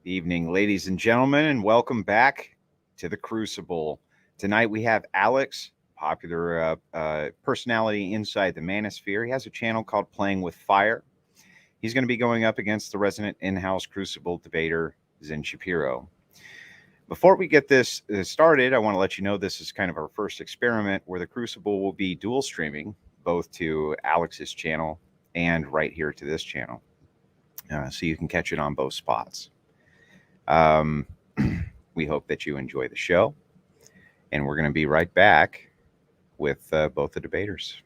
Evening, ladies and gentlemen, and welcome back to the Crucible. Tonight we have Alex, popular personality inside the Manosphere. He has a channel called Playing with Fire. He's going to be going up against the resident in-house Crucible debater, Zen Shapiro. Before we get this started, I want to let you know this is kind of our first experiment where the Crucible will be dual streaming, both to Alex's channel and right here to this channel. So you can catch it on both spots. We hope that you enjoy the show, and we're going to be right back with both the debaters.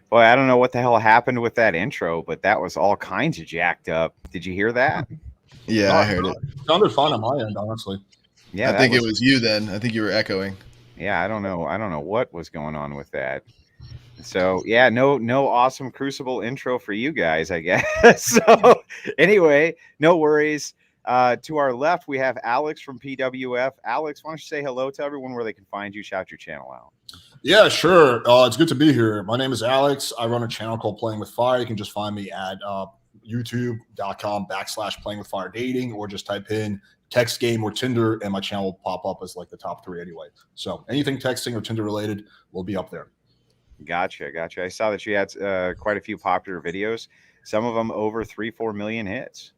Boy, I don't know what the hell happened with that intro, but that was all kinds of jacked up. Did you hear that? Yeah, I heard it. Sounded fine on my end, honestly. Yeah, I think it was you then. I think you were echoing. Yeah, I don't know what was going on with that. So yeah, no awesome Crucible intro for you guys, I guess. So anyway, no worries. To our left, we have Alex from PWF. Alex, why don't you say hello to everyone where they can find you, shout your channel out. Yeah, sure. It's good to be here. My name is Alex. I run a channel called Playing with Fire. You can just find me at youtube.com/Playing with Fire Dating, or just type in text game or Tinder, and my channel will pop up as like the top 3 anyway. So anything texting or Tinder related will be up there. Gotcha. I saw that you had quite a few popular videos, some of them over 3-4 million hits.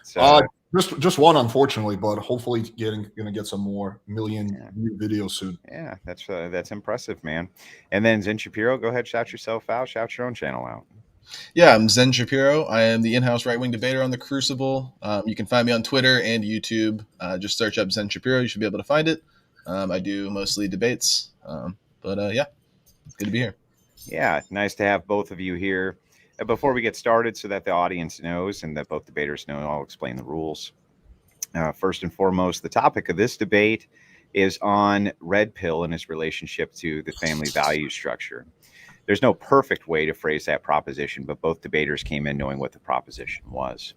So just one, unfortunately, but hopefully gonna get some more million new videos soon. Yeah, that's impressive, man. And then Zen Shapiro, go ahead, shout yourself out, shout your own channel out. Yeah, I'm Zen Shapiro. I am the in-house right-wing debater on the Crucible. You can find me on Twitter and YouTube. Just search up Zen Shapiro. You should be able to find it. I do mostly debates, but yeah, it's good to be here. Yeah, nice to have both of you here. Before we get started, so that the audience knows and that both debaters know, I'll explain the rules. First and foremost, the topic of this debate is on red pill and its relationship to the family value structure. There's no perfect way to phrase that proposition, but both debaters came in knowing what the proposition was.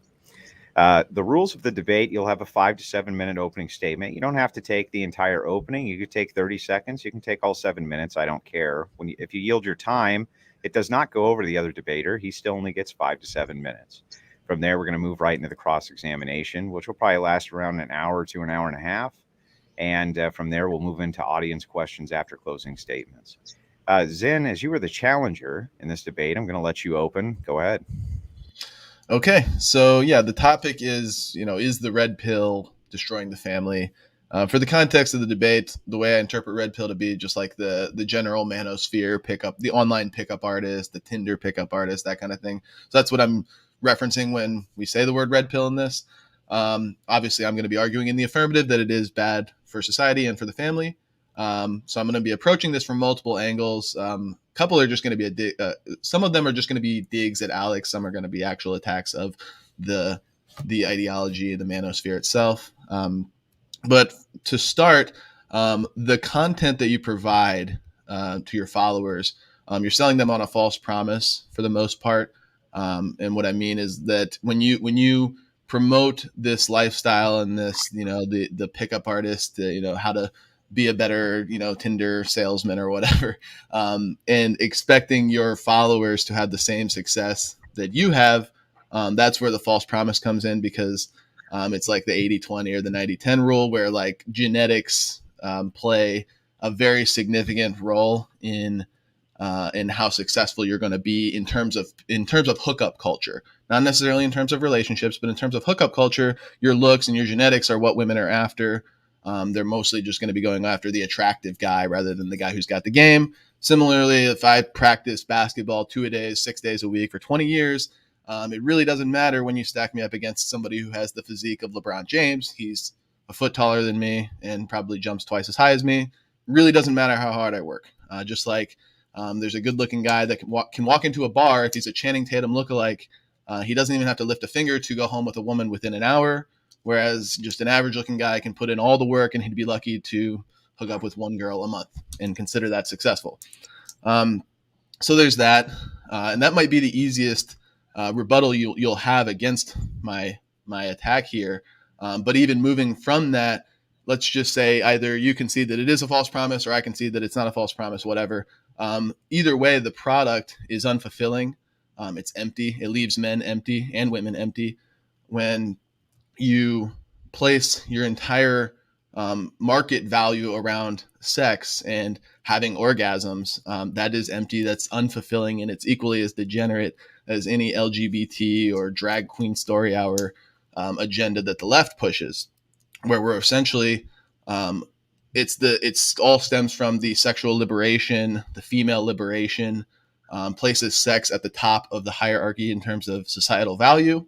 The rules of the debate, you'll have a 5 to 7 minute opening statement. You don't have to take the entire opening. You could take 30 seconds. You can take all 7 minutes. I don't care. If you yield your time, it does not go over to the other debater. He still only gets 5 to 7 minutes. From there, we're going to move right into the cross-examination, which will probably last around an hour to an hour and a half. And from there, we'll move into audience questions after closing statements. Zen, as you were the challenger in this debate, I'm going to let you open. Go ahead. Okay, so yeah, the topic is, is the red pill destroying the family? For the context of the debate, the way I interpret red pill to be just like the general manosphere pickup, the online pickup artist, the Tinder pickup artist, that kind of thing. So that's what I'm referencing when we say the word red pill in this. Obviously, I'm going to be arguing in the affirmative that it is bad for society and for the family. So I'm going to be approaching this from multiple angles. Couple are just going to be some of them are just going to be digs at Alex. Some are going to be actual attacks of the ideology, the manosphere itself. But to start, the content that you provide to your followers, you're selling them on a false promise for the most part. And what I mean is that when you promote this lifestyle and this, the pickup artist, how to be a better, Tinder salesman or whatever, and expecting your followers to have the same success that you have, that's where the false promise comes in, because it's like the 80-20 or the 90-10 rule, where like genetics play a very significant role in how successful you're going to be in terms of hookup culture. Not necessarily in terms of relationships, but in terms of hookup culture, your looks and your genetics are what women are after. They're mostly just going to be going after the attractive guy rather than the guy who's got the game. Similarly, if I practice basketball 2 a day, 6 days a week for 20 years, it really doesn't matter when you stack me up against somebody who has the physique of LeBron James. He's a foot taller than me and probably jumps twice as high as me. It really doesn't matter how hard I work. Just like there's a good-looking guy that can walk into a bar if he's a Channing Tatum lookalike. He doesn't even have to lift a finger to go home with a woman within an hour, whereas just an average-looking guy can put in all the work and he'd be lucky to hook up with one girl a month and consider that successful. So there's that, and that might be the easiest rebuttal you'll have against my attack here. But even moving from that, let's just say either you concede that it is a false promise or I concede that it's not a false promise, whatever. Either way, the product is unfulfilling. It's empty. It leaves men empty and women empty. When you place your entire market value around sex and having orgasms, that is empty. That's unfulfilling, and it's equally as degenerate as any LGBT or drag queen story hour agenda that the left pushes, where we're essentially it's all stems from the sexual liberation, the female liberation, places sex at the top of the hierarchy in terms of societal value.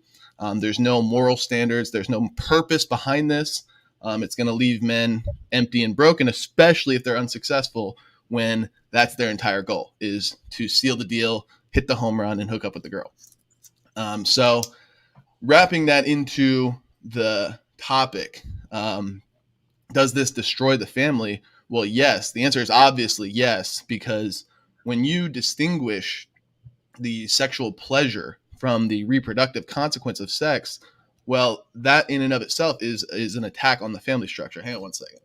There's no moral standards. There's no purpose behind this. It's going to leave men empty and broken, especially if they're unsuccessful, when that's their entire goal, is to seal the deal, hit the home run, and hook up with the girl. So wrapping that into the topic, does this destroy the family? Well, yes. The answer is obviously yes, because when you distinguish the sexual pleasure from the reproductive consequence of sex, well, that in and of itself is an attack on the family structure. Hang on one second.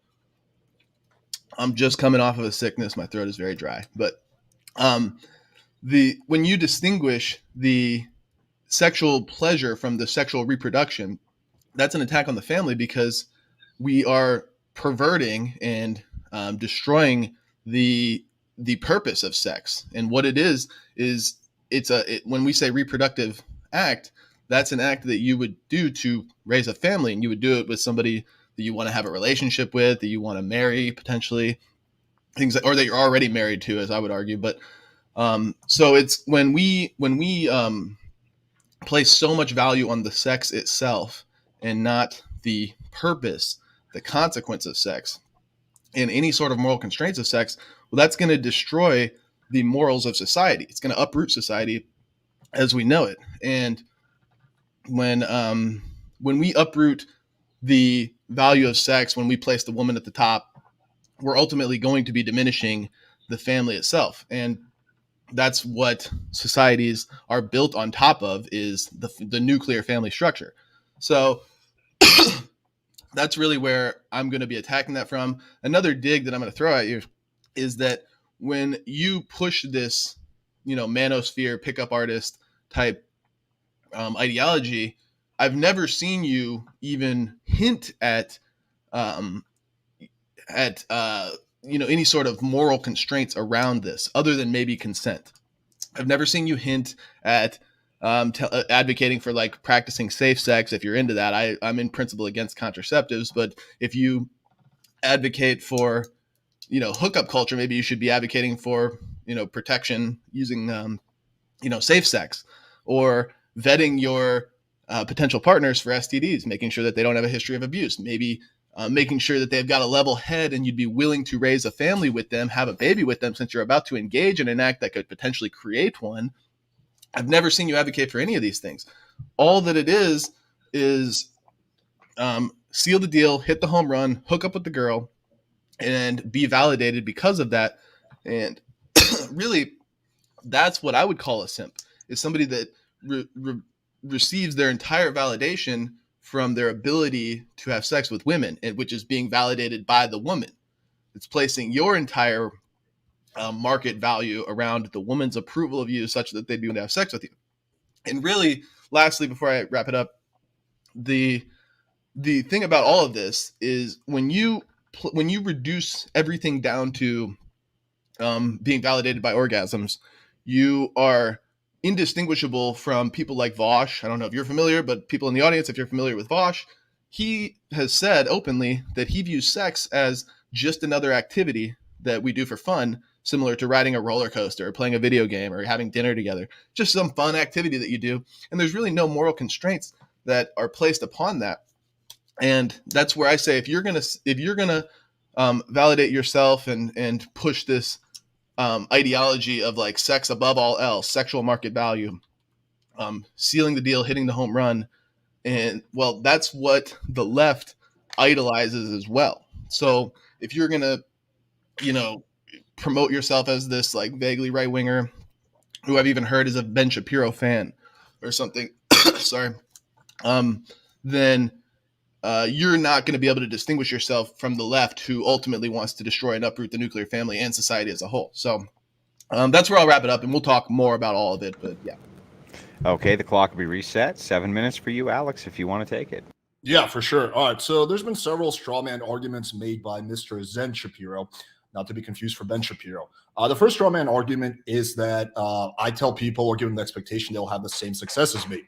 I'm just coming off of a sickness. My throat is very dry. But when you distinguish the sexual pleasure from the sexual reproduction, that's an attack on the family, because we are perverting and destroying the purpose of sex. And what it is when we say reproductive act, that's an act that you would do to raise a family, and you would do it with somebody that you want to have a relationship with, that you want to marry potentially, or that you're already married to, as I would argue. But so it's when we place so much value on the sex itself and not the purpose, the consequence of sex, and any sort of moral constraints of sex, well, that's going to destroy the morals of society. It's going to uproot society as we know it. And when we uproot the value of sex, when we place the woman at the top, we're ultimately going to be diminishing the family itself. And that's what societies are built on top of, is the nuclear family structure. So that's really where I'm going to be attacking that from. Another dig that I'm going to throw at you is that when you push this, manosphere pickup artist type ideology, I've never seen you even hint at any sort of moral constraints around this, other than maybe consent. I've never seen you hint at advocating for like practicing safe sex. If you're into that, I'm in principle against contraceptives, but if you advocate for, hookup culture, maybe you should be advocating for, protection using, safe sex, or vetting your potential partners for STDs, making sure that they don't have a history of abuse, maybe making sure that they've got a level head and you'd be willing to raise a family with them, have a baby with them, since you're about to engage in an act that could potentially create one. I've never seen you advocate for any of these things. All that it is seal the deal, hit the home run, hook up with the girl, and be validated because of that. And really, that's what I would call a simp, is somebody that receives their entire validation from their ability to have sex with women, which is being validated by the woman. It's placing your entire market value around the woman's approval of you, such that they'd be able to have sex with you. And really, lastly, before I wrap it up, the thing about all of this is when you reduce everything down to being validated by orgasms, you are indistinguishable from people like Vosh. I don't know if you're familiar, but people in the audience, if you're familiar with Vosh, he has said openly that he views sex as just another activity that we do for fun, similar to riding a roller coaster or playing a video game or having dinner together, just some fun activity that you do. And there's really no moral constraints that are placed upon that. And that's where I say, if you're gonna validate yourself and push this ideology of like sex above all else, sexual market value, sealing the deal, hitting the home run, and well, that's what the left idolizes as well. So if you're gonna, promote yourself as this like vaguely right winger, who I've even heard is a Ben Shapiro fan or something, sorry, then you're not going to be able to distinguish yourself from the left, who ultimately wants to destroy and uproot the nuclear family and society as a whole. So that's where I'll wrap it up, and we'll talk more about all of it. But yeah. Okay, the clock will be reset. 7 minutes for you, Alex, if you want to take it. Yeah, for sure. All right. So there's been several straw man arguments made by Mr. Zen Shapiro, not to be confused for Ben Shapiro. The first straw man argument is that I tell people or give them the expectation they'll have the same success as me.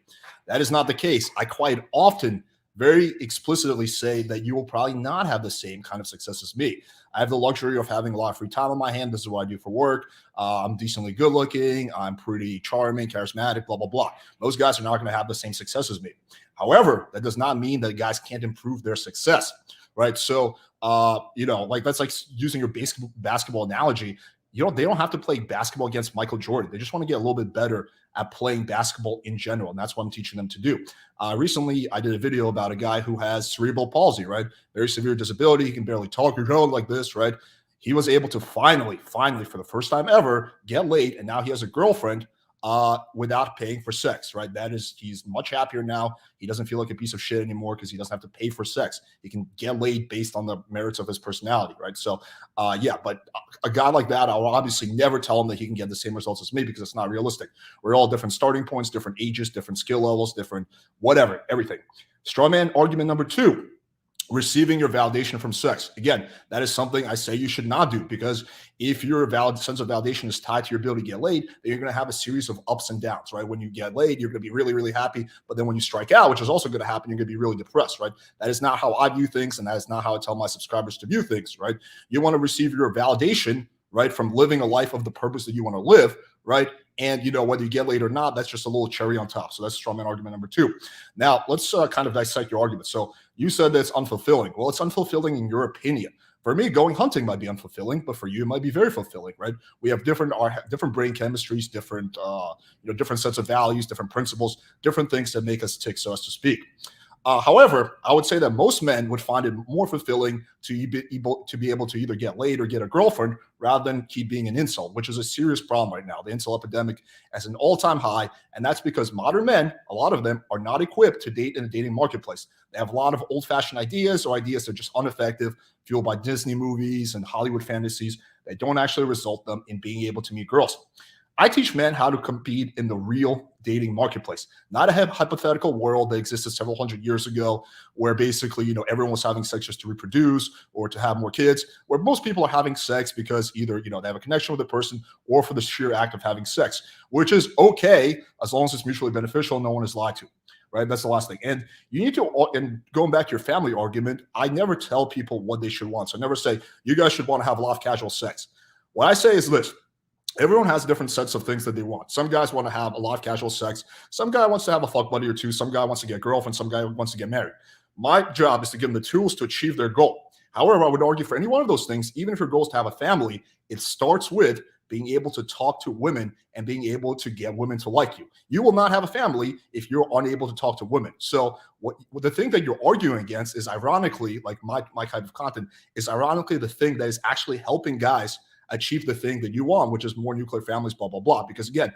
That is not the case. I quite often very explicitly say that you will probably not have the same kind of success as me. I have the luxury of having a lot of free time on my hand. This is what I do for work. I'm decently good looking. I'm pretty charming, charismatic, blah, blah, blah. Most guys are not going to have the same success as me. However, that does not mean that guys can't improve their success, right? So, like that's like using your basketball analogy. They don't have to play basketball against Michael Jordan. They just want to get a little bit better at playing basketball in general. And that's what I'm teaching them to do. Recently, I did a video about a guy who has cerebral palsy, right? Very severe disability. He can barely talk or go like this, right? He was able to finally, for the first time ever, get laid. And now he has a girlfriend without paying for sex, right? He's much happier now. He doesn't feel like a piece of shit anymore because he doesn't have to pay for sex. He can get laid based on the merits of his personality, right? So, but a guy like that, I'll obviously never tell him that he can get the same results as me because it's not realistic. We're all different starting points, different ages, different skill levels, different whatever, everything. Strawman argument number 2. Receiving your validation from sex. Again, that is something I say you should not do, because if your sense of validation is tied to your ability to get laid, then you're going to have a series of ups and downs, right? When you get laid, you're going to be really, really happy. But then when you strike out, which is also going to happen, you're going to be really depressed, right? That is not how I view things. And that is not how I tell my subscribers to view things, right? You want to receive your validation, right, from living a life of the purpose that you want to live, right? And, whether you get laid or not, that's just a little cherry on top. So that's strawman argument number 2. Now, let's kind of dissect your argument. So you said that it's unfulfilling. Well, it's unfulfilling in your opinion. For me, going hunting might be unfulfilling, but for you, it might be very fulfilling, right? We have different brain chemistries, different sets of values, different principles, different things that make us tick, so as to speak. However, I would say that most men would find it more fulfilling to be able to either get laid or get a girlfriend rather than keep being an incel, which is a serious problem right now. The incel epidemic is an all-time high, and that's because modern men, a lot of them, are not equipped to date in the dating marketplace. They have a lot of old-fashioned ideas or ideas that are just ineffective, fueled by Disney movies and Hollywood fantasies that don't actually result them in being able to meet girls. I teach men how to compete in the real dating marketplace, not a hypothetical world that existed several hundred years ago where basically, everyone was having sex just to reproduce or to have more kids, where most people are having sex because either, they have a connection with the person or for the sheer act of having sex, which is okay as long as it's mutually beneficial and no one is lied to, right? That's the last thing. And you need to, and going back to your family argument, I never tell people what they should want. So I never say, you guys should want to have a lot of casual sex. What I say is this. Everyone has different sets of things that they want. Some guys want to have a lot of casual sex. Some guy wants to have a fuck buddy or two. Some guy wants to get a girlfriend. Some guy wants to get married. My job is to give them the tools to achieve their goal. However, I would argue for any one of those things, even if your goal is to have a family, it starts with being able to talk to women and being able to get women to like you. You will not have a family if you're unable to talk to women. So the thing that you're arguing against is ironically, like my kind of content, is ironically the thing that is actually helping guys achieve the thing that you want, which is more nuclear families, blah, blah, blah. Because again,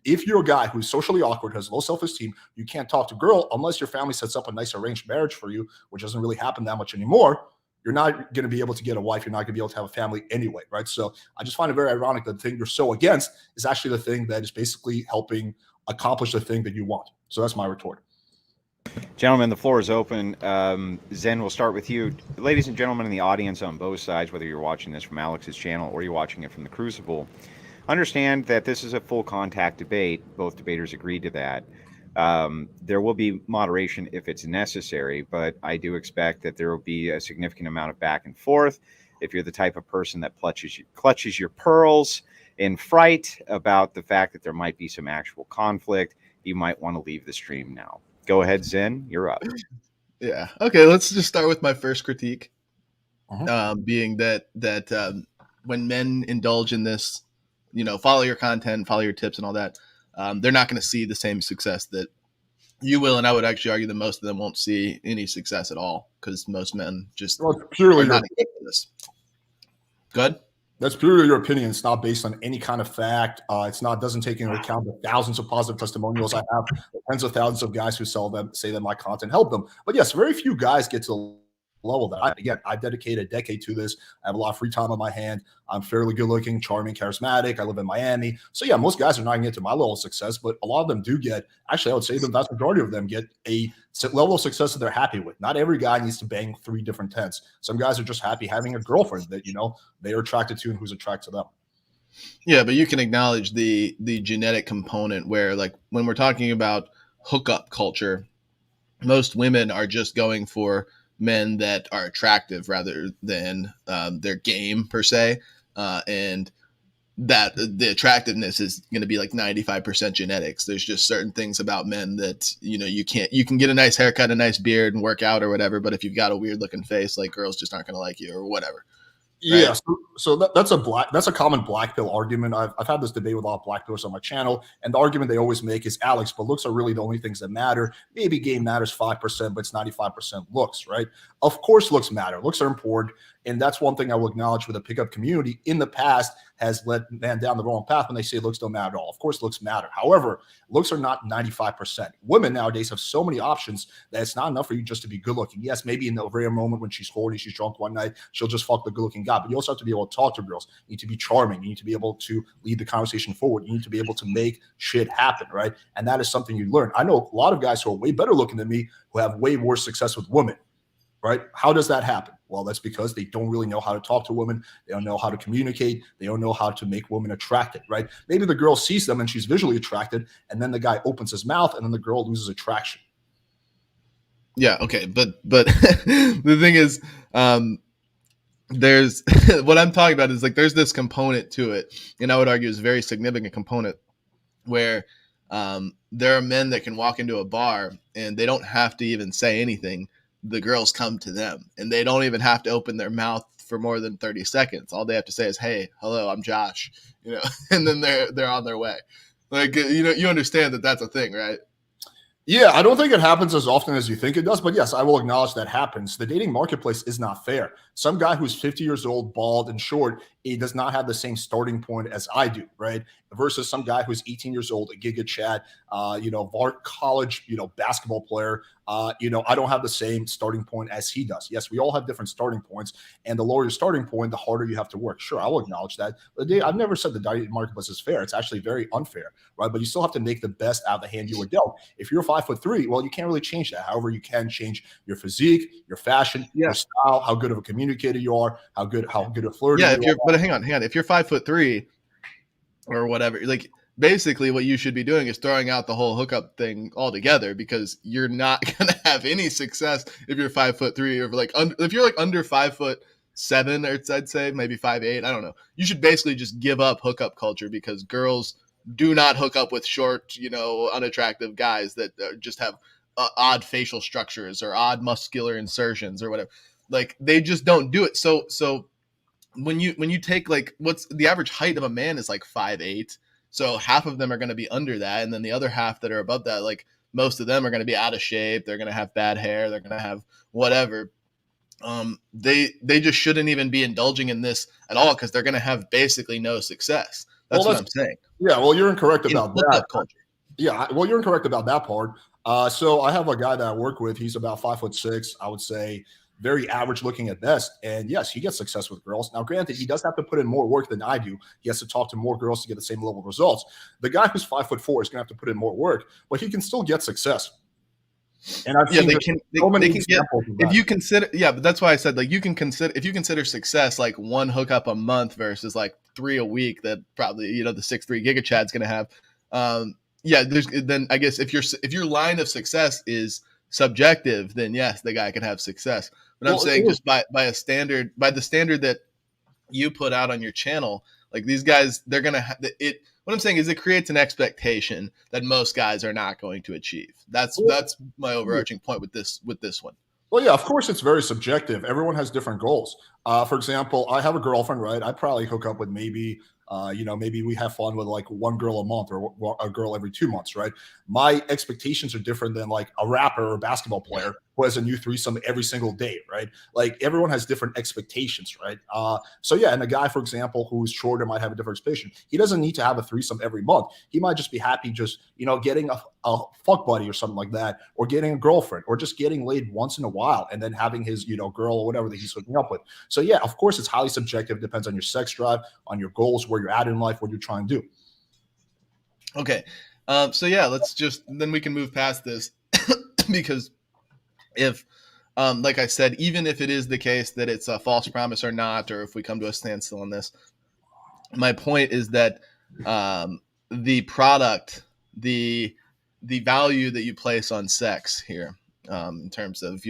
if you're a guy who's socially awkward, has low self-esteem, you can't talk to a girl unless your family sets up a nice arranged marriage for you, which doesn't really happen that much anymore. You're not going to be able to get a wife. You're not going to be able to have a family anyway, right? So I just find it very ironic that the thing you're so against is actually the thing that is basically helping accomplish the thing that you want. So that's my retort. Gentlemen, the floor is open. Zen, we'll start with you. Ladies and gentlemen in the audience on both sides, whether you're watching this from Alex's channel or you're watching it from the Crucible, understand that this is a full contact debate. Both debaters agreed to that. There will be moderation if it's necessary, but I do expect that there will be a significant amount of back and forth. If you're the type of person that clutches your pearls in fright about the fact that there might be some actual conflict, you might want to leave the stream now. Go ahead, Zen. You're up. Yeah. Okay. Let's just start with my first critique, Uh-huh. being that when men indulge in this, follow your content, follow your tips, and all that, they're not going to see the same success that you will. And I would actually argue that most of them won't see any success at all because most men just Well, it's purely are not equipped for this. Good. That's purely your opinion. It's not based on any kind of fact. It's not doesn't take into account the thousands of positive testimonials I have, the tens of thousands of guys who say that my content helped them. But yes, very few guys get to the level that I dedicated a decade to this. I have a lot of free time on my hand. I'm fairly good looking, charming, charismatic. I live in Miami. So yeah, most guys are not getting to my level of success, but a lot of them do get, actually, I would say the vast majority of them get a level of success that they're happy with. Not every guy needs to bang 3 different tents. Some guys are just happy having a girlfriend that, they are attracted to and who's attracted to them. Yeah, but you can acknowledge the genetic component where, like, when we're talking about hookup culture, most women are just going for men that are attractive rather than their game per se, and that the attractiveness is going to be like 95% genetics. There's just certain things about men that you can get a nice haircut, a nice beard, and work out or whatever, but if you've got a weird looking face, like, girls just aren't going to like you or whatever. Right? Yeah, so that's a common black pill argument. I've had this debate with a lot of black pillers on my channel, and the argument they always make is, Alex, but looks are really the only things that matter. Maybe game matters 5%, but it's 95% looks, right? Of course, looks matter. Looks are important, and that's one thing I will acknowledge with the pickup community in the past has led men down the wrong path when they say looks don't matter at all. Of course, looks matter. However, looks are not 95%. Women nowadays have so many options that it's not enough for you just to be good looking. Yes, maybe in the rare moment when she's horny, she's drunk one night, she'll just fuck the good looking guy. But you also have to be able to talk to girls. You need to be charming. You need to be able to lead the conversation forward. You need to be able to make shit happen, right? And that is something you learn. I know a lot of guys who are way better looking than me who have way worse success with women, right? How does that happen? Well, that's because they don't really know how to talk to women. They don't know how to communicate. They don't know how to make women attracted, right? Maybe the girl sees them and she's visually attracted, and then the guy opens his mouth, and then the girl loses attraction. Yeah, okay, but the thing is, there's what I'm talking about is, like, there's this component to it, and I would argue is a very significant component where there are men that can walk into a bar and they don't have to even say anything. The girls come to them, and they don't even have to open their mouth for more than 30 seconds. All they have to say is, "Hey, hello, I'm Josh," and then they're on their way. Like, you understand that that's a thing, right? Yeah, I don't think it happens as often as you think it does, but yes, I will acknowledge that happens. The dating marketplace is not fair. Some guy who's 50 years old, bald, and short, he does not have the same starting point as I do, right? Versus some guy who's 18 years old, a Giga Chad, college, basketball player. I don't have the same starting point as he does. Yes, we all have different starting points, and the lower your starting point, the harder you have to work. Sure, I will acknowledge that. But I've never said the dating marketplace is fair. It's actually very unfair, right? But you still have to make the best out of the hand you were dealt. If you're 5'3", well, you can't really change that. However, you can change your physique, your fashion, your style, how good of a communicator you are, how good a flirter you are. But hang on. If you're 5'3" or whatever, like, basically what you should be doing is throwing out the whole hookup thing altogether, because you're not going to have any success if you're 5'3", or if you're like under 5'7", or I'd say maybe 5'8". I don't know. You should basically just give up hookup culture, because girls do not hook up with short, unattractive guys that just have odd facial structures or odd muscular insertions or whatever. Like, they just don't do it. So when you take, like, what's the average height of a man is like 5'8". So half of them are going to be under that, and then the other half that are above that, like, most of them are going to be out of shape. They're going to have bad hair. They're going to have whatever. They just shouldn't even be indulging in this at all, because they're going to have basically no success. That's what I'm saying. Yeah, well, you're incorrect about that. Culture. Yeah, well, you're incorrect about that part. So I have a guy that I work with. He's about 5'6", I would say, very average looking at best. And yes, he gets success with girls. Now, granted, he does have to put in more work than I do. He has to talk to more girls to get the same level of results. The guy who's 5'4" is going to have to put in more work, but he can still get success. And I've seen they can get, if you consider, but that's why I said, like, if you consider success like one hookup a month versus like 3 a week that probably, the 6'3" Giga Chad's going to have. Then I guess if your line of success is subjective, then yes, the guy can have success. But I'm saying just by the standard that you put out on your channel, like these guys, they're gonna it. What I'm saying is, it creates an expectation that most guys are not going to achieve. That's my overarching point with this one. Well, yeah, of course, it's very subjective. Everyone has different goals. For example, I have a girlfriend, right? I'd probably hook up with maybe, maybe we have fun with like one girl a month or a girl every 2 months, right? My expectations are different than like a rapper or a basketball player who has a new threesome every single day, right? Like everyone has different expectations, right? So yeah, and a guy, for example, who's shorter might have a different expectation. He doesn't need to have a threesome every month. He might just be happy just, getting a fuck buddy or something like that, or getting a girlfriend, or just getting laid once in a while and then having his, girl or whatever that he's hooking up with. So yeah, of course, it's highly subjective. Depends on your sex drive, on your goals, where you're at in life, what you're trying to do. Okay. So yeah, then we can move past this because if, like I said, even if it is the case that it's a false promise or not, or if we come to a standstill on this, my point is that the product, the value that you place on sex here, in terms of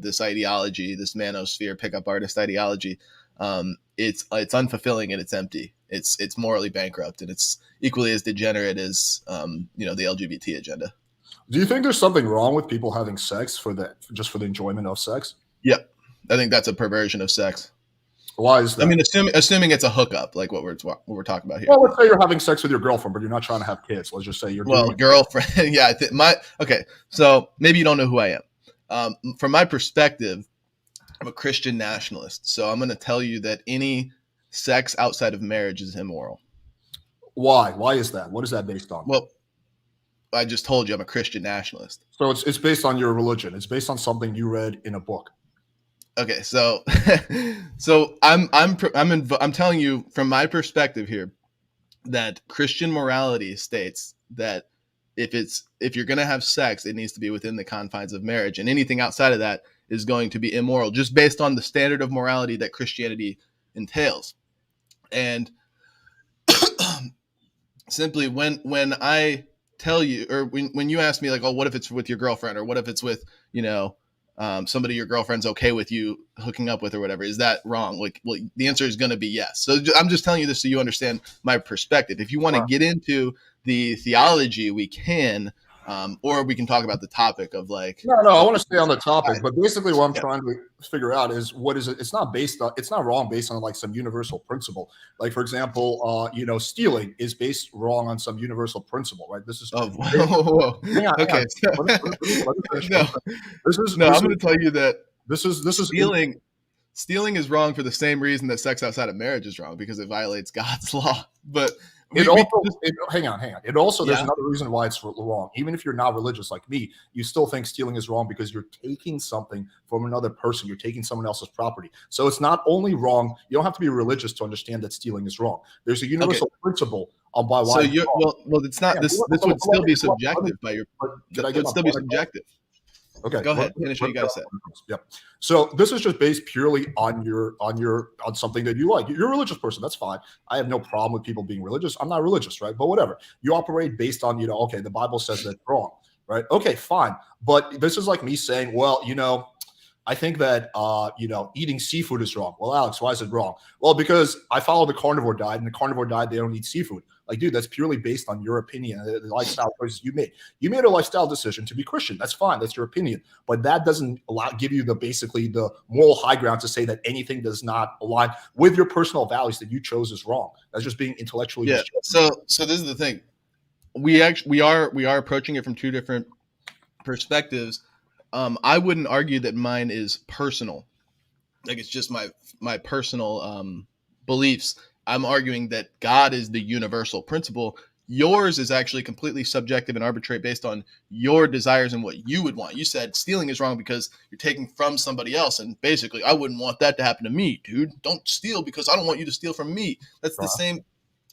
this ideology, this manosphere pickup artist ideology, it's unfulfilling and it's empty. It's morally bankrupt, and it's equally as degenerate as the LGBT agenda. Do you think there's something wrong with people having sex just for the enjoyment of sex? Yep, I think that's a perversion of sex. Why is that? I mean, assuming it's a hookup, like what we're talking about here. Well, let's say you're having sex with your girlfriend, but you're not trying to have kids. Let's just say you're girlfriend. Yeah, okay. So maybe you don't know who I am. From my perspective, I'm a Christian nationalist. So I'm going to tell you that any sex outside of marriage is immoral. Why? Why is that? What is that based on? Well, I just told you I'm a Christian nationalist. So it's based on your religion. It's based on something you read in a book. Okay, so I'm telling you from my perspective here that Christian morality states that if you're going to have sex, it needs to be within the confines of marriage, and anything outside of that is going to be immoral, just based on the standard of morality that Christianity entails. And simply when I tell you, or when you ask me like, oh, what if it's with your girlfriend, or what if it's with, somebody your girlfriend's okay with you hooking up with or whatever, is that wrong? Like, well, the answer is going to be yes. So I'm just telling you this so you understand my perspective. If you want to get into the theology, we can, or we can talk about the topic of like. No, I want to stay on the topic, but basically what I'm trying to figure out is what is it? It's not wrong based on like some universal principle. Like for example, stealing is based wrong on some universal principle, right? This is Hang on. Okay. I'm going to tell you that this is stealing is wrong for the same reason that sex outside of marriage is wrong, because it violates God's law. But hang on. It also, there's another reason why it's wrong. Even if you're not religious like me, you still think stealing is wrong because you're taking something from another person. You're taking someone else's property. So it's not only wrong. You don't have to be religious to understand that stealing is wrong. There's a universal principle on why. So it's not. This would still be subjective by your. It would still be subjective. Okay, go ahead. Finish what you guys said. Yep. So this is just based purely on something that you like. You're a religious person. That's fine. I have no problem with people being religious. I'm not religious, right? But whatever. You operate based on, okay, the Bible says that's wrong, right? Okay, fine. But this is like me saying, well, I think that, eating seafood is wrong. Well, Alex, why is it wrong? Well, because I follow the carnivore diet, and the carnivore diet, they don't eat seafood. Like, dude, that's purely based on your opinion, the lifestyle choices you made. You made a lifestyle decision to be Christian. That's fine. That's your opinion. But that doesn't give you the moral high ground to say that anything does not align with your personal values that you chose is wrong. That's just being intellectually. Yeah. So this is the thing. We are approaching it from two different perspectives. I wouldn't argue that mine is personal. Like, it's just my personal beliefs. I'm arguing that God is the universal principle. Yours is actually completely subjective and arbitrary based on your desires and what you would want. You said stealing is wrong because you're taking from somebody else. And basically, I wouldn't want that to happen to me, dude. Don't steal because I don't want you to steal from me. That's the same.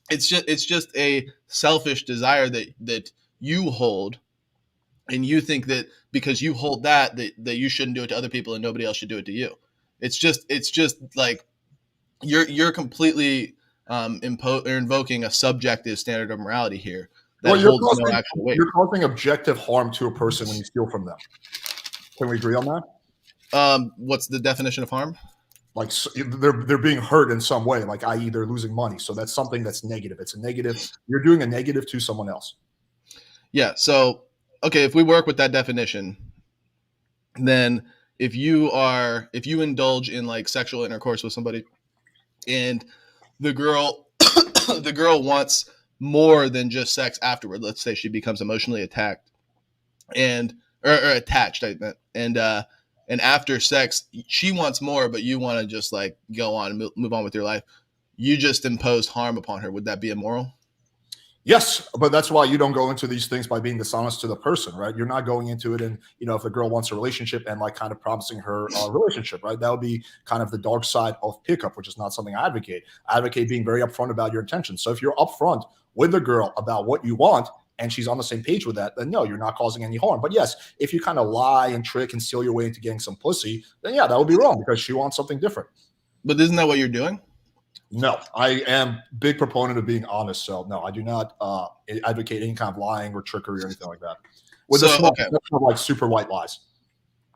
It's just a selfish desire that you hold. And you think that because you hold that you shouldn't do it to other people and nobody else should do it to you. It's just like you're completely invoking a subjective standard of morality here that holds no actual weight. You're causing objective harm to a person when you steal from them. Can we agree on that? What's the definition of harm? like they're being hurt in some way, like i.e. they're losing money. So that's something that's negative. It's a negative. You're doing a negative to someone else. Yeah. So, okay, if we work with that definition, then if you indulge in like sexual intercourse with somebody and the girl the girl wants more than just sex afterward, let's say she becomes emotionally attacked and or attached, I meant, and after sex she wants more, but you want to just like go on and move on with your life, you just imposed harm upon her. Would that be immoral? Yes, but that's why you don't go into these things by being dishonest to the person, right? You're not going into it and, if the girl wants a relationship and like kind of promising her a relationship, right? That would be kind of the dark side of pickup, which is not something I advocate. I advocate being very upfront about your intentions. So if you're upfront with the girl about what you want and she's on the same page with that, then no, you're not causing any harm. But yes, if you kind of lie and trick and steal your way into getting some pussy, then yeah, that would be wrong because she wants something different. But isn't that what you're doing? No, I am big proponent of being honest. So no, I do not advocate any kind of lying or trickery or anything like that. With the small exception of like super white lies.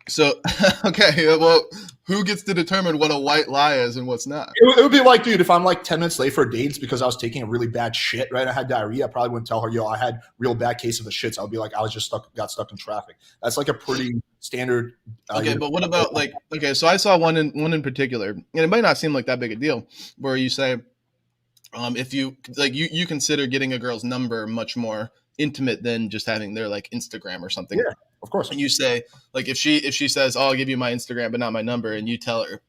So, okay, well, who gets to determine what a white lie is and what's not? It would be like, dude, if I'm like 10 minutes late for a date because I was taking a really bad shit, right? I had diarrhea. I probably wouldn't tell her, yo, I had real bad case of the shits. I would be like, I was just got stuck in traffic. That's like a pretty standard. Okay, but what about like, okay, so I saw one in particular, and it might not seem like that big a deal, where you say, if you like, you consider getting a girl's number much more intimate than just having their like Instagram or something. Yeah, of course. And you say, like, if she says, oh, I'll give you my Instagram but not my number, and you tell her,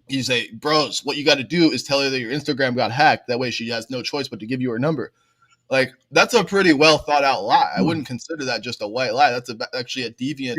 you say, bros, what you got to do is tell her that your Instagram got hacked. That way she has no choice but to give you her number. Like, that's a pretty well thought out lie. I wouldn't consider that just a white lie. That's actually a deviant,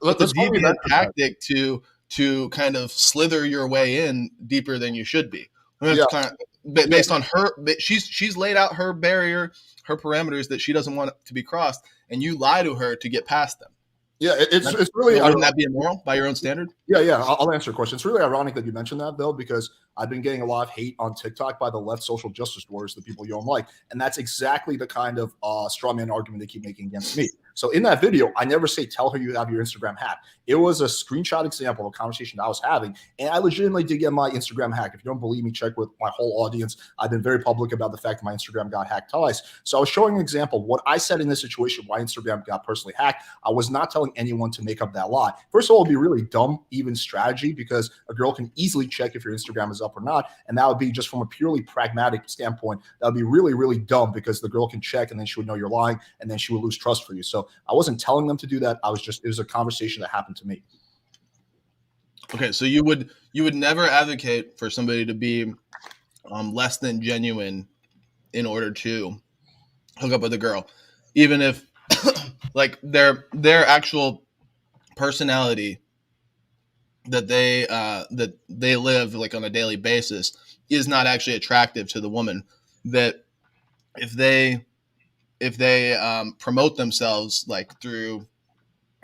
deviant tactic to kind of slither your way in deeper than you should be. Kind of, based on her, she's laid out her barrier, her parameters that she doesn't want to be crossed, and you lie to her to get past them. Yeah, it's really. Wouldn't that be immoral by your own standard? Yeah. I'll answer your question. It's really ironic that you mentioned that, though, because I've been getting a lot of hate on TikTok by the left social justice warriors, the people you don't like, and that's exactly the kind of straw man argument they keep making against me. So in that video, I never say tell her you have your Instagram hacked. It was a screenshot example of a conversation I was having, and I legitimately did get my Instagram hacked. If you don't believe me, check with my whole audience. I've been very public about the fact that my Instagram got hacked twice. So I was showing an example of what I said in this situation, why Instagram got personally hacked. I was not telling anyone to make up that lie. First of all, it'd be really dumb, even strategy, because a girl can easily check if your Instagram is up or not. And that would be just from a purely pragmatic standpoint. That would be really, really dumb because the girl can check and then she would know you're lying and then she would lose trust for you. So I wasn't telling them to do that. It was a conversation that happened to me. Okay. So you would never advocate for somebody to be less than genuine in order to hook up with a girl, even if like their actual personality that they live like on a daily basis is not actually attractive to the woman. That if they promote themselves like through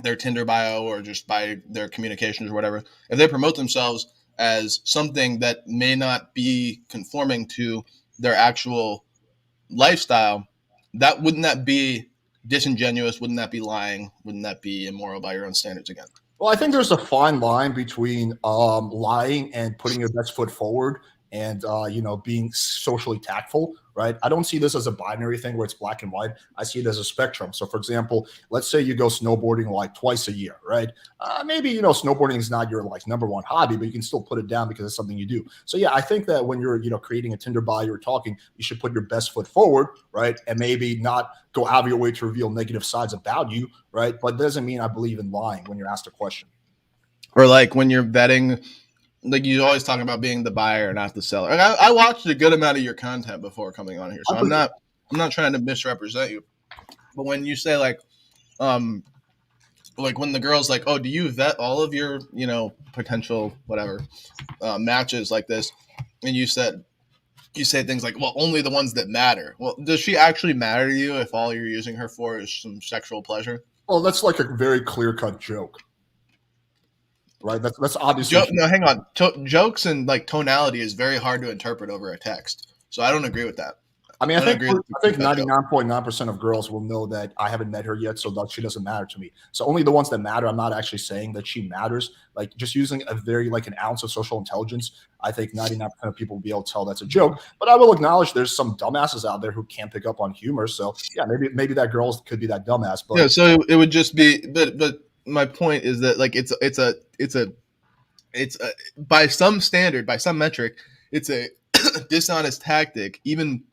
their Tinder bio or just by their communications or whatever, if they promote themselves as something that may not be conforming to their actual lifestyle, wouldn't that be disingenuous? Wouldn't that be lying? Wouldn't that be immoral by your own standards again? Well, I think there's a fine line between lying and putting your best foot forward and, being socially tactful, right? I don't see this as a binary thing where it's black and white. I see it as a spectrum. So, for example, let's say you go snowboarding like twice a year, right? Maybe, snowboarding is not your like number one hobby, but you can still put it down because it's something you do. So, yeah, I think that when you're, creating a Tinder bio or talking, you should put your best foot forward, right? And maybe not go out of your way to reveal negative sides about you, right? But it doesn't mean I believe in lying when you're asked a question. Or like when you're vetting, like you always talk about being the buyer, not the seller. And I watched a good amount of your content before coming on here, so I'm not trying to misrepresent you. But when you say like when the girl's like, oh, do you vet all of your potential whatever matches like this, and you say things like, well, only the ones that matter. Well, does she actually matter to you if all you're using her for is some sexual pleasure? Well, that's like a very clear-cut joke. Right, that's obviously. No, hang on. Jokes and like tonality is very hard to interpret over a text, so I don't agree with that. I mean, I don't agree with I think the cut, though. 99.9% of girls will know that I haven't met her yet, so that she doesn't matter to me. So only the ones that matter. I'm not actually saying that she matters. Like just using a very like an ounce of social intelligence, I think 99% of people will be able to tell that's a joke. But I will acknowledge there's some dumbasses out there who can't pick up on humor. So yeah, maybe that girl could be that dumbass. But Yeah, so it would just be, but my point is that like it's by some standard, by some metric, it's a dishonest tactic, even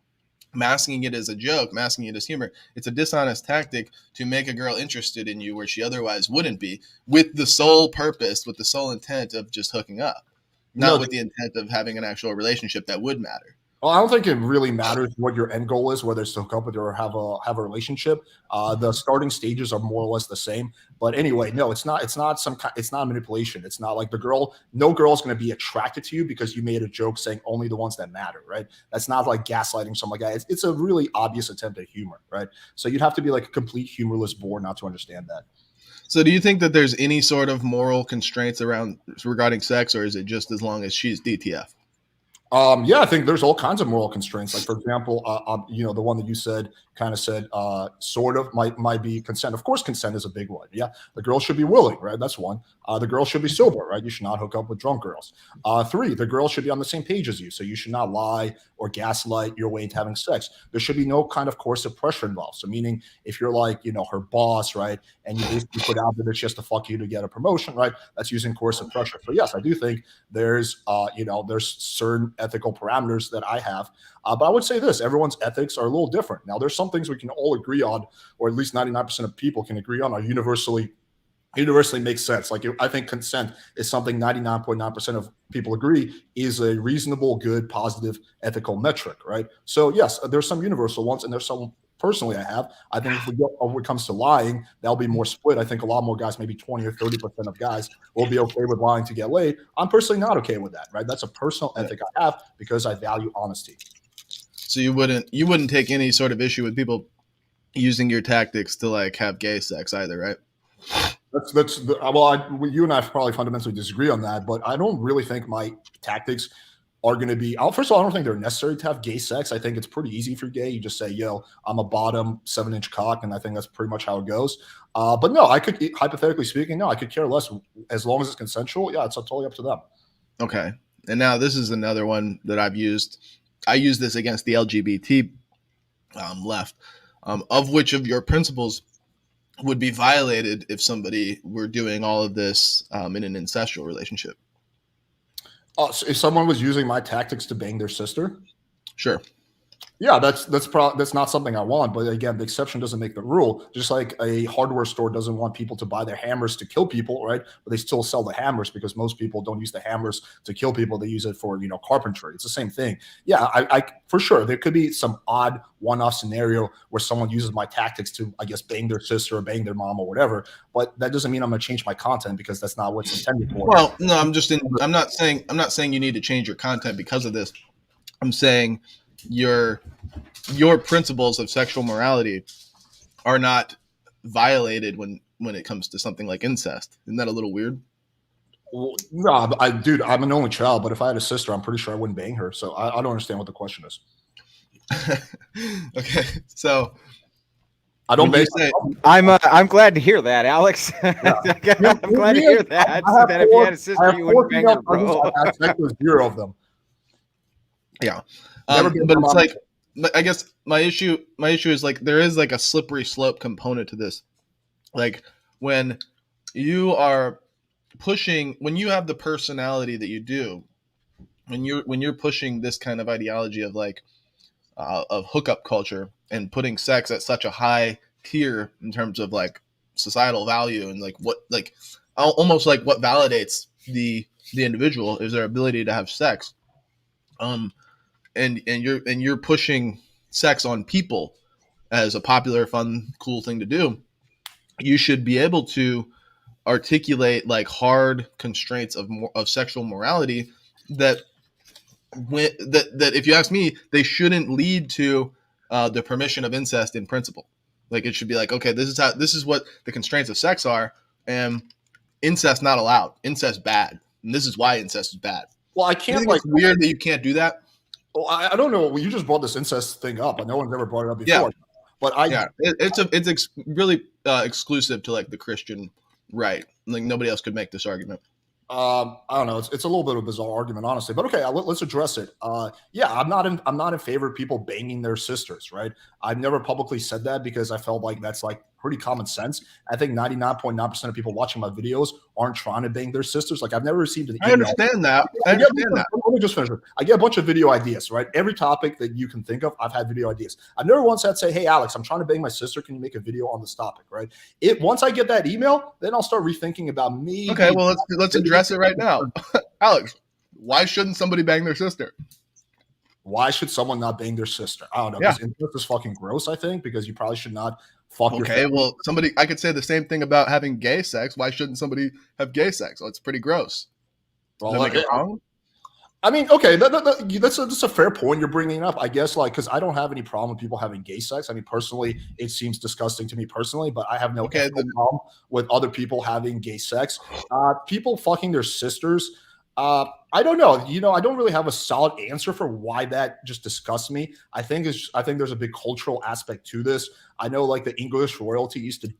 masking it as a joke, masking it as humor. It's a dishonest tactic to make a girl interested in you where she otherwise wouldn't be, with the sole purpose, with the sole intent of just hooking up, not no, with the intent of having an actual relationship that would matter. well, I don't think it really matters what your end goal is, whether it's to hook up with her or have a relationship. The starting stages are more or less the same. But anyway, no, it's not. It's not some. It's not manipulation. It's not like the girl. No girl is going to be attracted to you because you made a joke saying only the ones that matter, right? That's not like gaslighting something like that. It's a really obvious attempt at humor, right? So you'd have to be like a complete humorless bore not to understand that. So do you think that there's any sort of moral constraints around regarding sex, or is it just as long as she's DTF? Yeah, I think there's all kinds of moral constraints. Like, for example, the one that you said kind of said sort of might be consent. Of course, consent is a big one. Yeah, the girl should be willing, right? That's one. The girl should be sober, right? You should not hook up with drunk girls. Three, the girl should be on the same page as you, so you should not lie or gaslight your way into having sex. There should be no kind of coercive pressure involved. So, meaning if you're like her boss, right, and you basically put out that she has to fuck you to get a promotion, right? That's using coercive pressure. So yes, I do think there's there's certain ethical parameters that I have. But I would say this: everyone's ethics are a little different. Now, there's some things we can all agree on, or at least 99% of people can agree on, are universally makes sense. Like I think consent is something 99.9% of people agree is a reasonable, good, positive, ethical metric, right? So yes, there's some universal ones, and there's some personally I have. I think if we go when it comes to lying, that'll be more split. I think a lot more guys, maybe 20 or 30% of guys, will be okay with lying to get laid. I'm personally not okay with that, right? That's a personal ethic I have because I value honesty. So you wouldn't take any sort of issue with people using your tactics to like have gay sex either, right? You and I probably fundamentally disagree on that, but I don't really think my tactics are going to be. First of all, I don't think they're necessary to have gay sex. I think it's pretty easy for gay. You just say, "Yo, I'm a bottom 7-inch cock," and I think that's pretty much how it goes. But no, I could hypothetically speaking, no, I could care less as long as it's consensual. Yeah, it's totally up to them. Okay, and now this is another one that I've used. I use this against the LGBT left. Of which of your principles would be violated if somebody were doing all of this in an incestual relationship? So if someone was using my tactics to bang their sister, Sure. yeah, that's not something I want. But again, the exception doesn't make the rule. Just like a hardware store doesn't want people to buy their hammers to kill people, right? But they still sell the hammers because most people don't use the hammers to kill people. They use it for carpentry. It's the same thing. Yeah, I for sure there could be some odd one-off scenario where someone uses my tactics to, I guess, bang their sister or bang their mom or whatever. But that doesn't mean I'm going to change my content because that's not what's intended for. Well, no, I'm not saying you need to change your content because of this. I'm saying your principles of sexual morality are not violated when it comes to something like incest. Isn't that a little weird? Well, no, I'm an only child, but if I had a sister, I'm pretty sure I wouldn't bang her. So I don't understand what the question is. Okay, so I don't bang. I'm glad to hear that, Alex. Yeah. I'm glad to hear that. That if you had a sister, you wouldn't bang her, bro. I have 0 of them. Yeah. But it's like, I guess my issue is like there is like a slippery slope component to this. Like when you are pushing, when you have the personality that you do, when you're pushing this kind of ideology of like of hookup culture and putting sex at such a high tier in terms of like societal value and like what, like almost like what validates the individual is their ability to have sex. And you're pushing sex on people as a popular, fun, cool thing to do. You should be able to articulate like hard constraints of sexual morality that if you ask me, they shouldn't lead to the permission of incest in principle. Like it should be like, okay, this is what the constraints of sex are, and incest not allowed. Incest bad, and this is why incest is bad. Well, I can't it's weird that you can't do that. Well, I don't know. Well, you just brought this incest thing up, but no one's ever brought it up Yeah. before. But I Yeah, it's really exclusive to like the Christian right. Like nobody else could make this argument. I don't know. It's a little bit of a bizarre argument, honestly. But okay, let's address it. Yeah, I'm not in favor of people banging their sisters, right? I've never publicly said that because I felt like that's like pretty common sense. I think 99.9% of people watching my videos aren't trying to bang their sisters. Like I've never received an email. I understand that. Let me just finish. I get a bunch of video ideas, right? Every topic that you can think of, I've had video ideas. I've never once had to say, "Hey, Alex, I'm trying to bang my sister. Can you make a video on this topic?" Right? Once I get that email, then I'll start rethinking about me. Okay, well let's address it right now, Alex. Why shouldn't somebody bang their sister? Why should someone not bang their sister? I don't know. Because incest is fucking gross. I think because you probably should not fuck your. Okay, well I could say the same thing about having gay sex. Why shouldn't somebody have gay sex? Well, it's pretty gross. Well, like, wrong? I mean, okay, that's a fair point you're bringing up, I guess, like, because I don't have any problem with people having gay sex. I mean, personally, it seems disgusting to me personally, but I have no problem with other people having gay sex. People fucking their sisters, I don't know. I don't really have a solid answer for why that just disgusts me. I think there's a big cultural aspect to this. I know, like, the English royalty used to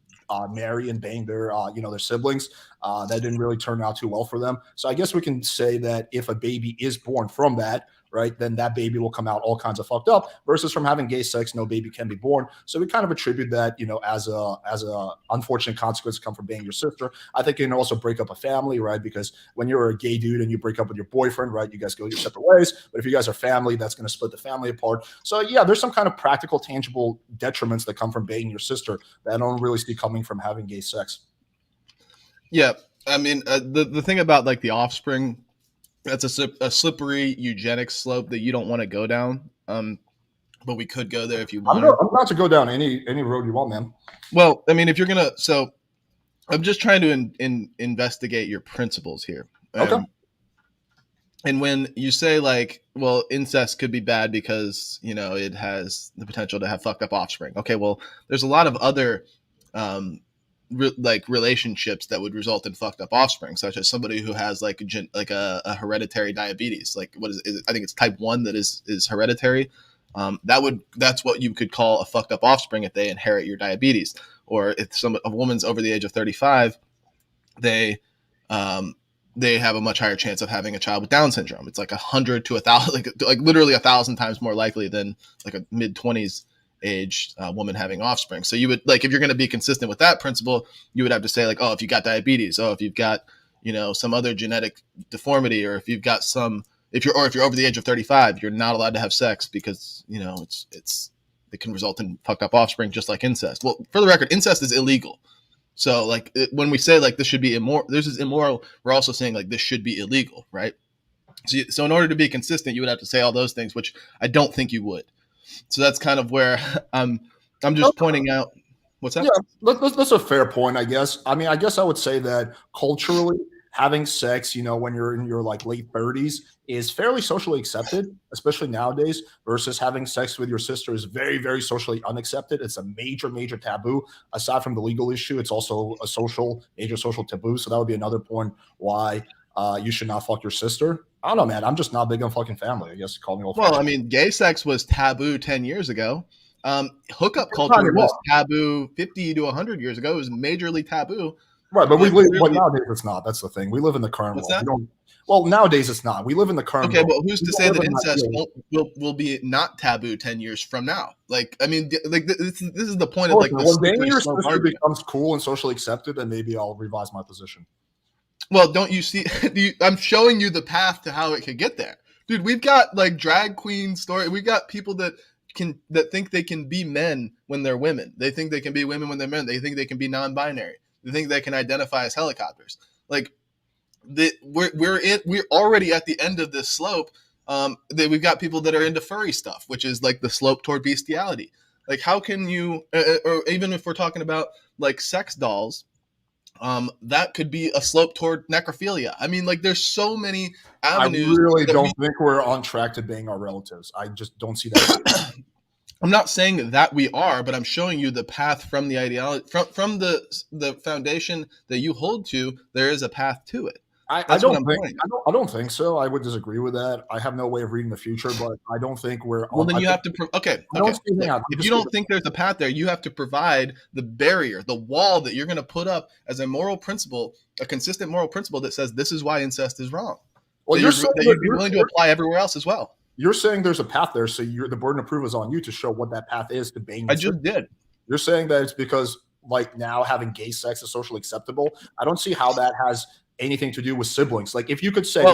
marry and bang their their siblings. That didn't really turn out too well for them. So I guess we can say that if a baby is born from that, right, then that baby will come out all kinds of fucked up. Versus from having gay sex, no baby can be born. So we kind of attribute that, as a unfortunate consequence come from banging your sister. I think it can also break up a family, right? Because when you're a gay dude and you break up with your boyfriend, right, you guys go your separate ways. But if you guys are family, that's going to split the family apart. So yeah, there's some kind of practical, tangible detriments that come from banging your sister that I don't really see coming from having gay sex. Yeah, I mean, the thing about like the offspring, that's a slippery eugenics slope that you don't want to go down. But we could go there if you want. I'm about to go down any road you want, man. Well, I mean, if you're gonna, so I'm just trying to investigate your principles here. Okay. And when you say like, well, incest could be bad because it has the potential to have fucked up offspring. Okay, well, there's a lot of other relationships that would result in fucked up offspring, such as somebody who has like a hereditary diabetes. Like what is it? I think it's type 1 that is hereditary. That's what you could call a fucked up offspring if they inherit your diabetes. Or if a woman's over the age of 35, they have a much higher chance of having a child with Down syndrome. It's like 100 to 1,000, like literally 1,000 times more likely than like a mid-20s aged woman having offspring. So you would, like, if you're going to be consistent with that principle, you would have to say like, oh, if you got diabetes, oh, if you've got some other genetic deformity, or if you've got if you're over the age of 35, you're not allowed to have sex because it can result in fucked up offspring, just like incest. Well, for the record, incest is illegal. So like when we say like this should be immoral, this is immoral, we're also saying like this should be illegal, right? So in order to be consistent, you would have to say all those things, which I don't think you would. So that's kind of where I'm just pointing out. What's that? Yeah, that's a fair point, I guess. I mean, I guess I would say that culturally, having sex, when you're in your like late 30s is fairly socially accepted, especially nowadays, versus having sex with your sister is very, very socially unaccepted. It's a major, major taboo. Aside from the legal issue, it's also a major social taboo. So that would be another point why you should not fuck your sister. I don't know, man. I'm just not big on fucking family. I guess call me old. Well, I mean, gay sex was taboo 10 years ago. Hookup culture was taboo 50 to 100 years ago. It was majorly taboo. Right, but nowadays it's not. That's the thing. We live in the current world. Well, nowadays it's not. We live in the current world. Okay, but who's to say that incest will be not taboo 10 years from now? Like, I mean, like this is the point of like when banging your sister becomes cool and socially accepted, then maybe I'll revise my position. Well, don't you see? I'm showing you the path to how it could get there, dude. We've got like drag queen story. We've got people that think they can be men when they're women. They think they can be women when they're men. They think they can be non-binary. They think they can identify as helicopters. Like we're already at the end of this slope. We've got people that are into furry stuff, which is like the slope toward bestiality. Like how can you, or even if we're talking about like sex dolls, that could be a slope toward necrophilia. I mean, like there's so many avenues. I really don't think we're on track to bang our relatives. I just don't see that. I'm not saying that we are, but I'm showing you the path from the ideology, from the foundation that you hold to. There is a path to it. I don't think so. I would disagree with that. I have no way of reading the future, but I don't think we're. Well, then you have to. Okay. Look, if you don't think there's a path there, you have to provide the barrier, the wall that you're going to put up as a moral principle, a consistent moral principle that says this is why incest is wrong. Well, you'd be willing to apply everywhere else as well. You're saying there's a path there, so the burden of proof is on you to show what that path is to bang. I just did. You're saying that it's because like now having gay sex is socially acceptable. I don't see how that has anything to do with siblings. Like if you could say,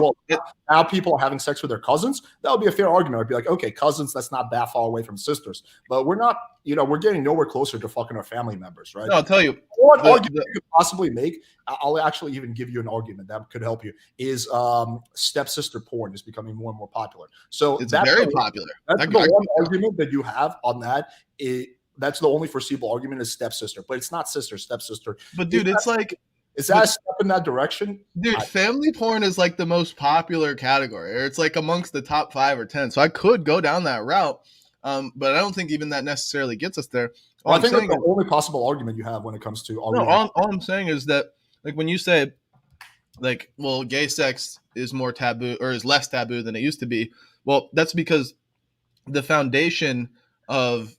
now people are having sex with their cousins, that would be a fair argument. I'd be like, okay, cousins, that's not that far away from sisters. But we're not, we're getting nowhere closer to fucking our family members, right? No, I'll tell you. One argument you could possibly make, I'll actually even give you an argument that could help you, is stepsister porn is becoming more and more popular. So it's very popular. That's the one argument that you have on that. That's the only foreseeable argument is stepsister, but it's not sister, stepsister. But dude, it's like, is that a step in that direction? Dude, family porn is like the most popular category. Or it's like amongst the top 5 or 10. So I could go down that route, but I don't think even that necessarily gets us there. I think that's the only possible argument you have when it comes to. No, all I'm saying is that, like, when you say, like, well, gay sex is more taboo or is less taboo than it used to be. Well, that's because the foundation of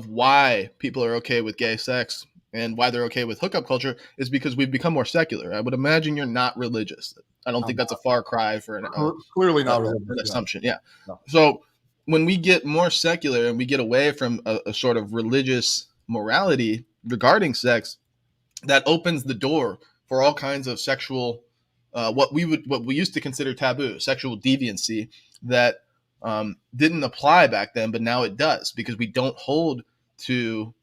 why people are okay with gay sex and why they're okay with hookup culture is because we've become more secular. I would imagine you're not religious. I don't think that's a far cry for clearly not an assumption. Yeah. No. So when we get more secular and we get away from a sort of religious morality regarding sex, that opens the door for all kinds of sexual, what we used to consider taboo, sexual deviancy that didn't apply back then, but now it does because we don't hold to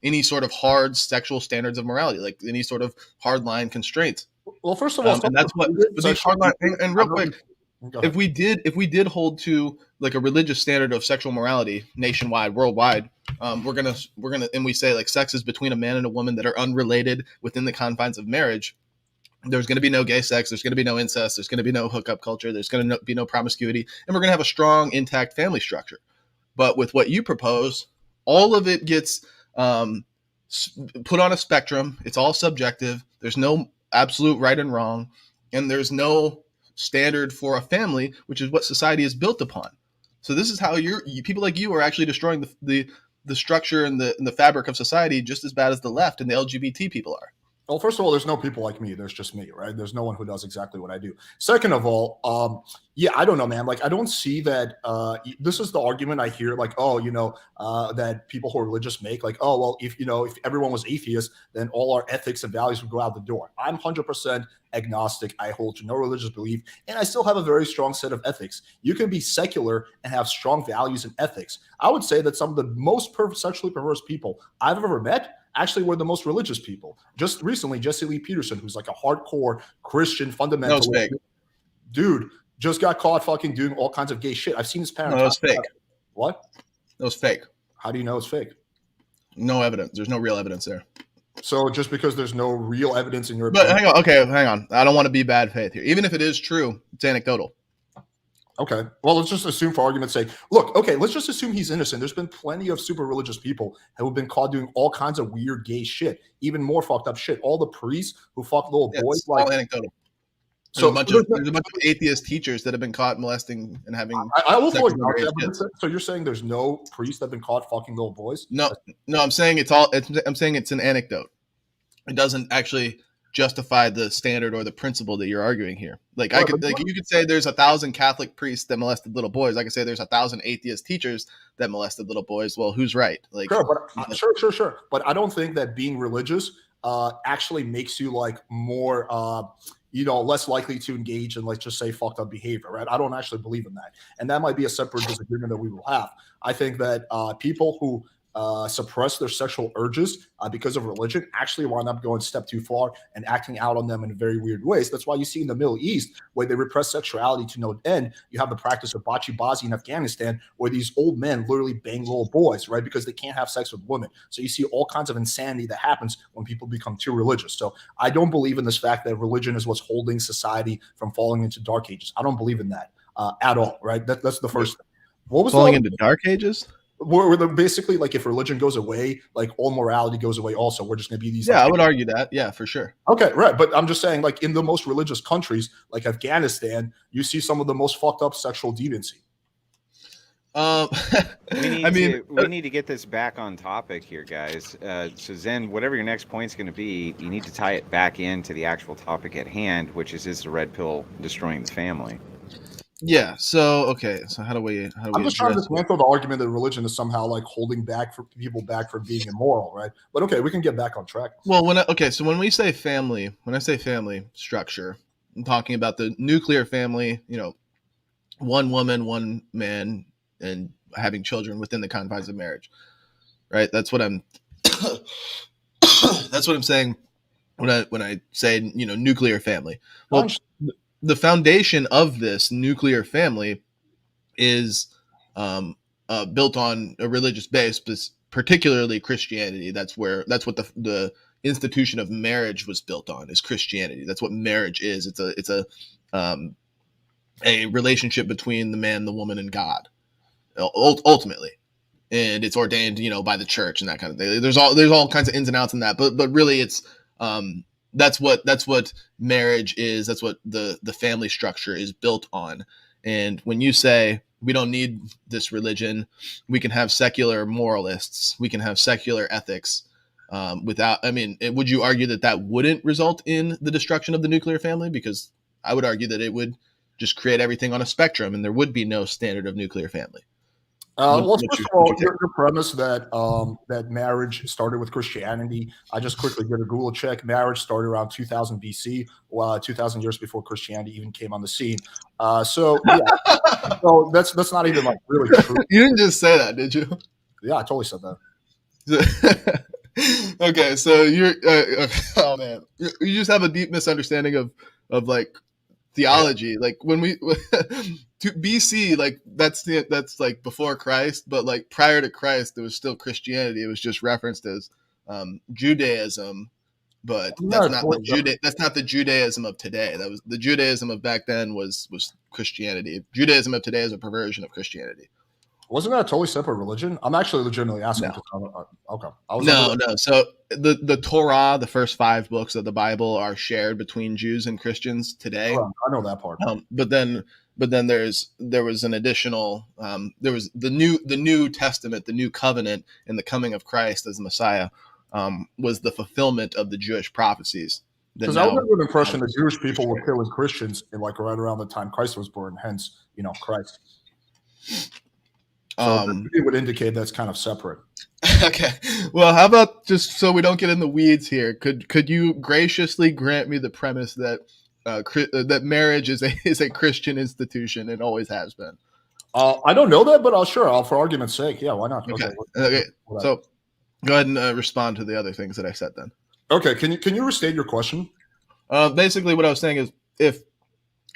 any sort of hard sexual standards of morality, like any sort of hard line constraints. Well, first of all, and that's what these hard line. And real quick, if we did hold to like a religious standard of sexual morality nationwide, worldwide, we're gonna, and we say like sex is between a man and a woman that are unrelated within the confines of marriage. There's going to be no gay sex. There's going to be no incest. There's going to be no hookup culture. There's going to be no promiscuity, and we're going to have a strong, intact family structure. But with what you propose, all of it gets put on a spectrum. It's all subjective. There's no absolute right and wrong, and there's no standard for a family, which is what society is built upon. So this is how people like you are actually destroying the structure and the fabric of society just as bad as the left and the LGBT people are. Well, first of all, there's no people like me. There's just me, right? There's no one who does exactly what I do. Second of all, I don't know, man. Like, I don't see that. This is the argument I hear, like, that people who are religious make, like, oh, well, if everyone was atheist, then all our ethics and values would go out the door. I'm 100% agnostic. I hold to no religious belief, and I still have a very strong set of ethics. You can be secular and have strong values and ethics. I would say that some of the most sexually perverse people I've ever met actually were the most religious people. Just recently, Jesse Lee Peterson, who's like a hardcore Christian fundamentalist dude, just got caught fucking doing all kinds of gay shit. I've seen his parents. No, it was fake. What? It was fake. How do you know it's fake? No evidence. There's no real evidence there. So just because there's no real evidence in your opinion. But hang on. I don't want to be bad faith here. Even if it is true, it's anecdotal. Okay. Well, let's just assume for argument's sake. Look, okay, let's just assume he's innocent. There's been plenty of super religious people who have been caught doing all kinds of weird gay shit, even more fucked up shit. All the priests who fuck little boys. It's all anecdotal. There's a bunch of atheist teachers that have been caught molesting and having. I will fully acknowledge that. So you're saying there's no priests that have been caught fucking little boys? No. I'm saying it's an anecdote. It doesn't actually justify the standard or the principle that you're arguing here. Like you could say there's 1,000 Catholic priests that molested little boys. I could say there's 1,000 atheist teachers that molested little boys. Well, who's right? Like sure. But I don't think that being religious actually makes you like more less likely to engage in, let's just say, fucked up behavior, right? I don't actually believe in that. And that might be a separate disagreement that we will have. I think that people who suppress their sexual urges because of religion actually wind up going a step too far and acting out on them in very weird ways. That's why you see in the Middle East, where they repress sexuality to no end, you have the practice of bachi-bazi in Afghanistan, where these old men literally bang little boys, right? Because they can't have sex with women. So you see all kinds of insanity that happens when people become too religious. So I don't believe in this fact that religion is what's holding society from falling into dark ages. I don't believe in that at all, right? That's the first thing. What was falling into dark ages? Basically, like, if religion goes away, like, all morality goes away also. We're just going to be these, Yeah, like, I would argue that. Yeah, for sure. okay, right. But I'm just saying, like, in the most religious countries, like Afghanistan, you see some of the most fucked up sexual deviancy. We need to get this back on topic here, guys. So Zen, whatever your next point's going to be, you need to tie it back into the actual topic at hand, which is the red pill destroying the family? Yeah. So okay. So how do we I'm just trying to address it? dismantle the argument that religion is somehow like holding back for people back from being immoral, right? But okay, we can get back on track. Well, so when we say family, when I say family structure, I'm talking about the nuclear family. One woman, one man, and having children within the confines of marriage. Right. That's what I'm. That's what I'm saying when I say nuclear family. Well, the foundation of this nuclear family is built on a religious base, particularly Christianity. That's what the institution of marriage was built on, is Christianity. That's what marriage is. It's a relationship between the man, the woman, and God, ultimately, and it's ordained, by the church and that kind of thing. There's all kinds of ins and outs in that, but really, it's that's what marriage is. That's what the family structure is built on. And when you say we don't need this religion, we can have secular moralists, we can have secular ethics, would you argue that wouldn't result in the destruction of the nuclear family? Because I would argue that it would just create everything on a spectrum, and there would be no standard of nuclear family. First of all, your premise that that marriage started with Christianity, I just quickly did a Google check. Marriage started around 2000 BC, 2000 years before Christianity even came on the scene. So that's not even like really true. You didn't just say that, did you? Yeah, I totally said that. Okay, so you're oh man, you just have a deep misunderstanding of like theology. Like when we to BC, like that's like before Christ, but like prior to Christ, there was still Christianity. It was just referenced as Judaism, but that's not the Judaism of today. That was the Judaism of back then was Christianity. Judaism of today is a perversion of Christianity. Wasn't that a totally separate religion? I'm actually legitimately asking. No. Okay. No. So the Torah, the first 5 books of the Bible, are shared between Jews and Christians today. I know that part. But then there was an additional. There was the New Testament, the New Covenant, and the coming of Christ as the Messiah was the fulfillment of the Jewish prophecies. Because I was under the impression that Jewish people were killing Christians in like right around the time Christ was born. Hence, Christ. So it would indicate that's kind of separate. Okay. Well, how about, just so we don't get in the weeds here, could you graciously grant me the premise that that marriage is a Christian institution and always has been? I don't know that, but sure. For argument's sake, yeah, why not? Okay. So go ahead and respond to the other things that I said then. Okay. Can you restate your question? Basically, what I was saying is,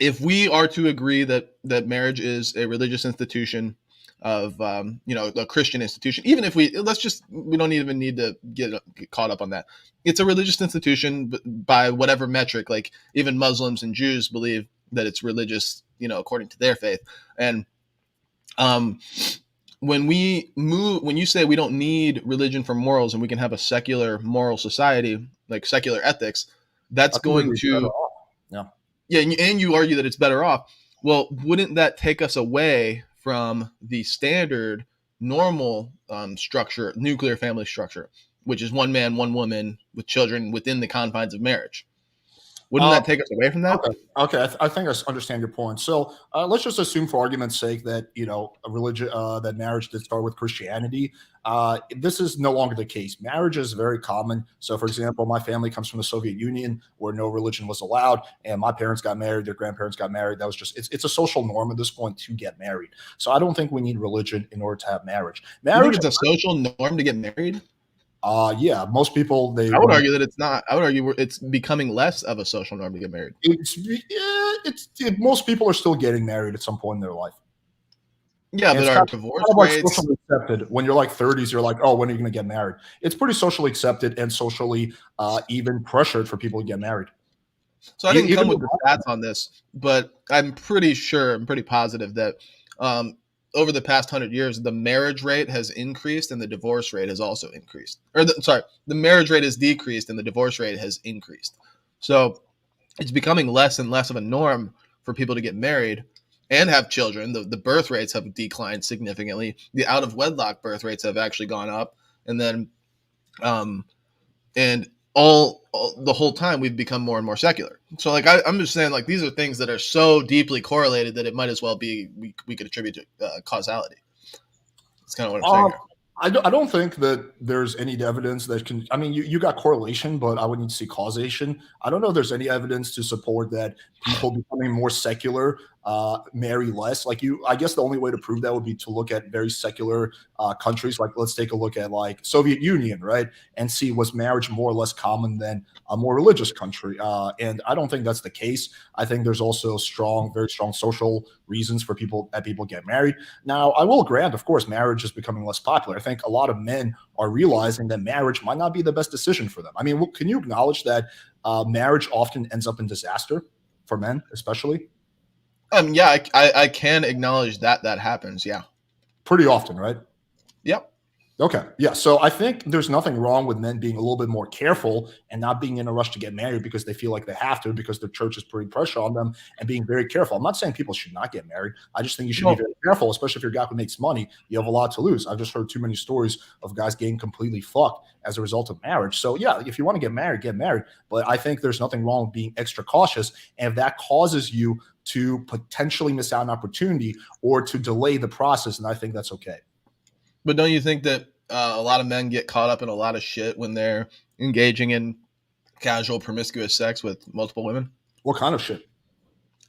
if we are to agree that marriage is a religious institution of a Christian institution, even if we don't even need to get caught up on that. It's a religious institution by whatever metric. Like even Muslims and Jews believe that it's religious, according to their faith. And when you say we don't need religion for morals and we can have a secular moral society, like secular ethics, that's going to and you argue that it's better off. Well, wouldn't that take us away from the standard normal structure, nuclear family structure, which is one man, one woman with children within the confines of marriage? Wouldn't that take us away from that? Okay. I think I understand your point. So let's just assume, for argument's sake, that a religion that marriage did start with Christianity. This is no longer the case. Marriage is very common. So, for example, my family comes from the Soviet Union, where no religion was allowed, and my parents got married, their grandparents got married. That was just it's a social norm at this point to get married. So I don't think we need religion in order to have marriage. Marriage is a social norm to get married. Yeah, most people I would argue that it's not. I would argue it's becoming less of a social norm to get married. Most people are still getting married at some point in their life. Yeah, but our divorce rates. Socially accepted. When you're like 30s, you're like, oh, when are you going to get married? It's pretty socially accepted and socially even pressured for people to get married. So I didn't come with the stats on this, but I'm pretty positive that over the past 100 years, the marriage rate has increased and the divorce rate has also increased. The marriage rate has decreased and the divorce rate has increased. So it's becoming less and less of a norm for people to get married and have children. The birth rates have declined significantly. The out of wedlock birth rates have actually gone up. And then, and all the whole time we've become more and more secular. So like I'm just saying, like, these are things that are so deeply correlated that it might as well be we could attribute to causality. That's kind of what I'm saying here. I don't think that there's any evidence that can. I mean, you got correlation, but I would need to see causation. I don't know if there's any evidence to support that people becoming more secular marry less. Like I guess the only way to prove that would be to look at very secular countries. Like, let's take a look at like Soviet Union, right, and see was marriage more or less common than a more religious country. And I don't think that's the case. I think there's also very strong social reasons for people get married. Now, I will grant, of course, marriage is becoming less popular. I think a lot of men are realizing that marriage might not be the best decision for them. I mean, can you acknowledge that marriage often ends up in disaster for men, especially? Yeah, I can acknowledge that happens. Yeah. Pretty often, right? Yep. Okay. Yeah. So I think there's nothing wrong with men being a little bit more careful and not being in a rush to get married because they feel like they have to because the church is putting pressure on them and being very careful. I'm not saying people should not get married. I just think you should be very careful, especially if you're a guy who makes money. You have a lot to lose. I've just heard too many stories of guys getting completely fucked as a result of marriage. So yeah, if you want to get married, get married. But I think there's nothing wrong with being extra cautious. And if that causes you to potentially miss out on opportunity or to delay the process, and I think that's okay. But don't you think that a lot of men get caught up in a lot of shit when they're engaging in casual promiscuous sex with multiple women? What kind of shit?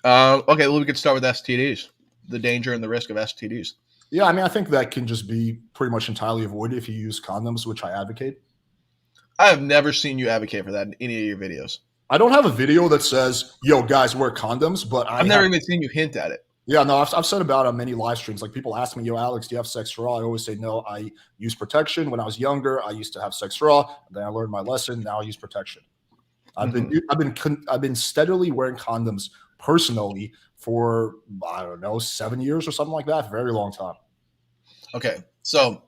Okay, well, we could start with STDs, the danger and the risk of STDs. Yeah, I mean, I think that can just be pretty much entirely avoided if you use condoms, which I advocate. I have never seen you advocate for that in any of your videos. I don't have a video that says, yo, guys, wear condoms, but I've never even seen you hint at it. Yeah, no, I've said about it on many live streams. Like, people ask me, yo, Alex, do you have sex raw? I always say, no, I use protection. When I was younger, I used to have sex raw. Then I learned my lesson. Now I use protection. I've been steadily wearing condoms personally for, I don't know, 7 years or something like that. Very long time. Okay. So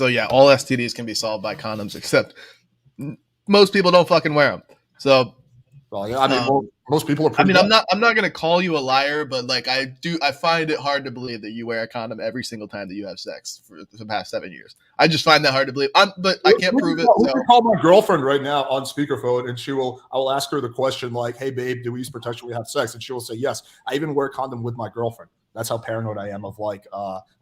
yeah, all STDs can be solved by condoms, except most people don't fucking wear them. So, well, yeah, I mean, most people are pretty I'm not going to call you a liar, but like I find it hard to believe that you wear a condom every single time that you have sex for the past 7 years. I just find that hard to believe. But I can't prove it. We can call my girlfriend right now on speakerphone, and I will ask her the question like, "Hey, babe, do we use protection when we have sex?" And she will say yes. I even wear a condom with my girlfriend. That's how paranoid I am of like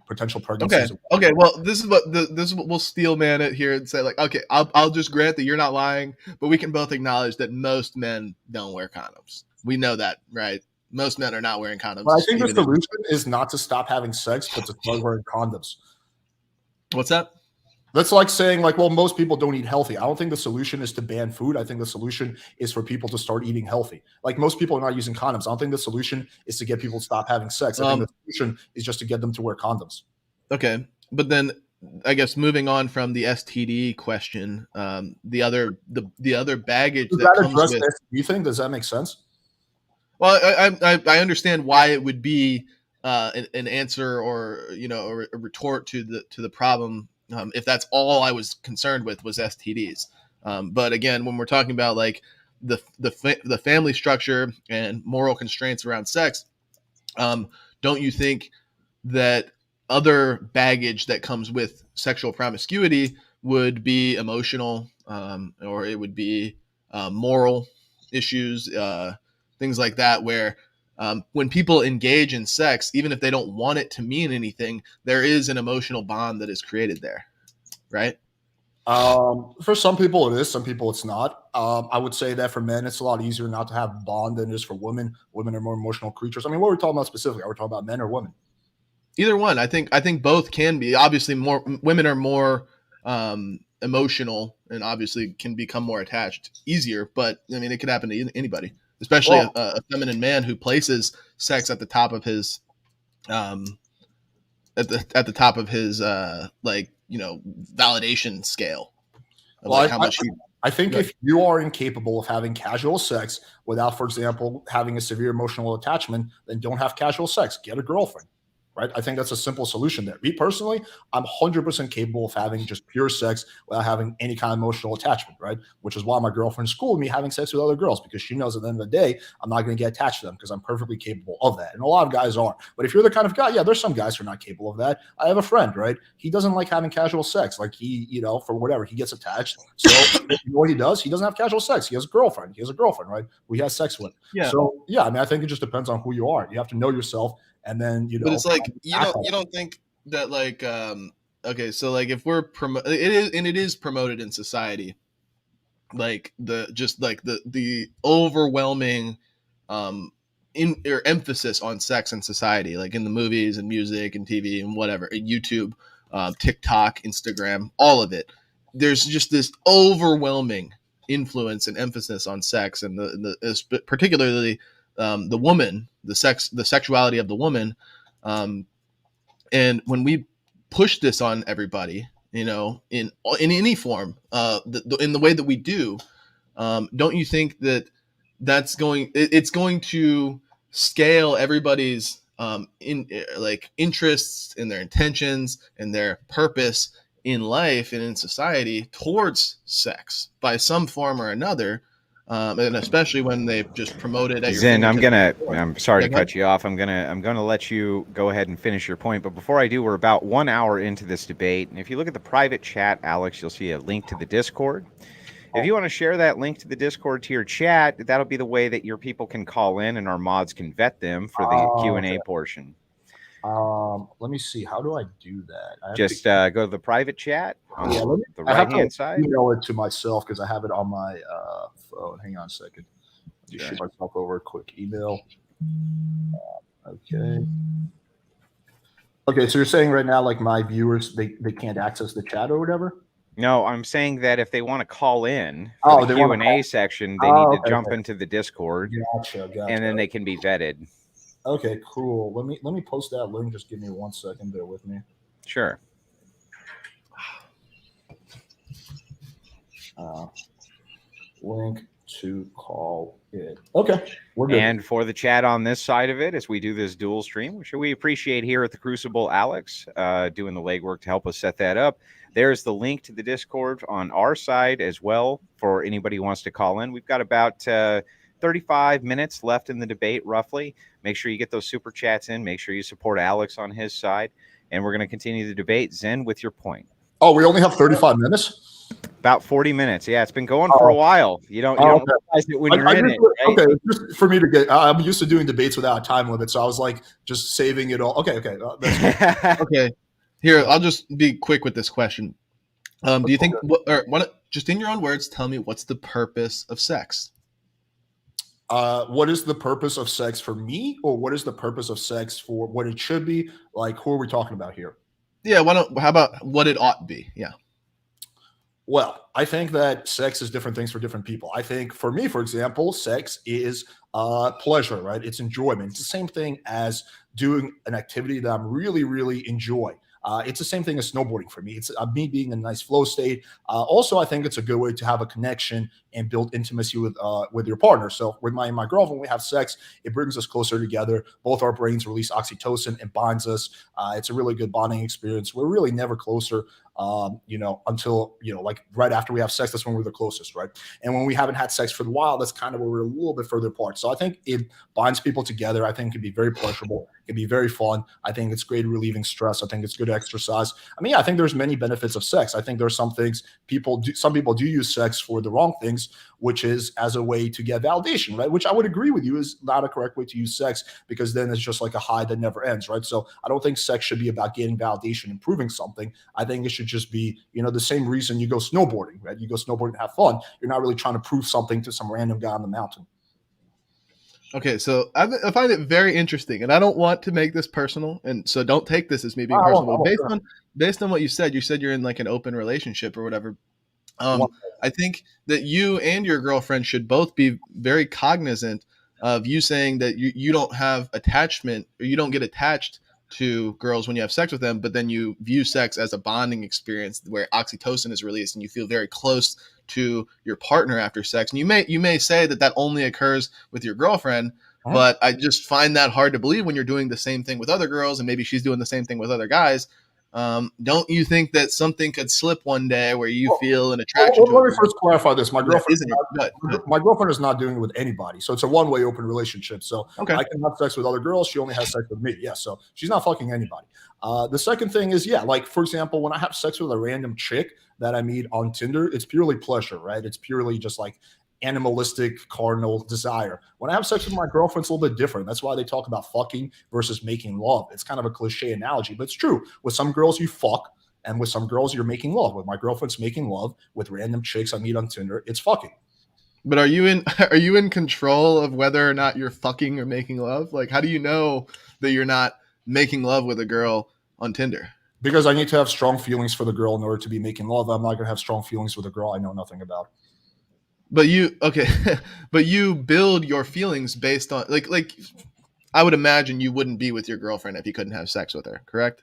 potential pregnancies. Okay. Well, this is what we'll steel man it here and say like, okay, I'll just grant that you're not lying, but we can both acknowledge that most men don't wear condoms. We know that, right? Most men are not wearing condoms. But I think the solution is not to stop having sex, but to start wearing condoms. What's that? That's like saying like, well, most people don't eat healthy. I don't think the solution is to ban food. I think the solution is for people to start eating healthy. Like, most people are not using condoms. I don't think the solution is to get people to stop having sex. I think the solution is just to get them to wear condoms. Okay. But then I guess moving on from the STD question, the other baggage that comes with, you think, does that make sense? Well, I understand why it would be an answer or a retort to the problem if that's all I was concerned with was STDs. But again, when we're talking about like the family structure and moral constraints around sex, don't you think that other baggage that comes with sexual promiscuity would be emotional, or it would be moral issues, things like that, where when people engage in sex, even if they don't want it to mean anything, there is an emotional bond that is created there, right? For some people it is, some people it's not. I would say that for men, it's a lot easier not to have bond than it is for women. Women are more emotional creatures. I mean, what are we talking about specifically? Are we talking about men or women? Either one. I think both can be. Obviously, more women are more emotional and obviously can become more attached easier. But I mean, it could happen to anybody, especially a feminine man who places sex at the top of his, at the top of his validation scale. I think if you are incapable of having casual sex without, for example, having a severe emotional attachment, then don't have casual sex. Get a girlfriend. right? I think that's a simple solution there. Me personally, I'm 100% capable of having just pure sex without having any kind of emotional attachment, right? Which is why my girlfriend schooled me having sex with other girls, because she knows at the end of the day, I'm not going to get attached to them because I'm perfectly capable of that. And a lot of guys are. But if you're the kind of guy, yeah, there's some guys who are not capable of that. I have a friend, right? He doesn't like having casual sex. Like he, for whatever, he gets attached. So what he does, he doesn't have casual sex. He has a girlfriend. He has a girlfriend, right? Who he has sex with. Yeah. So yeah, I mean, I think it just depends on who you are. You have to know yourself, and then But it's like you don't think that like okay, so like if we're it is promoted in society, like the overwhelming emphasis on sex in society, like in the movies and music and TV and whatever, YouTube, TikTok, Instagram, all of it. There's just this overwhelming influence and emphasis on sex, and particularly the woman, the sexuality of the woman, and when we push this on everybody, in any form, in the way that we do, don't you think that it's going to scale everybody's interests and their intentions and their purpose in life and in society towards sex by some form or another, and especially when they just promote it at your Zen, fingertips? I'm sorry to cut you off. I'm gonna let you go ahead and finish your point. But before I do, we're about 1 hour into this debate, and if you look at the private chat, Alex, you'll see a link to the Discord. If you want to share that link to the Discord to your chat, that'll be the way that your people can call in and our mods can vet them for the Q&A portion. Let me see. How do I do that? Just go to the private chat on the right-hand side. Email it to myself because I have it on my phone. Hang on a second. Just shoot myself over a quick email. Okay. Okay, so you're saying right now, like my viewers, they can't access the chat or whatever? No, I'm saying that if they want to call in for the Q&A section, they need to jump into the Discord, gotcha. And then they can be vetted. Okay, cool. Let me post that link. Just give me 1 second. Bear with me. Sure. Link to call in. Okay, we're good. And for the chat on this side of it, as we do this dual stream, which we appreciate here at the Crucible, Alex doing the legwork to help us set that up. There's the link to the Discord on our side as well for anybody who wants to call in. We've got about 35 minutes left in the debate, roughly. Make sure you get those super chats in. Make sure you support Alex on his side. And we're going to continue the debate. Zen, with your point. Oh, we only have 35 minutes? About 40 minutes. Yeah, it's been going for a while. You don't realize it when you're in it. Right? Okay, just for me to get, I'm used to doing debates without a time limit, so I was like just saving it all. Okay. That's okay. Here, I'll just be quick with this question. Do you think, just in your own words, tell me what's the purpose of sex? What is the purpose of sex for me, or what is the purpose of sex for what it should be? Like, who are we talking about here? Yeah, how about what it ought to be? Yeah. Well, I think that sex is different things for different people. I think for me, for example, sex is pleasure, right? It's enjoyment. It's the same thing as doing an activity that I'm really, really enjoy. It's the same thing as snowboarding for me. It's me being in a nice flow state. Also, I think it's a good way to have a connection and build intimacy with your partner. So with my girlfriend, when we have sex, it brings us closer together. Both our brains release oxytocin and binds us. It's a really good bonding experience. We're really never closer, until, like right after we have sex, that's when we're the closest, right? And when we haven't had sex for a while, that's kind of where we're a little bit further apart. So I think it binds people together. I think it can be very pleasurable. It can be very fun. I think it's great relieving stress. I think it's good exercise. I mean, I think there's many benefits of sex. I think there's some things some people do use sex for the wrong things, which is as a way to get validation, right? Which I would agree with you is not a correct way to use sex, because then it's just like a high that never ends, right? So I don't think sex should be about getting validation and proving something. I think it should just be, the same reason you go snowboarding, right? You go snowboarding to have fun. You're not really trying to prove something to some random guy on the mountain. Okay, so I find it very interesting, and I don't want to make this personal, and so don't take this as me being personal. Based on what you said you're in like an open relationship or whatever. I think that you and your girlfriend should both be very cognizant of you saying that you don't have attachment, or you don't get attached to girls when you have sex with them, but then you view sex as a bonding experience where oxytocin is released and you feel very close to your partner after sex. And you may say that only occurs with your girlfriend, But I just find that hard to believe when you're doing the same thing with other girls, and maybe she's doing the same thing with other guys. Don't you think that something could slip one day where you feel an attraction to let a me first clarify this. My girlfriend, my girlfriend is not doing it with anybody, so it's a one-way open relationship. So Okay. I can have sex with other girls. She only has sex with me. Yeah, so she's not fucking anybody. The second thing is, yeah, like for example, when I have sex with a random chick that I meet on Tinder, it's purely pleasure, right? It's purely just like animalistic carnal desire. When I have sex with my girlfriend, it's a little bit different. That's why they talk about fucking versus making love. It's kind of a cliche analogy, but it's true. With some girls you fuck, and with some girls you're making love. With my girlfriend's making love. With random chicks I meet on Tinder, it's fucking. But are you in control of whether or not you're fucking or making love? Like, how do you know that you're not making love with a girl on Tinder? Because I need to have strong feelings for the girl in order to be making love. I'm not going to have strong feelings with a girl I know nothing about. But but you build your feelings based on like I would imagine you wouldn't be with your girlfriend if you couldn't have sex with her, correct?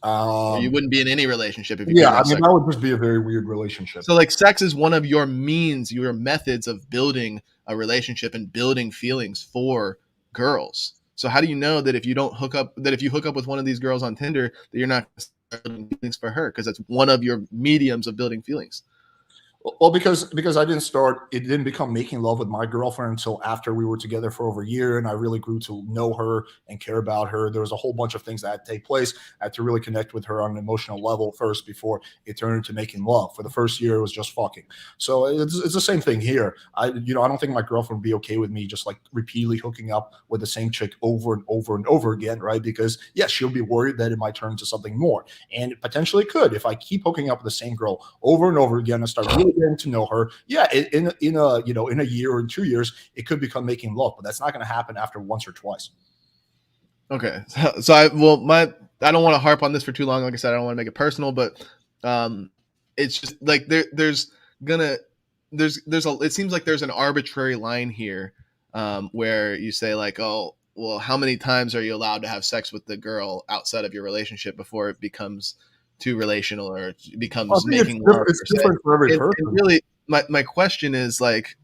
Or you wouldn't be in any relationship if you couldn't have sex. That would just be a very weird relationship. So like sex is one of your means, your methods of building a relationship and building feelings for girls. So how do you know that if you hook up with one of these girls on Tinder that you're not building feelings for her? Because that's one of your mediums of building feelings. Well, because it didn't become making love with my girlfriend until after we were together for over a year, and I really grew to know her and care about her. There was a whole bunch of things that had to take place. I had to really connect with her on an emotional level first before it turned into making love. For the first year, it was just fucking. So it's the same thing here. I don't think my girlfriend would be okay with me just like repeatedly hooking up with the same chick over and over and over again, right? Because yes, she'll be worried that it might turn into something more, and it potentially could if I keep hooking up with the same girl over and over again and start really getting to know her. Yeah, in a year or 2 years, it could become making love, but that's not going to happen after once or twice. Okay, so I don't want to harp on this for too long. Like I said, I don't want to make it personal, but it's just like it seems like there's an arbitrary line here where you say like, oh, well, how many times are you allowed to have sex with the girl outside of your relationship before it becomes too relational or it becomes making love? It's different for every person. And really, my question is like,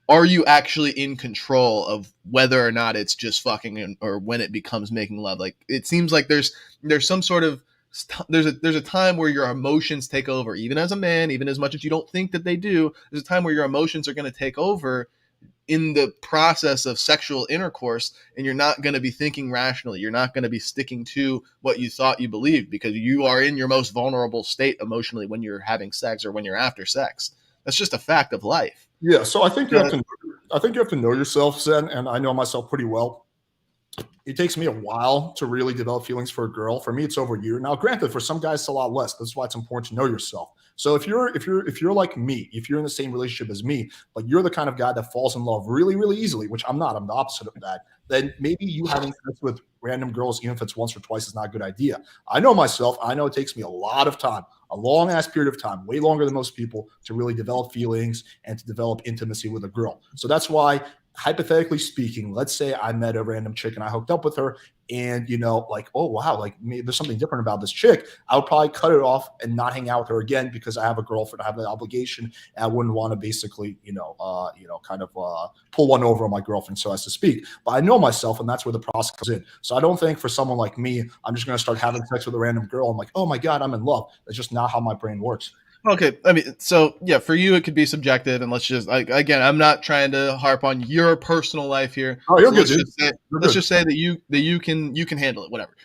are you actually in control of whether or not it's just fucking or when it becomes making love? Like, it seems like there's some sort of there's a time where your emotions take over, even as a man, even as much as you don't think that they do. There's a time where your emotions are going to take over in the process of sexual intercourse, and you're not going to be thinking rationally. You're not going to be sticking to what you thought you believed because you are in your most vulnerable state emotionally when you're having sex or when you're after sex. That's just a fact of life. Yeah, so I think you have to know yourself, Zen, and I know myself pretty well. It takes me a while to really develop feelings for a girl. For me, it's over a year. Now, granted, for some guys, it's a lot less. That's why it's important to know yourself. So if you're like me, if you're in the same relationship as me, but you're the kind of guy that falls in love really, really easily, which I'm not, I'm the opposite of that, then maybe you having sex with random girls, even if it's once or twice, is not a good idea. I know myself. I know it takes me a lot of time, a long ass period of time, way longer than most people, to really develop feelings and to develop intimacy with a girl. So that's why, hypothetically speaking, let's say I met a random chick and I hooked up with her, and like, oh wow, like maybe there's something different about this chick. I would probably cut it off and not hang out with her again because I have a girlfriend, I have an obligation, and I wouldn't want to basically, pull one over on my girlfriend, so as to speak. But I know myself, and that's where the process comes in. So I don't think for someone like me, I'm just going to start having sex with a random girl. I'm like, oh my God, I'm in love. That's just not how my brain works. Okay, I mean, so yeah, for you it could be subjective, and let's just again, I'm not trying to harp on your personal life here. Oh, you're so good. Let's just say that you can handle it, whatever.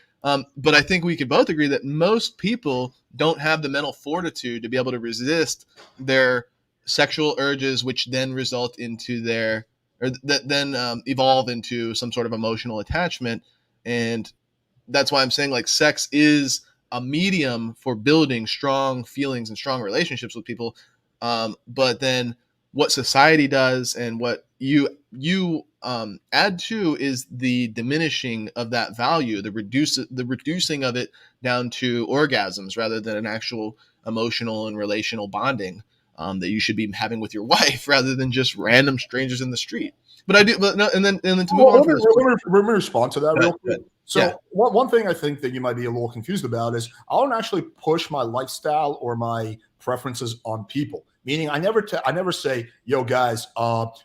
But I think we could both agree that most people don't have the mental fortitude to be able to resist their sexual urges, which then result into evolve into some sort of emotional attachment, and that's why I'm saying like sex is a medium for building strong feelings and strong relationships with people. But then what society does and what you add to is the diminishing of that value, the reducing of it down to orgasms rather than an actual emotional and relational bonding that you should be having with your wife rather than just random strangers in the street. But I do, but no, and then to move on. Let me respond to that real quick. So one thing I think that you might be a little confused about is I don't actually push my lifestyle or my preferences on people. Meaning, I never say, "Yo, guys,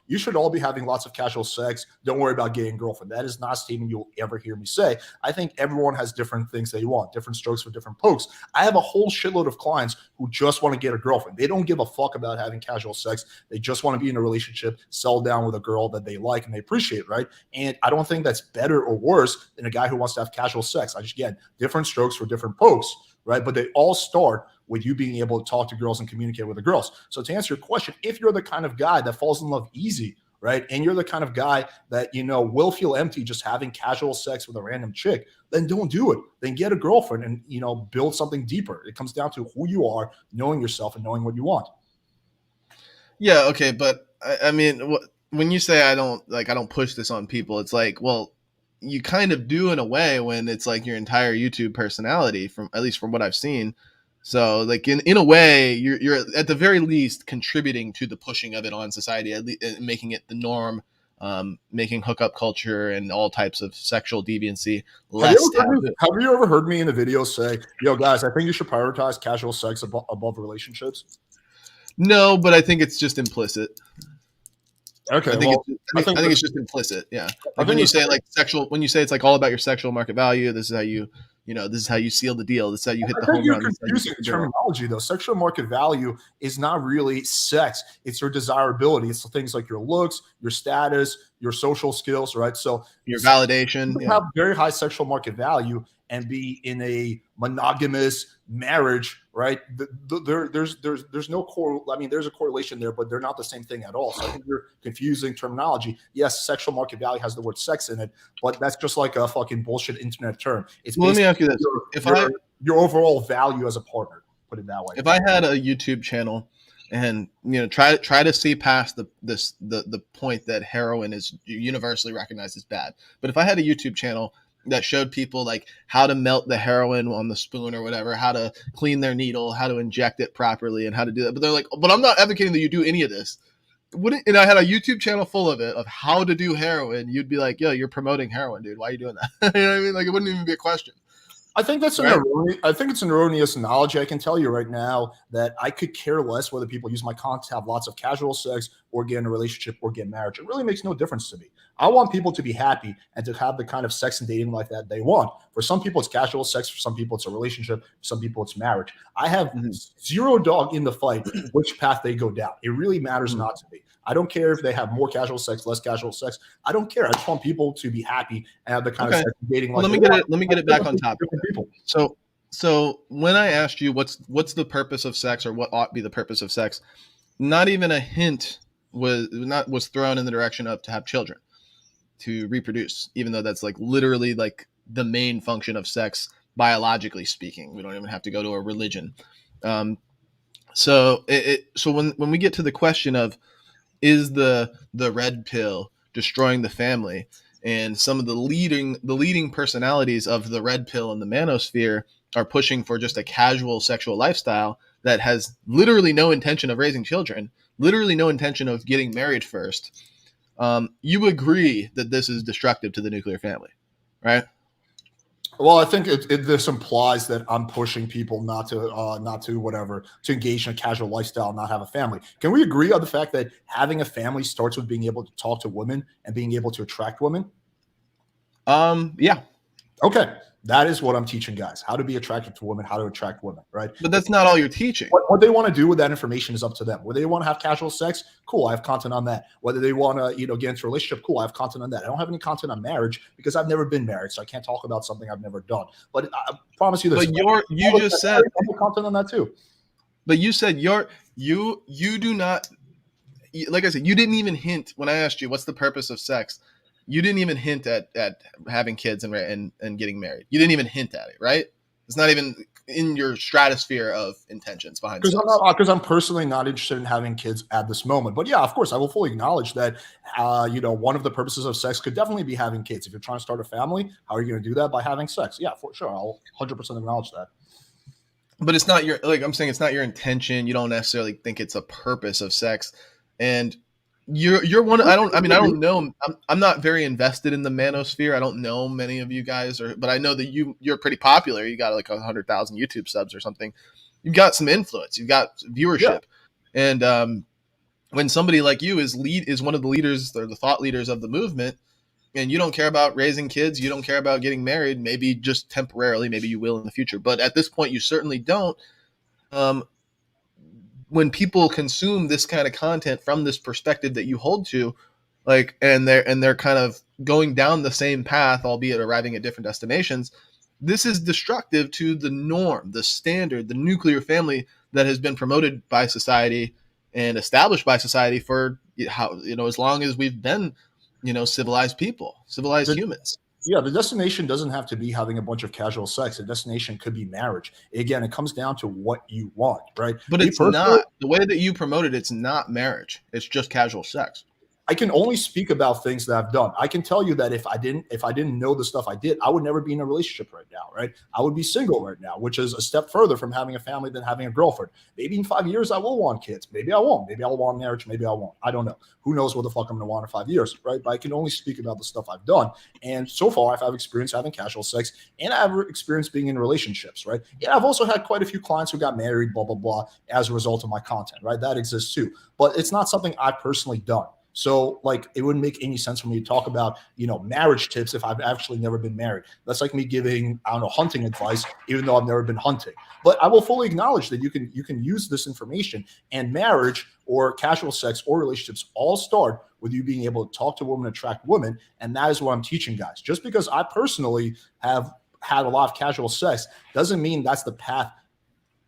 you should all be having lots of casual sex. Don't worry about getting a girlfriend." That is not a statement you'll ever hear me say. I think everyone has different things they want, different strokes for different pokes. I have a whole shitload of clients who just want to get a girlfriend. They don't give a fuck about having casual sex. They just want to be in a relationship, settle down with a girl that they like and they appreciate, right? And I don't think that's better or worse than a guy who wants to have casual sex. Again, different strokes for different pokes, right? But they all start with you being able to talk to girls and communicate with the girls. So to answer your question, if you're the kind of guy that falls in love easy, right, and you're the kind of guy that, will feel empty just having casual sex with a random chick, then don't do it. Then get a girlfriend and, build something deeper. It comes down to who you are, knowing yourself and knowing what you want. Yeah. Okay. But I mean, when you say I don't push this on people, it's like, well, you kind of do in a way when it's like your entire YouTube personality, at least from what I've seen. So like in a way, you're at the very least contributing to the pushing of it on society, at least making it the norm, making hookup culture and all types of sexual deviancy less taboo. Have you ever heard me in a video say, "Yo, guys, I think you should prioritize casual sex above relationships"? No, but I think it's just implicit. Okay, I think it's just implicit. Yeah, like when you say it's like all about your sexual market value. This is how you. This is how you seal the deal. This is how you hit the home run. You're confusing terminology, though. Sexual market value is not really sex. It's your desirability. It's things like your looks, your status, your social skills, right? So your validation. You have very high sexual market value and be in a monogamous marriage, right? There's no there's a correlation there, but they're not the same thing at all. So I think you're confusing terminology. Yes, sexual market value has the word sex in it, but that's just like a fucking bullshit internet term. It's let me ask you this: your overall value as a partner, put it that way. If I had a YouTube channel and try to see past the point that heroin is universally recognized as bad, but if I had a YouTube channel that showed people like how to melt the heroin on the spoon or whatever, how to clean their needle, how to inject it properly, and how to do that. But they're like, but I'm not advocating that you do any of this. And I had a YouTube channel full of it, of how to do heroin. You'd be like, yo, you're promoting heroin, dude. Why are you doing that? You know what I mean? Like, it wouldn't even be a question. I think that's an erroneous knowledge. I can tell you right now that I could care less whether people use my content to have lots of casual sex or get in a relationship or get married. It really makes no difference to me. I want people to be happy and to have the kind of sex and dating life that they want. For some people, it's casual sex. For some people, it's a relationship. For some people, it's marriage. I have zero dog in the fight which path they go down. It really matters not to me. I don't care if they have more casual sex, less casual sex. I don't care. I just want people to be happy and have the kind of sex and dating life. Let me get it back on topic. So when I asked you what's the purpose of sex or what ought to be the purpose of sex, not even a hint was thrown in the direction of to have children, to reproduce, even though that's like literally like the main function of sex, biologically speaking. We don't even have to go to a religion. So when we get to the question of, is the red pill destroying the family, and some of the leading personalities of the red pill and the manosphere are pushing for just a casual sexual lifestyle that has literally no intention of raising children, literally no intention of getting married first, you agree that this is destructive to the nuclear family, right? Well, I think this implies that I'm pushing people not to engage in a casual lifestyle, not have a family. Can we agree on the fact that having a family starts with being able to talk to women and being able to attract women? Yeah. Okay. That is what I'm teaching guys, how to be attracted to women, how to attract women, right? But that's not all you're teaching. What they want to do with that information is up to them. Whether they want to have casual sex, cool, I have content on that. Whether they want to, get into a relationship, cool, I have content on that. I don't have any content on marriage because I've never been married, so I can't talk about something I've never done. But I promise you this. But you just said I have content on that too. But you said you do not, like I said, you didn't even hint when I asked you what's the purpose of sex. You didn't even hint at having kids and getting married. You didn't even hint at it, right? It's not even in your stratosphere of intentions behind sex. Because I'm personally not interested in having kids at this moment. But yeah, of course, I will fully acknowledge that, one of the purposes of sex could definitely be having kids. If you're trying to start a family, how are you going to do that? By having sex. Yeah, for sure. I'll 100% acknowledge that. But it's not I'm saying it's not your intention. You don't necessarily think it's a purpose of sex. And you're one. I don't know. I'm not very invested in the manosphere. I don't know many of you guys, but I know that you're pretty popular. You got like 100,000 YouTube subs or something. You've got some influence. You've got viewership. And when somebody like you is one of the leaders or the thought leaders of the movement, and you don't care about raising kids, you don't care about getting married, maybe just temporarily, maybe you will in the future, but at this point you certainly don't. When people consume this kind of content from this perspective that you hold to, like, and they're kind of going down the same path, albeit arriving at different destinations, this is destructive to the norm, the standard, the nuclear family that has been promoted by society and established by society for as long as we've been, civilized people, civilized humans. Yeah, the destination doesn't have to be having a bunch of casual sex. The destination could be marriage. Again, it comes down to what you want, right? But it's not the way that you promote it. It's not marriage. It's just casual sex. I can only speak about things that I've done. I can tell you that if I didn't know the stuff I did, I would never be in a relationship right now, right? I would be single right now, which is a step further from having a family than having a girlfriend. Maybe in 5 years I will want kids. Maybe I won't. Maybe I'll want marriage. Maybe I won't. I don't know. Who knows what the fuck I'm going to want in 5 years, right? But I can only speak about the stuff I've done. And so far, I've had experience having casual sex, and I have experience being in relationships, right? Yeah, I've also had quite a few clients who got married, blah, blah, blah, as a result of my content, right? That exists too. But it's not something I've personally done. So, like, it wouldn't make any sense for me to talk about, marriage tips if I've actually never been married. That's like me giving, I don't know, hunting advice, even though I've never been hunting. But I will fully acknowledge that you can use this information, and marriage or casual sex or relationships all start with you being able to talk to women, attract women. And that is what I'm teaching guys. Just because I personally have had a lot of casual sex doesn't mean that's the path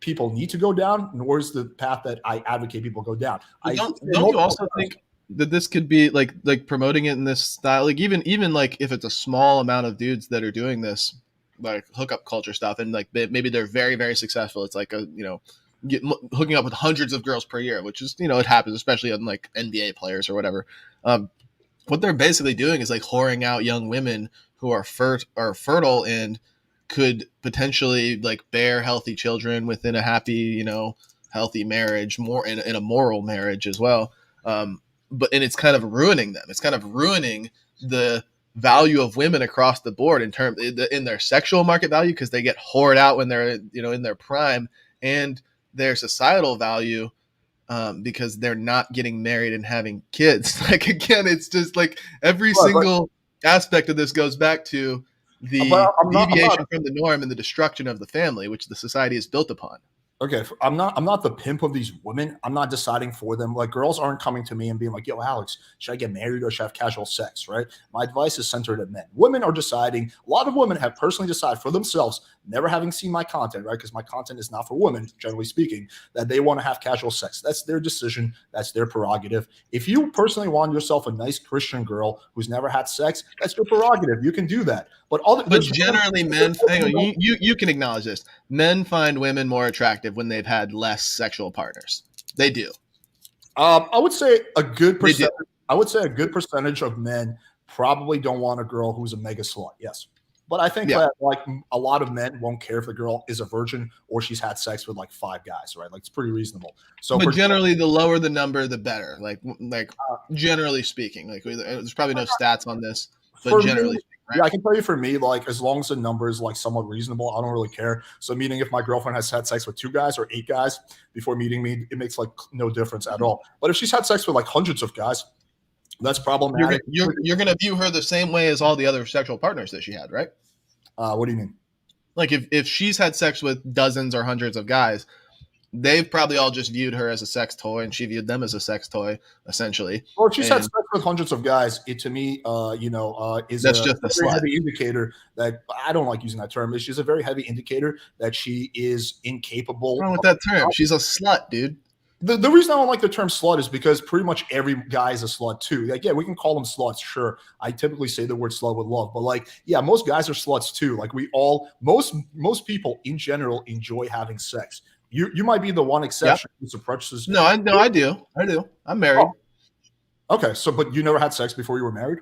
people need to go down, nor is the path that I advocate people go down. Don't you also think that this could be like promoting it in this style, like even like if it's a small amount of dudes that are doing this, like hookup culture stuff, and like maybe they're very, very successful. It's like hooking up with hundreds of girls per year, which is, it happens, especially on like NBA players or whatever. What they're basically doing is like whoring out young women who are fertile and could potentially like bear healthy children within a happy, healthy marriage, more in a moral marriage as well. And it's kind of ruining them. It's kind of ruining the value of women across the board in their sexual market value, because they get whored out when they're, in their prime, and their societal value, because they're not getting married and having kids. Like, again, it's just like every single aspect of this goes back to the deviation from the norm and the destruction of the family, which the society is built upon. Okay, I'm not the pimp of these women. I'm not deciding for them. Like, girls aren't coming to me and being like, yo, Alex, should I get married or should I have casual sex, right? My advice is centered at men. Women are deciding. A lot of women have personally decided for themselves, never having seen my content, right? Because my content is not for women, generally speaking, that they want to have casual sex. That's their decision. That's their prerogative. If you personally want yourself a nice Christian girl who's never had sex, that's your prerogative. You can do that. But generally, men, hang on, you can acknowledge this. Men find women more attractive when they've had less sexual partners. They do. I would say a good percentage. I would say a good percentage of men probably don't want a girl who's a mega slut. Yes, but I think that like a lot of men won't care if the girl is a virgin or she's had sex with like 5 guys, right? Like, it's pretty reasonable. So, but generally, the lower the number, the better. Like generally speaking, like there's probably no stats on this, but generally. Right? Yeah, I can tell you for me, like, as long as the number is like somewhat reasonable, I don't really care. So, meaning if my girlfriend has had sex with 2 guys or 8 guys before meeting me, it makes like no difference at all. But if she's had sex with like hundreds of guys, that's problematic. You're going to view her the same way as all the other sexual partners that she had, right? What do you mean? Like if she's had sex with dozens or hundreds of guys, they've probably all just viewed her as a sex toy, and she viewed them as a sex toy, essentially. Well, if she's had sex with hundreds of guys, it to me, is that's just a very heavy indicator that I don't like using that term. She's a very heavy indicator that she is incapable. What's wrong with that term? She's a slut, dude. The reason I don't like the term slut is because pretty much every guy is a slut too. Like, yeah, we can call them sluts, sure. I typically say the word slut with love, but like, yeah, most guys are sluts too. Like, most people in general enjoy having sex. You might be the one exception who suppresses. No, I do. I'm married. Oh. Okay, so but you never had sex before you were married?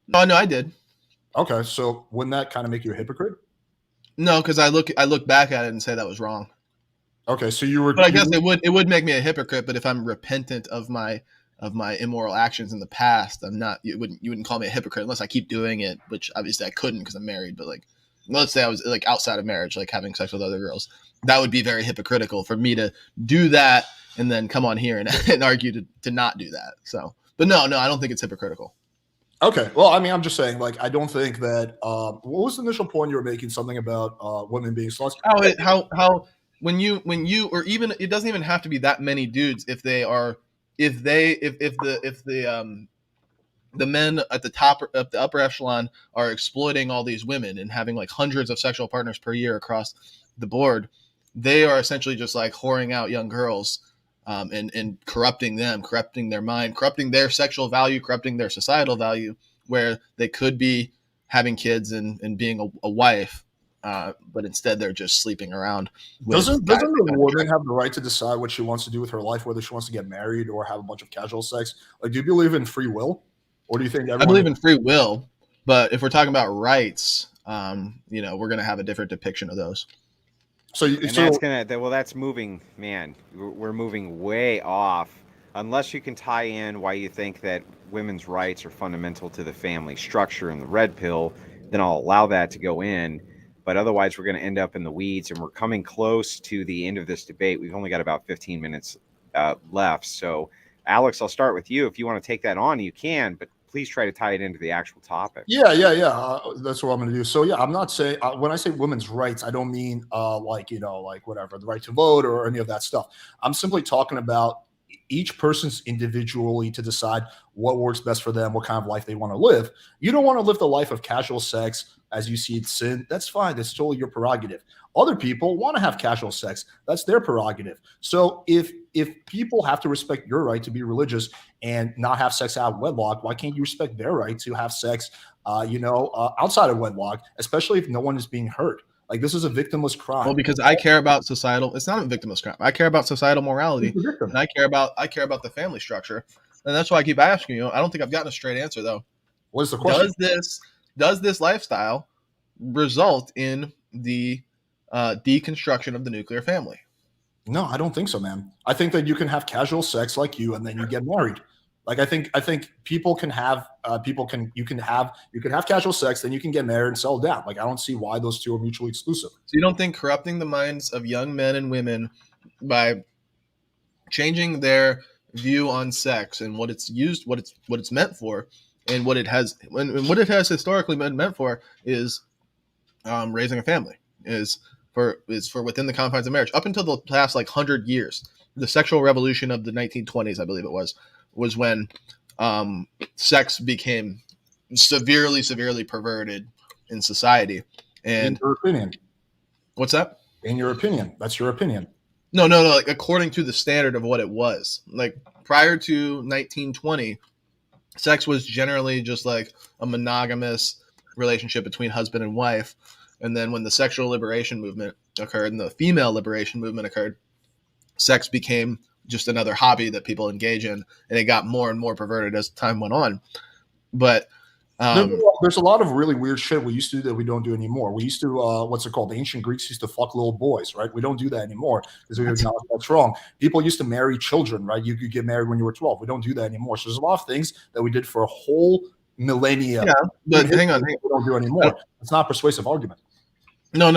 No, I did. Okay, so wouldn't that kind of make you a hypocrite? No, because I look back at it and say that was wrong. Okay, so you were. But I guess it would make me a hypocrite. But if I'm repentant of my immoral actions in the past, I'm not. You wouldn't call me a hypocrite unless I keep doing it, which obviously I couldn't because I'm married. But like, let's say I was like outside of marriage, like having sex with other girls. That would be very hypocritical for me to do that and then come on here and argue to not do that. So, but no, I don't think it's hypocritical. Okay. Well, I mean, I'm just saying, like, I don't think that. What was the initial point you were making? Something about women being sluts. How when you or even it doesn't even have to be that many dudes if the men at the top of the upper echelon are exploiting all these women and having like hundreds of sexual partners per year across the board. They are essentially just like whoring out young girls, and corrupting them, corrupting their mind, corrupting their sexual value, corrupting their societal value, where they could be having kids and being a wife, but instead they're just sleeping around. Doesn't a woman have the right to decide what she wants to do with her life, whether she wants to get married or have a bunch of casual sex? Like, do you believe in free will, or do you think everyone? I believe in free will, but if we're talking about rights, we're going to have a different depiction of those. That's moving, man. We're moving way off. Unless you can tie in why you think that women's rights are fundamental to the family structure in the red pill, then I'll allow that to go in. But otherwise, we're going to end up in the weeds, and we're coming close to the end of this debate. We've only got about 15 minutes left. So, Alex, I'll start with you. If you want to take that on, you can, but please try to tie it into the actual topic. Yeah. That's what I'm going to do. So yeah, I'm not saying when I say women's rights, I don't mean like whatever, the right to vote or any of that stuff. I'm simply talking about each person's individually to decide what works best for them, what kind of life they want to live. You don't want to live the life of casual sex as you see it sin. That's fine. That's totally your prerogative. Other people want to have casual sex. That's their prerogative. So if people have to respect your right to be religious and not have sex out of wedlock, why can't you respect their right to have sex, outside of wedlock, especially if no one is being hurt? Like, this is a victimless crime. Well, because I care about societal. It's not a victimless crime. I care about societal morality, and I care about the family structure, and that's why I keep asking you. I don't think I've gotten a straight answer though. What is the question? Does this lifestyle result in the deconstruction of the nuclear family? No, I don't think so, man. I think that you can have casual sex like you, and then you get married. Like, I think people can have you can have casual sex, then you can get married and settle down. Like, I don't see why those two are mutually exclusive. So you don't think corrupting the minds of young men and women by changing their view on sex and what it's meant for, and what it has historically been meant for is raising a family, is for within the confines of marriage. Up until the past 100 years, the sexual revolution of the 1920s, I believe it was when sex became severely perverted in society. And in your opinion, what's that? In your opinion, that's your opinion. No. Like, according to the standard of what it was, like prior to 1920, sex was generally just like a monogamous relationship between husband and wife. And then when the sexual liberation movement occurred and the female liberation movement occurred, sex became just another hobby that people engage in, and it got more and more perverted as time went on. But there's a lot of really weird shit we used to do that we don't do anymore. We used to what's it called? The ancient Greeks used to fuck little boys, right? We don't do that anymore because we acknowledge that's wrong. People used to marry children, right? You could get married when you were 12. We don't do that anymore. So there's a lot of things that we did for a whole millennia. Yeah, but hang on. We don't do anymore. It's not a persuasive argument. No.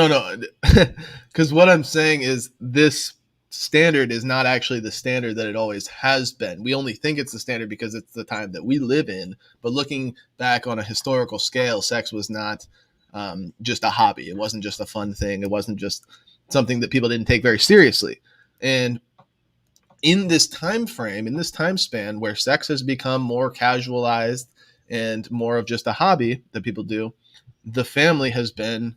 Because what I'm saying is this standard is not actually the standard that it always has been. We only think it's the standard because it's the time that we live in. But looking back on a historical scale, sex was not just a hobby. It wasn't just a fun thing. It wasn't just something that people didn't take very seriously. And in this time frame, in this time span where sex has become more casualized and more of just a hobby that people do, the family has been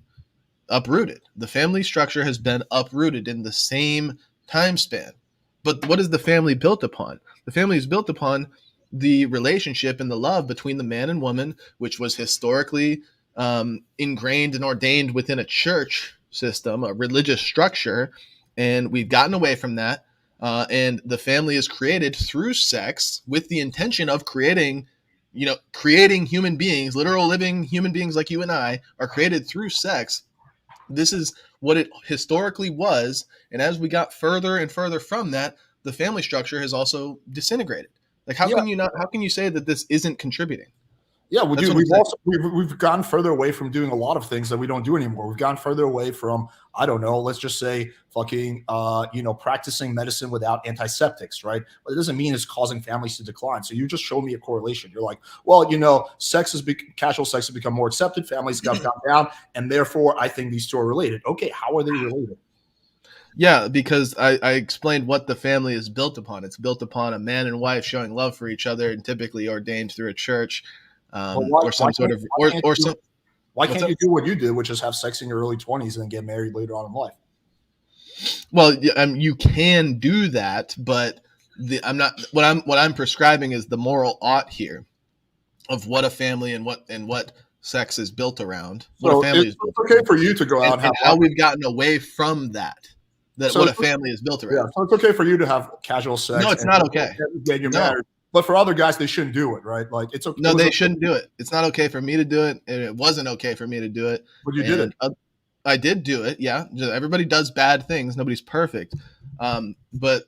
uprooted. The family structure has been uprooted in the same time span. But what is the family built upon? The family is built upon the relationship and the love between the man and woman, which was historically ingrained and ordained within a church system, a religious structure. And we've gotten away from that. And the family is created through sex with the intention of creating human beings. Literal living human beings like you and I are created through sex. This is what it historically was. And as we got further and further from that, the family structure has also disintegrated. Like, how can you say that this isn't contributing? Yeah, we That's do. what I'm We've saying. also we've gone further away from doing a lot of things that we don't do anymore. We've gone further away from, I don't know, let's just say fucking practicing medicine without antiseptics, right? But it doesn't mean it's causing families to decline. So you just showed me a correlation. You're like, well, casual sex has become more accepted, families have gone down, and therefore I think these two are related. Okay, how are they related? Yeah, because I explained what the family is built upon. It's built upon a man and wife showing love for each other, and typically ordained through a church, But why, or why some sort can't of why can't or you some. why What's can't up? you do what you did, which is have sex in your early 20s and then get married later on in life? Well, you can do that, but I'm not. What I'm prescribing is the moral ought here of what a family and what sex is built around, what a So family it's is built okay around, for you to go out and and have how fun. we've gotten away from that. That So what it's a family is built Yeah, around. so it's okay for you to have casual No, sex it's and not okay. get you No, married, but for other guys, they shouldn't do it, right? Like it's okay. It no, was they okay, shouldn't do it. It's not okay for me to do it, and it wasn't okay for me to do it. but you did it. And I did do it. Yeah, everybody does bad things. Nobody's perfect, but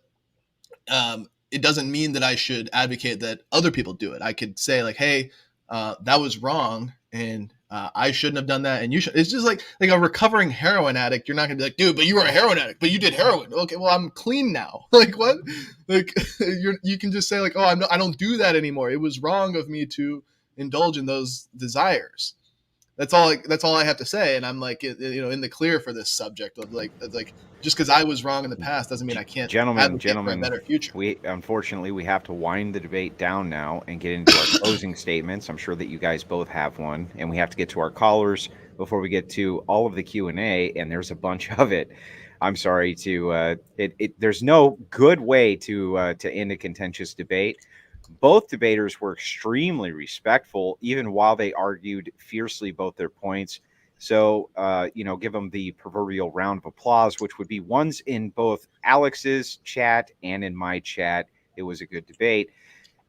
it doesn't mean that I should advocate that other people do it. I could say like, hey, that was wrong, and I shouldn't have done that, and you should. It's just like a recovering heroin addict. You're not gonna be like, dude, but you were a heroin addict, but you did heroin. Okay, well, I'm clean now. Like what? Like you can just say like, oh, I don't do that anymore. It was wrong of me to indulge in those desires. That's all I have to say, and I'm like, in the clear for this subject of like just because I was wrong in the past doesn't mean I can't advocate for a Gentlemen, better future. we unfortunately we have to wind the debate down now and get into our closing statements. I'm sure that you guys both have one, and we have to get to our callers before we get to all of the Q&A, and there's a bunch of it. I'm sorry to there's no good way to end a contentious debate. Both debaters were extremely respectful, even while they argued fiercely both their points. So, give them the proverbial round of applause, which would be ones in both Alex's chat and in my chat. It was a good debate.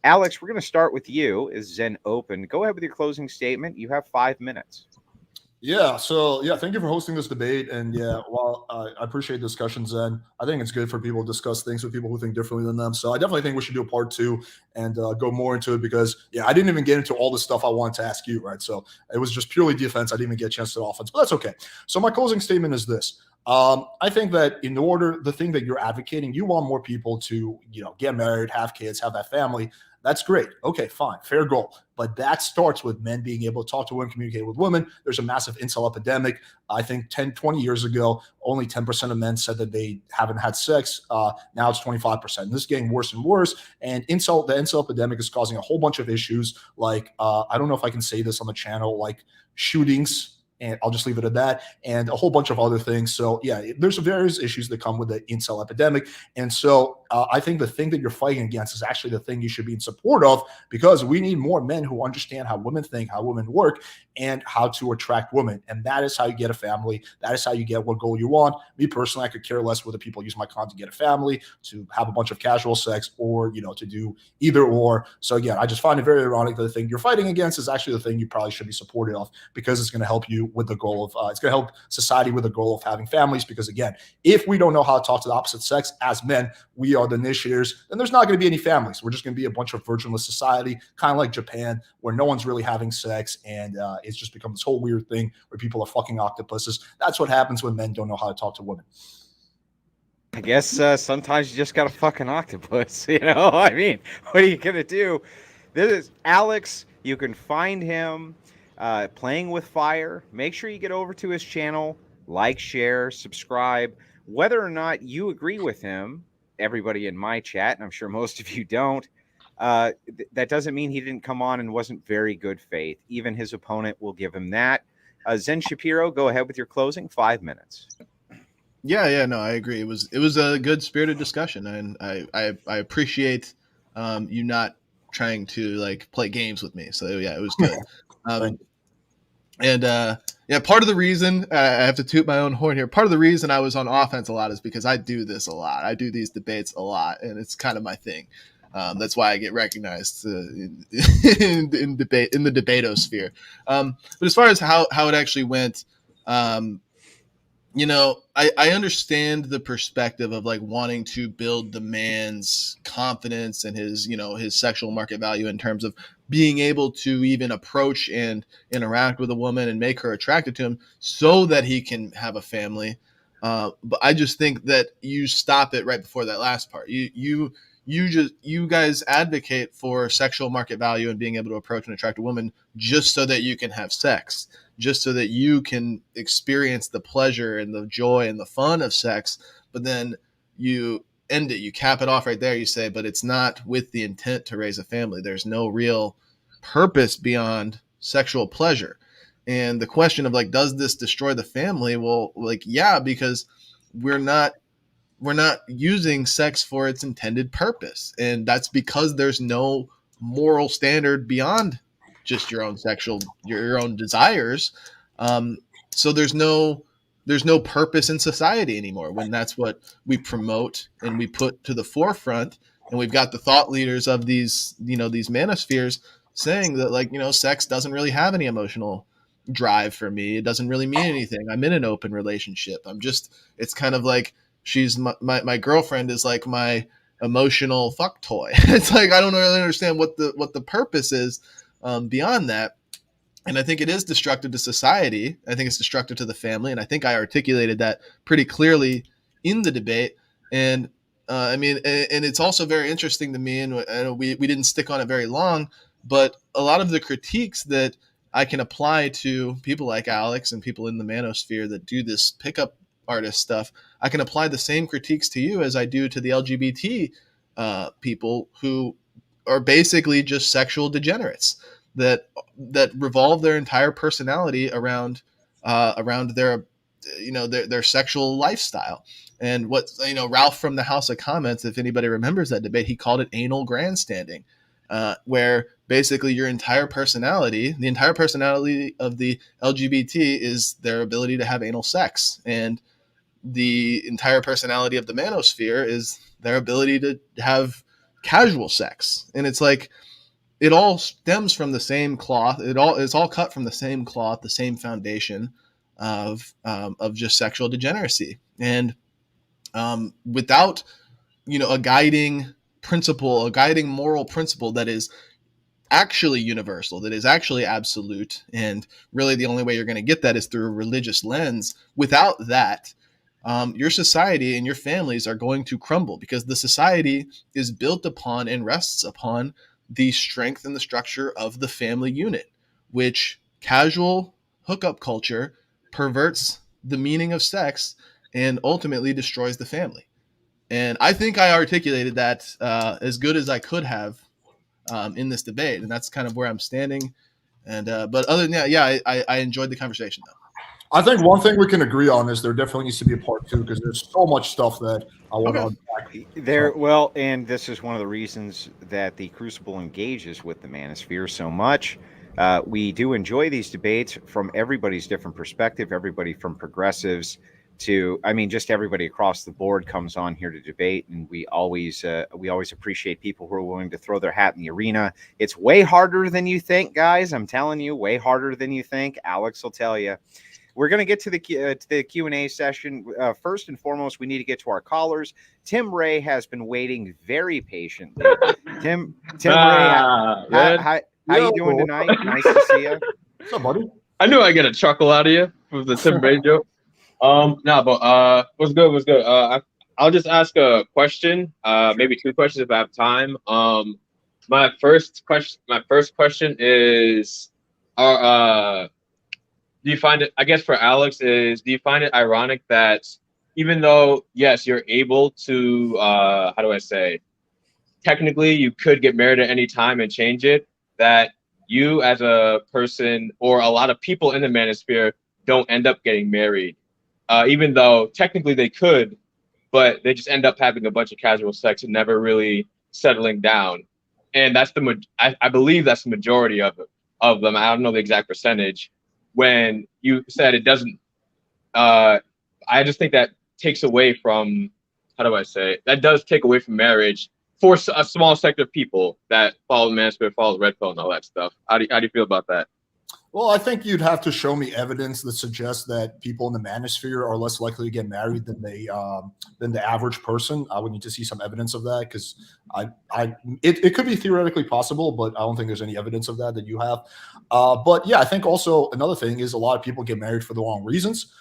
Alex, we're going to start with you. Is Zen open? Go ahead with your closing statement. You have 5 minutes. Yeah. So yeah, thank you for hosting this debate. And yeah, while I appreciate discussions, and I think it's good for people to discuss things with people who think differently than them. So I definitely think we should do a part two and go more into it because yeah, I didn't even get into all the stuff I wanted to ask you, right? So it was just purely defense. I didn't even get a chance to offense, but that's okay. So my closing statement is this. I think that the thing that you're advocating, you want more people to, get married, have kids, have that family. That's great. Okay, fine. Fair goal. But that starts with men being able to talk to women, communicate with women. There's a massive incel epidemic. I think 10, 20 years ago, only 10% of men said that they haven't had sex. Now it's 25%. And this is getting worse and worse. And the incel epidemic is causing a whole bunch of issues like, I don't know if I can say this on the channel, like shootings, and I'll just leave it at that, and a whole bunch of other things. So yeah, there's various issues that come with the incel epidemic. And so I think the thing that you're fighting against is actually the thing you should be in support of, because we need more men who understand how women think, how women work, and how to attract women. And that is how you get a family. That is how you get what goal you want. Me personally, I could care less whether people use my content to get a family, to have a bunch of casual sex, or, to do either or. So again, I just find it very ironic that the thing you're fighting against is actually the thing you probably should be supportive of, because it's going to help you with the goal of, it's going to help society with the goal of having families. Because again, if we don't know how to talk to the opposite sex as men, we are the initiators, then there's not going to be any families. We're just going to be a bunch of virginless society, kind of like Japan, where no one's really having sex, and it's just become this whole weird thing where people are fucking octopuses. That's what happens when men don't know how to talk to women. I guess sometimes you just got to fuck an octopus. I mean, what are you going to do? This is Alex. You can find him playing with fire. Make sure you get over to his channel, like, share, subscribe. Whether or not you agree with him, everybody in my chat, and I'm sure most of you don't, that doesn't mean he didn't come on and wasn't very good faith. Even his opponent will give him that. Zen Shapiro, go ahead with your closing. 5 minutes. Yeah, no, I agree. It was a good spirited discussion, and I appreciate you not trying to like play games with me. So yeah, it was good. And yeah, part of the reason I have to toot my own horn here. Part of the reason I was on offense a lot is because I do this a lot. I do these debates a lot, and it's kind of my thing. That's why I get recognized in debate in the debatosphere. But as far as how it actually went, I understand the perspective of like wanting to build the man's confidence and his sexual market value in terms of being able to even approach and interact with a woman and make her attracted to him so that he can have a family. But I just think that you stop it right before that last part. You guys advocate for sexual market value and being able to approach and attract a woman just so that you can have sex, just so that you can experience the pleasure and the joy and the fun of sex. But then you end it, you cap it off right there. You say, but it's not with the intent to raise a family. There's no real purpose beyond sexual pleasure. And the question of like, does this destroy the family? Well, like, yeah, because we're not using sex for its intended purpose. And that's because there's no moral standard beyond just your own desires. So there's no purpose in society anymore when that's what we promote and we put to the forefront. And we've got the thought leaders of these manospheres saying that, like, sex doesn't really have any emotional drive for me. It doesn't really mean anything. I'm in an open relationship. It's kind of like she's my girlfriend is like my emotional fuck toy. It's like, I don't really understand what the purpose is beyond that. And I think it is destructive to society. I think it's destructive to the family. And I think I articulated that pretty clearly in the debate. And and it's also very interesting to me, and we didn't stick on it very long, but a lot of the critiques that I can apply to people like Alex and people in the manosphere that do this pickup artist stuff, I can apply the same critiques to you as I do to the LGBT people who are basically just sexual degenerates that revolve their entire personality around their their sexual lifestyle. And what Ralph from the House of Comments, if anybody remembers that debate, he called it anal grandstanding, where basically the entire personality of the LGBT is their ability to have anal sex, and the entire personality of the manosphere is their ability to have casual sex. And it's like, it all stems from the same cloth. It's all cut from the same cloth, the same foundation of just sexual degeneracy. And without a guiding moral principle that is actually universal, that is actually absolute, and really the only way you're going to get that is through a religious lens. Without that, your society and your families are going to crumble, because the society is built upon and rests upon the strength and the structure of the family unit, which casual hookup culture perverts the meaning of sex and ultimately destroys the family. And I think I articulated that as good as I could have in this debate, and that's kind of where I'm standing. And but other than that, yeah, I enjoyed the conversation though. I think one thing we can agree on is there definitely needs to be a part two, because there's so much stuff that I want to unpack. Well, and this is one of the reasons that the Crucible engages with the manosphere so much. We do enjoy these debates from everybody's different perspective, everybody from progressives to, just everybody across the board comes on here to debate, and we always appreciate people who are willing to throw their hat in the arena. It's way harder than you think, guys. I'm telling you, way harder than you think. Alex will tell you. We're going to get to the Q&A session. First and foremost, we need to get to our callers. Tim Ray has been waiting very patiently. Tim Ray, how you doing tonight? Nice to see you. What's up, buddy? I knew I'd get a chuckle out of you with the Tim Ray joke. What's good? I'll just ask a question, maybe two questions if I have time. My first question is, do you find it, I guess for Alex, do you find it ironic that even though, yes, you're able to, technically you could get married at any time and change it, that you as a person or a lot of people in the manosphere don't end up getting married, even though technically they could, but they just end up having a bunch of casual sex and never really settling down. And that's I believe that's the majority of them. I don't know the exact percentage. When you said it doesn't, I just think that takes away from, that does take away from marriage for a small sector of people that follow the manosphere, follow the red pill and all that stuff. How do you feel about that? Well, I think you'd have to show me evidence that suggests that people in the manosphere are less likely to get married than the average person. I would need to see some evidence of that because it could be theoretically possible, but I don't think there's any evidence of that you have. But yeah, I think also another thing is a lot of people get married for the wrong reasons.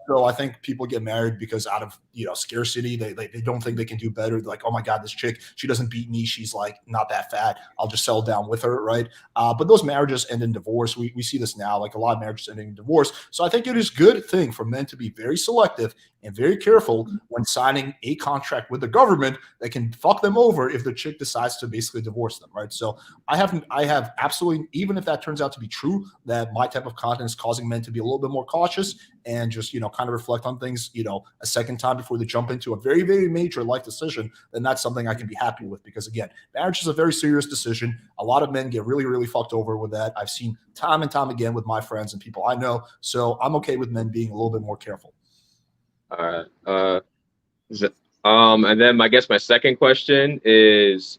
So I think people get married because out of scarcity, they don't think they can do better. They're like, oh my god, this chick, she doesn't beat me. She's like not that fat. I'll just settle down with her, right? But those marriages end in divorce. We see this now, like a lot of marriages ending in divorce. So I think it is a good thing for men to be very selective and very careful when signing a contract with the government that can fuck them over if the chick decides to basically divorce them, right? So I have absolutely, even if that turns out to be true, that my type of content is causing men to be a little bit more cautious and just kind of reflect on things a second time before they jump into a very, very major life decision, then that's something I can be happy with. Because again, marriage is a very serious decision. A lot of men get really, really fucked over with that. I've seen time and time again with my friends and people I know. So I'm okay with men being a little bit more careful. All right. And then I guess my second question is,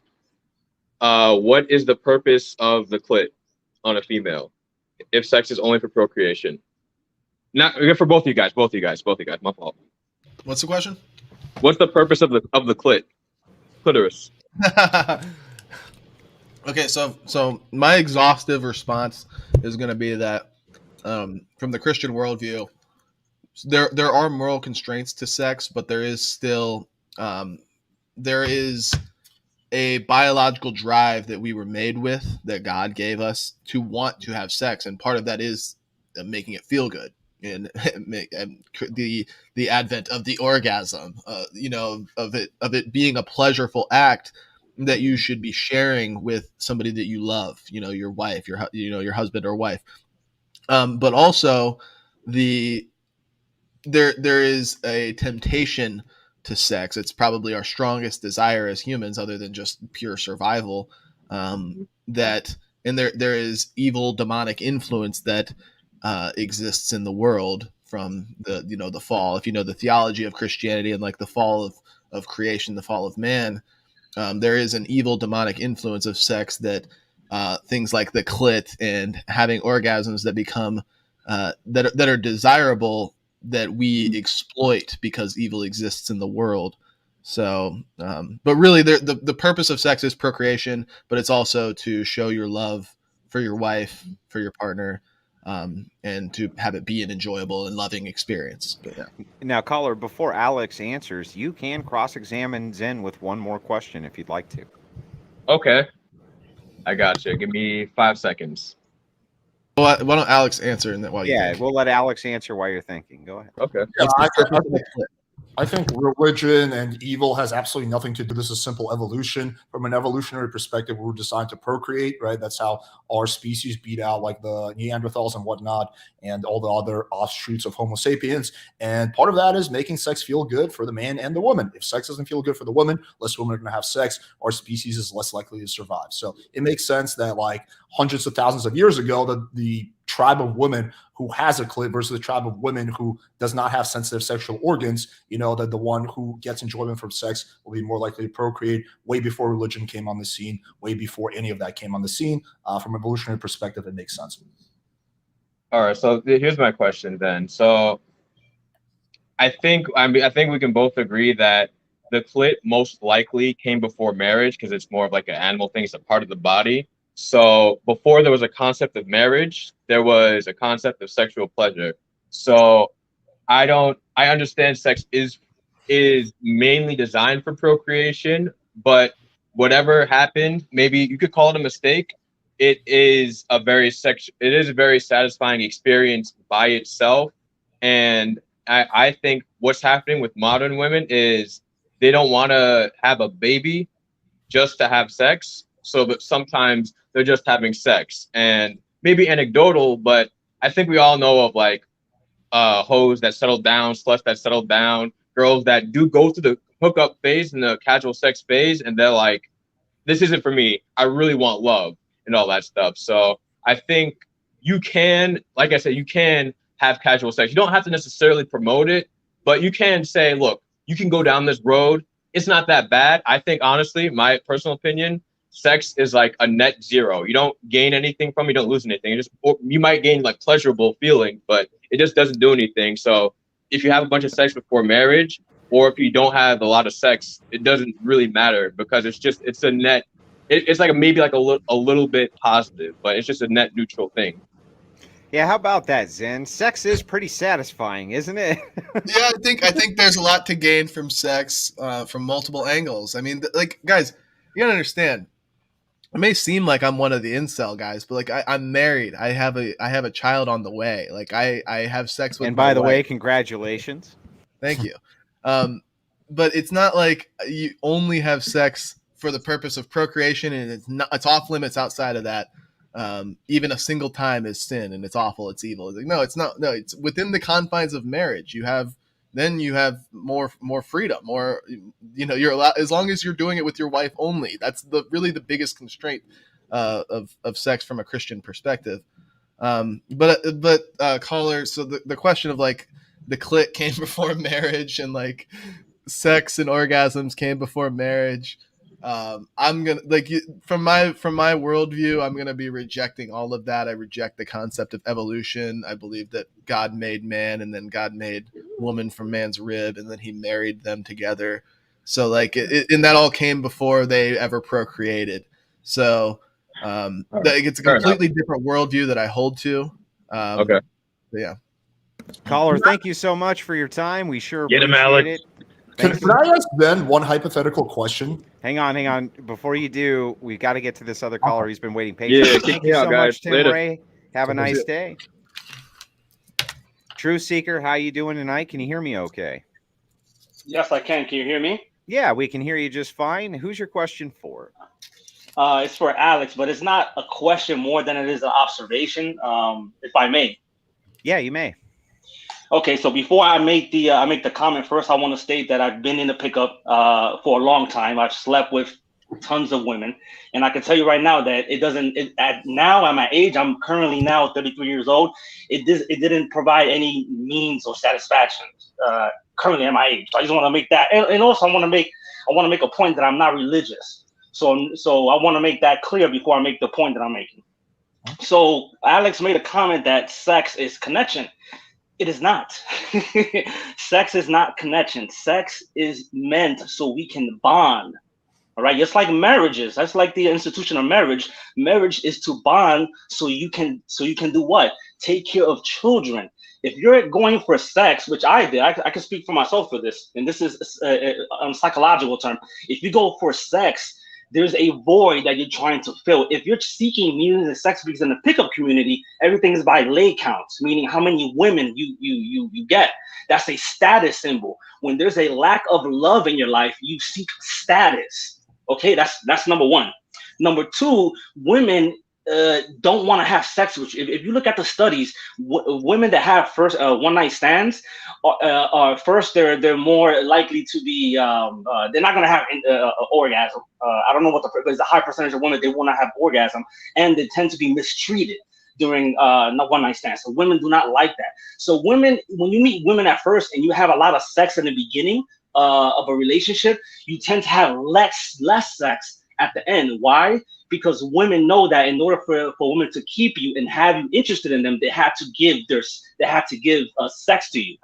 what is the purpose of the clit on a female if sex is only for procreation? Not for both of you guys. My fault. What's the question? What's the purpose of the clitoris? Okay, so my exhaustive response is going to be that from the Christian worldview, there are moral constraints to sex, but there is still there is a biological drive that we were made with, that God gave us to want to have sex, and part of that is making it feel good, and the advent of the orgasm, of it being a pleasurable act that you should be sharing with somebody that you love, your wife, your husband or wife, but also there is a temptation to sex. It's probably our strongest desire as humans, other than just pure survival. And there is evil demonic influence that exists in the world from the fall. If you know the theology of Christianity and like the fall of creation, the fall of man, there is an evil demonic influence of sex that things like the clit and having orgasms that become that are desirable, that we exploit because evil exists in the world. So, but really, the purpose of sex is procreation, but it's also to show your love for your wife, for your partner, and to have it be an enjoyable and loving experience. But, yeah. Now, caller, before Alex answers, you can cross-examine Zen with one more question if you'd like to. Okay, I got you. Give me 5 seconds. Why don't Alex answer and then while you think? We'll let Alex answer while you're thinking. Go ahead. Okay. I think religion and evil has absolutely nothing to do. This is simple evolution. From an evolutionary perspective, we were designed to procreate, right? That's how our species beat out like the Neanderthals and whatnot, and all the other offshoots of Homo sapiens. And part of that is making sex feel good for the man and the woman. If sex doesn't feel good for the woman, less women are going to have sex. Our species is less likely to survive. So it makes sense that like hundreds of thousands of years ago, the tribe of women who has a clit versus the tribe of women who does not have sensitive sexual organs, that the one who gets enjoyment from sex will be more likely to procreate way before religion came on the scene, way before any of that came on the scene. From an evolutionary perspective, it makes sense. All right, so here's my question then. So I think we can both agree that the clit most likely came before marriage because it's more of like an animal thing. It's a part of the body. So before there was a concept of marriage, there was a concept of sexual pleasure. So I understand sex is mainly designed for procreation, but whatever happened, maybe you could call it a mistake. It is a very satisfying experience by itself. And I think what's happening with modern women is they don't want to have a baby just to have sex. So that sometimes they're just having sex, and maybe anecdotal, but I think we all know of like hoes that settle down, sluts that settle down, girls that do go through the hookup phase and the casual sex phase, and they're like, this isn't for me. I really want love and all that stuff. So I think you can, like I said, you can have casual sex. You don't have to necessarily promote it, but you can say, look, you can go down this road. It's not that bad. I think, honestly, my personal opinion, sex is like a net zero. You don't gain anything from it, you don't lose anything. You might gain like pleasurable feeling, but it just doesn't do anything. So if you have a bunch of sex before marriage, or if you don't have a lot of sex, it doesn't really matter, because it's a net. It's like maybe like a little bit positive, but it's just a net neutral thing. Yeah, how about that, Zen? Sex is pretty satisfying, isn't it? Yeah, I think there's a lot to gain from sex from multiple angles. I mean, like, guys, you gotta understand. It may seem like I'm one of the incel guys, but like I'm married. I have a child on the way. Like I have sex with. And my by the wife. way, congratulations. Thank you. But it's not like you only have sex for the purpose of procreation, and it's off limits outside of that. Even a single time is sin, and it's awful, it's evil. It's like, no, it's not. No, it's within the confines of marriage. You have more freedom, more, you're allowed, as long as you're doing it with your wife only. That's really the biggest constraint of sex from a Christian perspective. But caller, so the question of like the clit came before marriage, and like sex and orgasms came before marriage. I'm gonna from my worldview, I'm gonna be rejecting all of that. I reject the concept of evolution. I believe that God made man, and then God made woman from man's rib, and then he married them together. So like and that all came before they ever procreated. So it's a completely different worldview that I hold to. Okay. Yeah. Caller, thank you so much for your time. We sure Get him, appreciate Alex. it. Can I ask Ben one hypothetical question? Hang on. Before you do, we got to get to this other caller. He's been waiting patiently. Yeah, Thank you so much, Tim Later. Ray. Have a nice day. Truth Seeker, how you doing tonight? Can you hear me okay? Yes, I can. Can you hear me? Yeah, we can hear you just fine. Who's your question for? It's for Alex, but it's not a question more than it is an observation, if I may. Yeah, you may. Okay, so before I make the comment first, I want to state that I've been in the pickup for a long time. I've slept with tons of women, and I can tell you right now that now at my age, I'm currently now 33 years old. It didn't provide any means or satisfaction currently at my age. So I just want to make that, and also I want to make a point that I'm not religious. So I want to make that clear before I make the point that I'm making. So Alex made a comment that sex is connection. It is not. Sex is not connection. Sex is meant so we can bond. All right. Just like marriages. That's like the institution of marriage. Marriage is to bond so you can do what? Take care of children. If you're going for sex, which I did, I can speak for myself for this, and this is a psychological term. If you go for sex, there's a void that you're trying to fill. If you're seeking meaning in sex, because in the pickup community, everything is by lay counts, meaning how many women you get. That's a status symbol. When there's a lack of love in your life, you seek status. Okay, that's number one. Number two, women don't want to have sex with you. If you look at the studies, women that have first one night stands are first they're more likely to be they're not going to have orgasm. I don't know what there's a high percentage of women they will not have orgasm, and they tend to be mistreated during one night stands. So women do not like that. So women, when you meet women at first and you have a lot of sex in the beginning of a relationship, you tend to have less sex at the end. Why? Because women know that in order for women to keep you and have you interested in them, they have to give sex to you.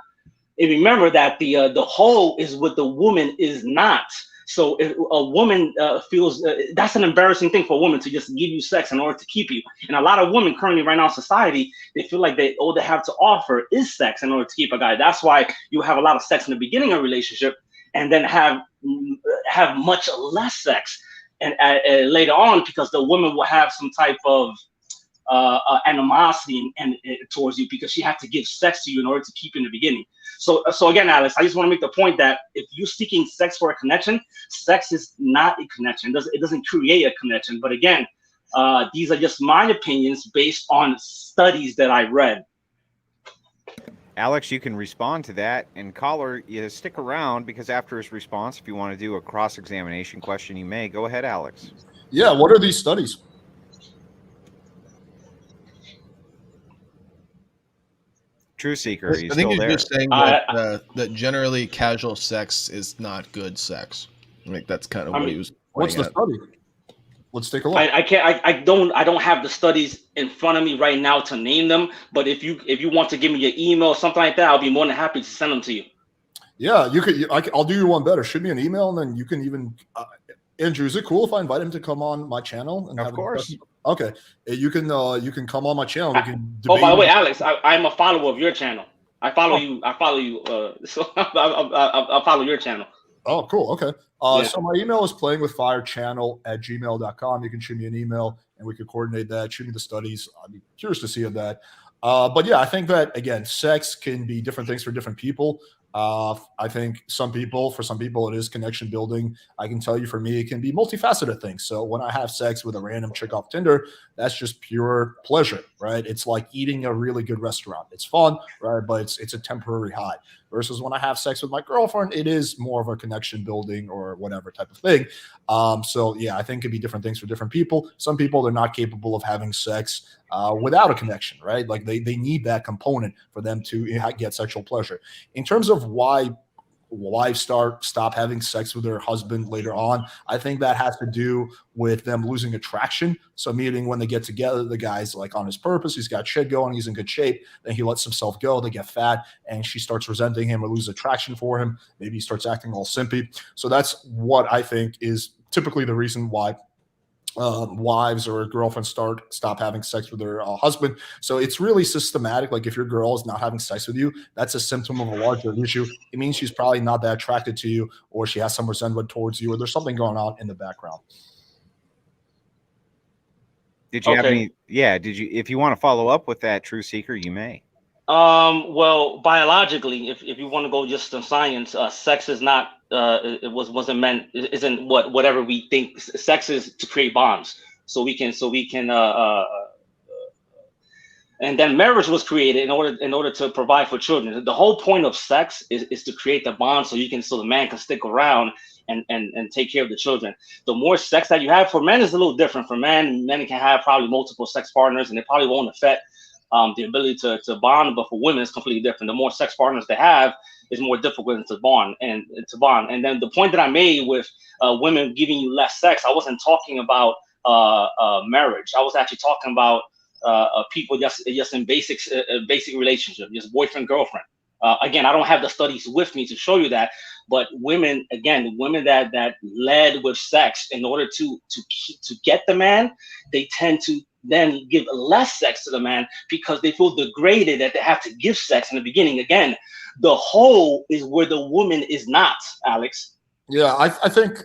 And remember that the whole is what the woman is not. So if a woman feels that's an embarrassing thing for a woman to just give you sex in order to keep you. And a lot of women currently right now in society, they feel like all they have to offer is sex in order to keep a guy. That's why you have a lot of sex in the beginning of a relationship and then have much less sex. And later on, because the woman will have some type of animosity towards you because she had to give sex to you in order to keep you in the beginning. So again, Alex, I just want to make the point that if you're seeking sex for a connection, sex is not a connection. It doesn't create a connection. But again, these are just my opinions based on studies that I read. Alex, you can respond to that. And caller, you stick around because after his response, if you want to do a cross-examination question, you may. Go ahead, Alex. Yeah, what are these studies? True Seeker, are you I think still you're there? just saying that generally casual sex is not good sex. Like that's kind of what he was. What's the study? Let's take a look. I can't. I don't have the studies in front of me right now to name them. But if you want to give me your email or something like that, I'll be more than happy to send them to you. Yeah, you could. I'll do you one better. Shoot me an email, and then you can even. Andrew, is it cool if I invite him to come on my channel? And Of course. Okay, you can come on my channel. We can Oh, by the way, debate. Alex, I'm a follower of your channel. I follow you. So I'll follow your channel. Oh, cool. Okay. Yeah. So my email is playingwithfirechannel@gmail.com. You can shoot me an email and we can coordinate that. Shoot me the studies. I'd be curious to see that. But yeah, I think that again, sex can be different things for different people. I think for some people, it is connection building. I can tell you for me, it can be multifaceted things. So when I have sex with a random chick off Tinder, that's just pure pleasure, right? It's like eating a really good restaurant. It's fun, right? But it's a temporary high. Versus when I have sex with my girlfriend, it is more of a connection building or whatever type of thing. So yeah, I think it could be different things for different people. Some people, they're not capable of having sex without a connection, right? Like they need that component for them to get sexual pleasure. In terms of why wives stop having sex with their husband later on, I think that has to do with them losing attraction. So meaning when they get together, the guy's like on his purpose, he's got shit going, he's in good shape, then he lets himself go, they get fat, and she starts resenting him or loses attraction for him. Maybe he starts acting all simpy. So that's what I think is typically the reason why wives or girlfriends stop having sex with their husband. So it's really systematic. Like if your girl is not having sex with you, that's a symptom of a larger issue. It means she's probably not that attracted to you, or she has some resentment towards you, or there's something going on in the background. Did you have any? Yeah. Did you? If you want to follow up with that, True Seeker, you may. Well, biologically, if you want to go just to science, sex is not wasn't meant isn't whatever we think. Sex is to create bonds, so we can and then marriage was created in order to provide for children. The whole point of sex is to create the bond so the man can stick around and take care of the children. The more sex that you have, for men is a little different. For men can have probably multiple sex partners and they probably won't affect the ability to bond, but for women it's completely different. The more sex partners they have, is more difficult to bond. And then the point that I made with women giving you less sex, I wasn't talking about marriage. I was actually talking about people just in basic relationship, just boyfriend girlfriend. Again, I don't have the studies with me to show you that, but women that led with sex in order to get the man, they tend to then give less sex to the man because they feel degraded that they have to give sex in the beginning. Again, the hole is where the woman is not, Alex. Yeah, I think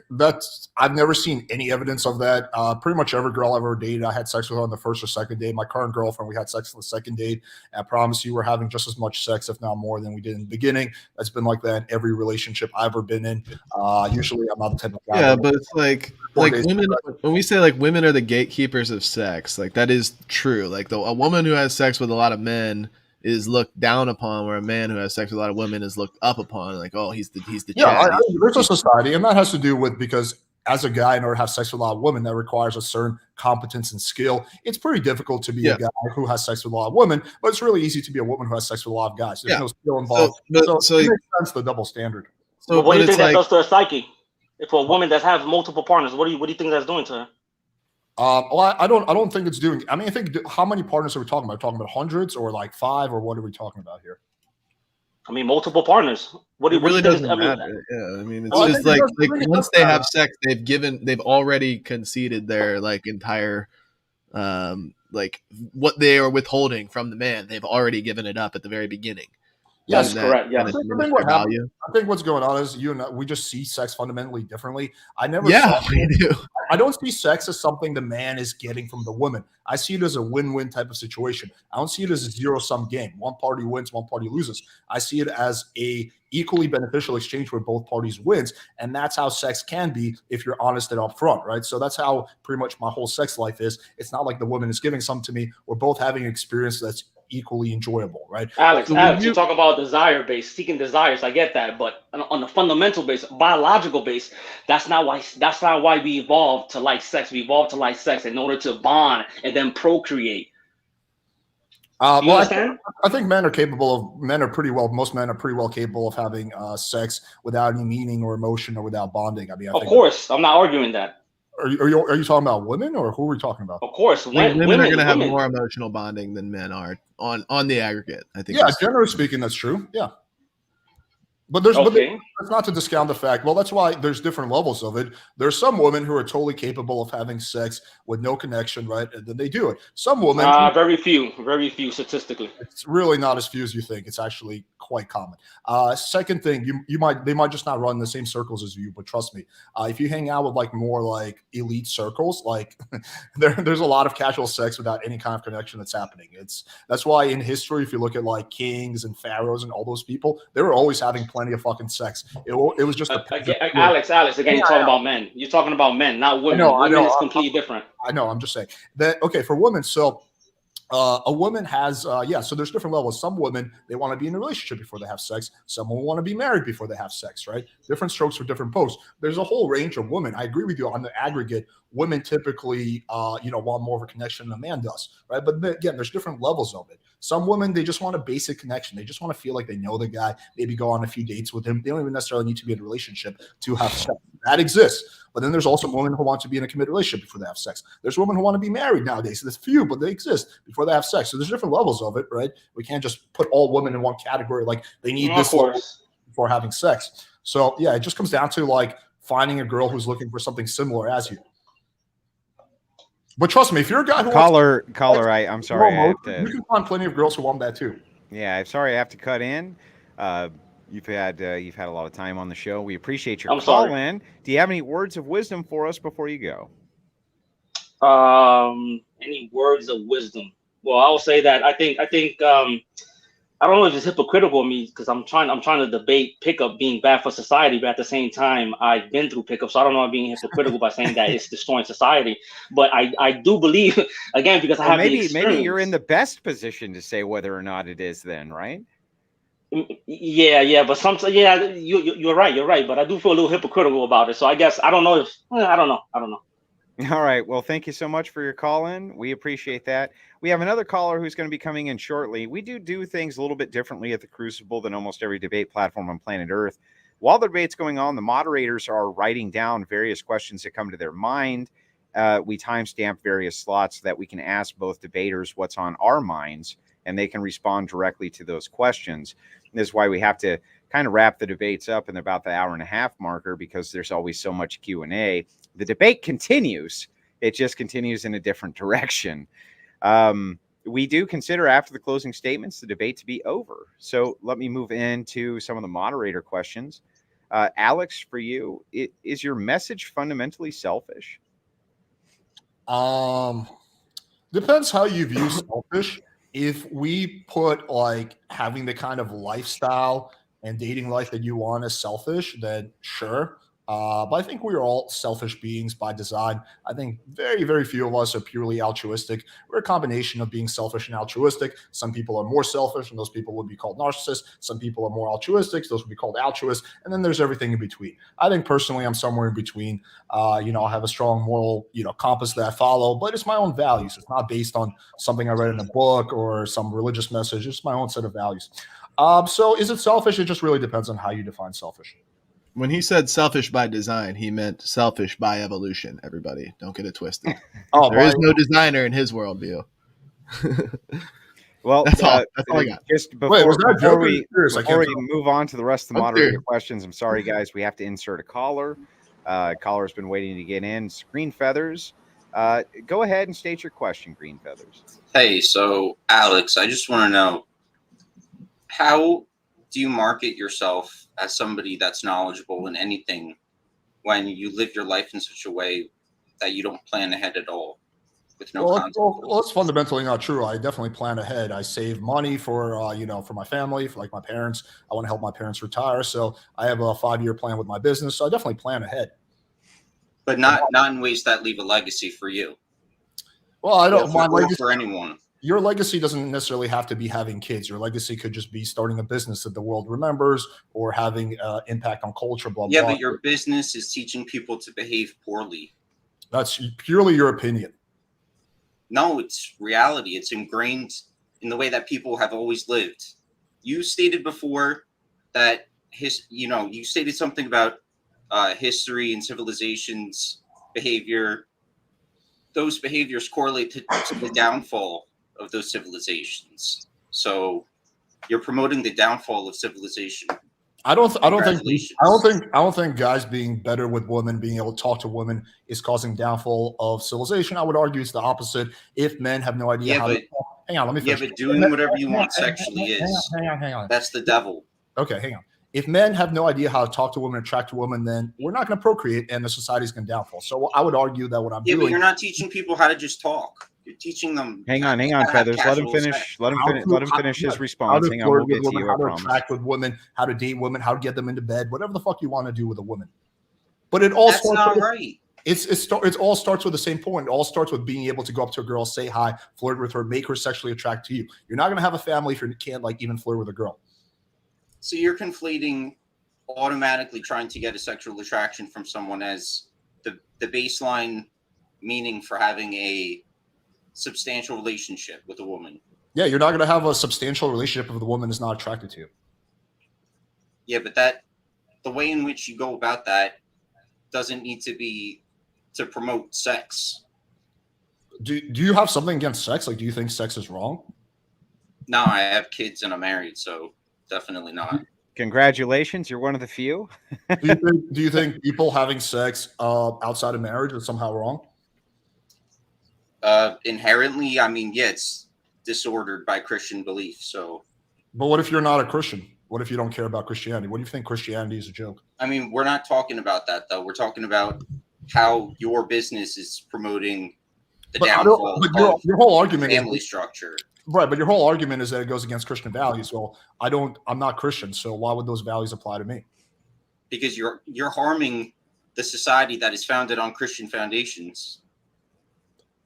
I've never seen any evidence of that. Pretty much every girl I've ever dated, I had sex with her on the first or second date. My current girlfriend, we had sex on the second date. I promise you we're having just as much sex, if not more, than we did in the beginning. That's been like that in every relationship I've ever been in. Usually I'm not the type of guy. Yeah, but it's like women, when we say like women are the gatekeepers of sex, like that is true. Like a woman who has sex with a lot of men is looked down upon, where a man who has sex with a lot of women is looked up upon. Like, oh, he's the yeah. There's a society, and that has to do with because as a guy, in order to have sex with a lot of women, that requires a certain competence and skill. It's pretty difficult to be a guy who has sex with a lot of women, but it's really easy to be a woman who has sex with a lot of guys. There's no skill involved. So it makes sense, the double standard. So what do you think that does to her psyche? If a woman that has multiple partners, what do you think that's doing to her? Well, I don't think it's doing. I mean, I think how many partners are we talking about? Are we talking about hundreds or like 5, or what are we talking about here? I mean, multiple partners. What it really doesn't matter. Yeah, I mean, it's just like once they have sex, they've already conceded their like entire, like what they are withholding from the man. They've already given it up at the very beginning. Yes, correct. Yeah. I think what's going on is you and I, we just see sex fundamentally differently. I don't see sex as something the man is getting from the woman. I see it as a win-win type of situation. I don't see it as a zero-sum game. One party wins, one party loses. I see it as a equally beneficial exchange where both parties wins, and that's how sex can be if you're honest and upfront, right? So that's how pretty much my whole sex life is. It's not like the woman is giving some to me. We're both having an experience that's equally enjoyable, right? Alex, you talk about desire-based, seeking desires. I get that, but on the fundamental base, biological base, that's not why we evolved to like sex. We evolved to like sex in order to bond and then procreate. Well, I think most men are pretty well capable of having sex without any meaning or emotion or without bonding. I mean, of course, I'm not arguing that. Are you talking about women, or who are we talking about? Of course, Women are going to have women. more emotional bonding than men are on the aggregate. I think. Yeah, generally speaking, that's true. Yeah. But that's not to discount the fact. Well, that's why there's different levels of it. There's some women who are totally capable of having sex with no connection, right? And then they do it. Some women, very few statistically. it's really not as few as you think. It's actually quite common. Second thing, they might just not run in the same circles as you, but trust me, if you hang out with like more like elite circles, like there's a lot of casual sex without any kind of connection that's happening. That's why in history, if you look at like kings and pharaohs and all those people, they were always having plenty of fucking sex. It was just Alex. Again, you're talking about men. You're talking about men, not women. Women is completely different. I know. I'm just saying that. Okay, for women, so a woman has so there's different levels. Some women, they want to be in a relationship before they have sex. Some will want to be married before they have sex, right? Different strokes for different posts. There's a whole range of women. I agree with you on the aggregate. Women typically want more of a connection than a man does, right? But again, there's different levels of it. Some women, they just want a basic connection. They just want to feel like they know the guy, maybe go on a few dates with him. They don't even necessarily need to be in a relationship to have sex. That exists. But then there's also women who want to be in a committed relationship before they have sex. There's women who want to be married nowadays. So there's few, but they exist before they have sex. So there's different levels of it, right? We can't just put all women in one category. Like they need this level before having sex. So yeah, it just comes down to like finding a girl who's looking for something similar as you. But trust me, if you're a guy who caller, I'm sorry, I have to. You can find plenty of girls who want that too. Yeah, I'm sorry, I have to cut in. You've had a lot of time on the show. We appreciate your call in. Do you have any words of wisdom for us before you go? Any words of wisdom? Well, I'll say that I think I don't know if it's hypocritical of me because I'm trying to debate pickup being bad for society, but at the same time, I've been through pickup, so I don't know if I'm being hypocritical by saying that it's destroying society. But I do believe, again, because I have the experience. Maybe you're in the best position to say whether or not it is then, right? Yeah, but sometimes, you're right, but I do feel a little hypocritical about it. So I guess I don't know. All right. Well, thank you so much for your call in. We appreciate that. We have another caller who's going to be coming in shortly. We do things a little bit differently at the Crucible than almost every debate platform on planet Earth. While the debate's going on, the moderators are writing down various questions that come to their mind. We timestamp various slots so that we can ask both debaters what's on our minds, and they can respond directly to those questions. This is why we have to kind of wrap the debates up in about the hour and a half marker, because there's always so much Q&A. The debate continues. It just continues in a different direction. We do consider after the closing statements the debate to be over. So let me move into some of the moderator questions. Alex, for you, is your message fundamentally selfish? Depends how you view selfish. If we put like having the kind of lifestyle and dating life that you want as selfish, then sure. But I think we are all selfish beings by design. I think very, very few of us are purely altruistic. We're a combination of being selfish and altruistic. Some people are more selfish, and those people would be called narcissists. Some people are more altruistic. Those would be called altruists. And then there's everything in between. I think personally, I'm somewhere in between. I have a strong moral, compass that I follow, but it's my own values. It's not based on something I read in a book or some religious message. It's my own set of values. So is it selfish? It just really depends on how you define selfish. When he said selfish by design, he meant selfish by evolution. Everybody, don't get it twisted. There is no designer in his worldview. Well, that's all I got. Just before we move on to the rest of the moderator questions, I'm sorry, guys. We have to insert a caller. Caller's been waiting to get in. Green Feathers. Go ahead and state your question, Green Feathers. Hey, so Alex, I just want to know, how do you market yourself as somebody that's knowledgeable in anything when you live your life in such a way that you don't plan ahead at all with no context? Well, it's fundamentally not true. I definitely plan ahead. I save money for for my family, for like my parents. I want to help my parents retire. So I have a 5-year plan with my business. So I definitely plan ahead. But not in ways that leave a legacy for you. Well, I don't want legacy for anyone. Your legacy doesn't necessarily have to be having kids. Your legacy could just be starting a business that the world remembers, or having impact on culture, blah, blah. Yeah, but your business is teaching people to behave poorly. That's purely your opinion. No, it's reality. It's ingrained in the way that people have always lived. You stated before that you stated something about history and civilizations behavior, those behaviors correlate to the downfall of those civilizations. So you're promoting the downfall of civilization. I don't think guys being better with women, being able to talk to women, is causing downfall of civilization. I would argue it's the opposite. If men have no idea hang on, let me finish. Yeah, but doing whatever you want sexually is. Hang on. That's the devil. Okay, hang on. If men have no idea how to talk to women, attract to women, then we're not going to procreate, and the society's going to downfall. So I would argue that what I'm doing. Yeah, but you're not teaching people how to just talk. You're teaching them. Hang on, Feathers. Let him finish. Let him finish his response. Hang on, we'll get to you. How to attract with women, how to date women, how to get them into bed, whatever the fuck you want to do with a woman. But it all starts. That's not right. It all starts with the same point. It all starts with being able to go up to a girl, say hi, flirt with her, make her sexually attracted to you. You're not going to have a family if you can't like even flirt with a girl. So you're conflating automatically trying to get a sexual attraction from someone as the baseline meaning for having a substantial relationship with a woman. Yeah, you're not going to have a substantial relationship if the woman is not attracted to you. Yeah, but the way in which you go about that doesn't need to be to promote sex. Do you have something against sex? Like, do you think sex is wrong? No, I have kids and I'm married, so definitely not. Congratulations, you're one of the few. do you think people having sex outside of marriage is somehow wrong? Inherently, I mean, yeah, it's disordered by Christian belief. So, but what if you're not a Christian? What if you don't care about Christianity? What do you think Christianity is a joke? I mean, we're not talking about that though. We're talking about how your business is promoting the downfall of your whole argument family structure. Right, but your whole argument is that it goes against Christian values. Well, I'm not Christian, so why would those values apply to me? Because you're harming the society that is founded on Christian foundations.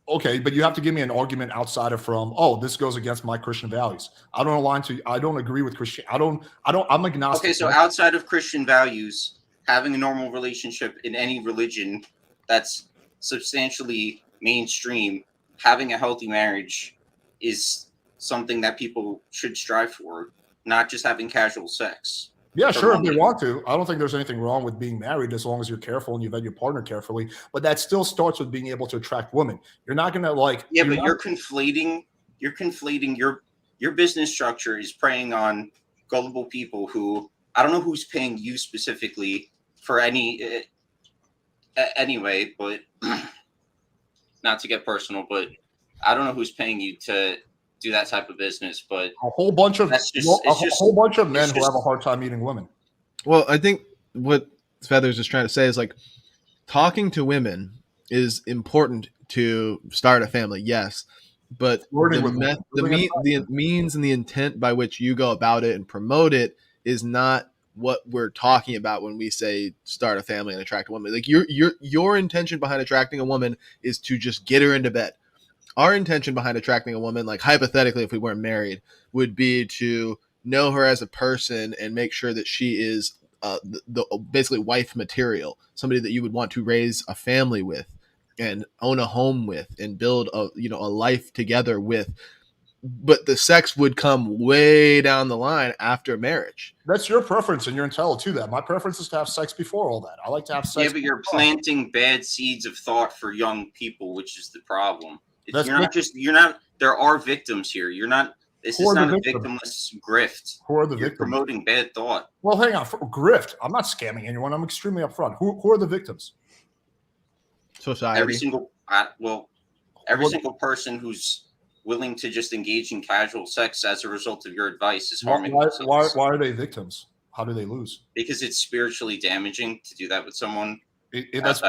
Okay, but you have to give me an argument outside of this goes against my Christian values. I don't agree with Christian. I'm agnostic. Okay, so outside of Christian values, having a normal relationship in any religion that's substantially mainstream, having a healthy marriage is something that people should strive for, not just having casual sex. Yeah, sure, if they want to. I don't think there's anything wrong with being married as long as you're careful and you vet your partner carefully. But that still starts with being able to attract women. You're not going to you're conflating your business structure is preying on gullible people who, I don't know who's paying you specifically for any anyway, but not to get personal, but I don't know who's paying you to do that type of business, but a whole bunch of men who have a hard time meeting women. Well, I think what Feathers is trying to say is like talking to women is important to start a family, yes, but the means and the intent by which you go about it and promote it is not what we're talking about when we say start a family and attract a woman. Like your intention behind attracting a woman is to just get her into bed. Our intention behind attracting a woman, like hypothetically, if we weren't married, would be to know her as a person and make sure that she is the basically wife material, somebody that you would want to raise a family with and own a home with and build a life together with. But the sex would come way down the line after marriage. That's your preference, and you're entitled to that. My preference is to have sex before all that. I like to have sex. Yeah, but you're planting bad seeds of thought for young people, which is the problem. There are victims here. This is not a victimless grift. Who are the victims? You're promoting bad thought. Well, hang on. Grift. I'm not scamming anyone. I'm extremely upfront. Who are the victims? Society. Every single person who's willing to just engage in casual sex as a result of your advice is harming themselves. Why are they victims? How do they lose? Because it's spiritually damaging to do that with someone. That's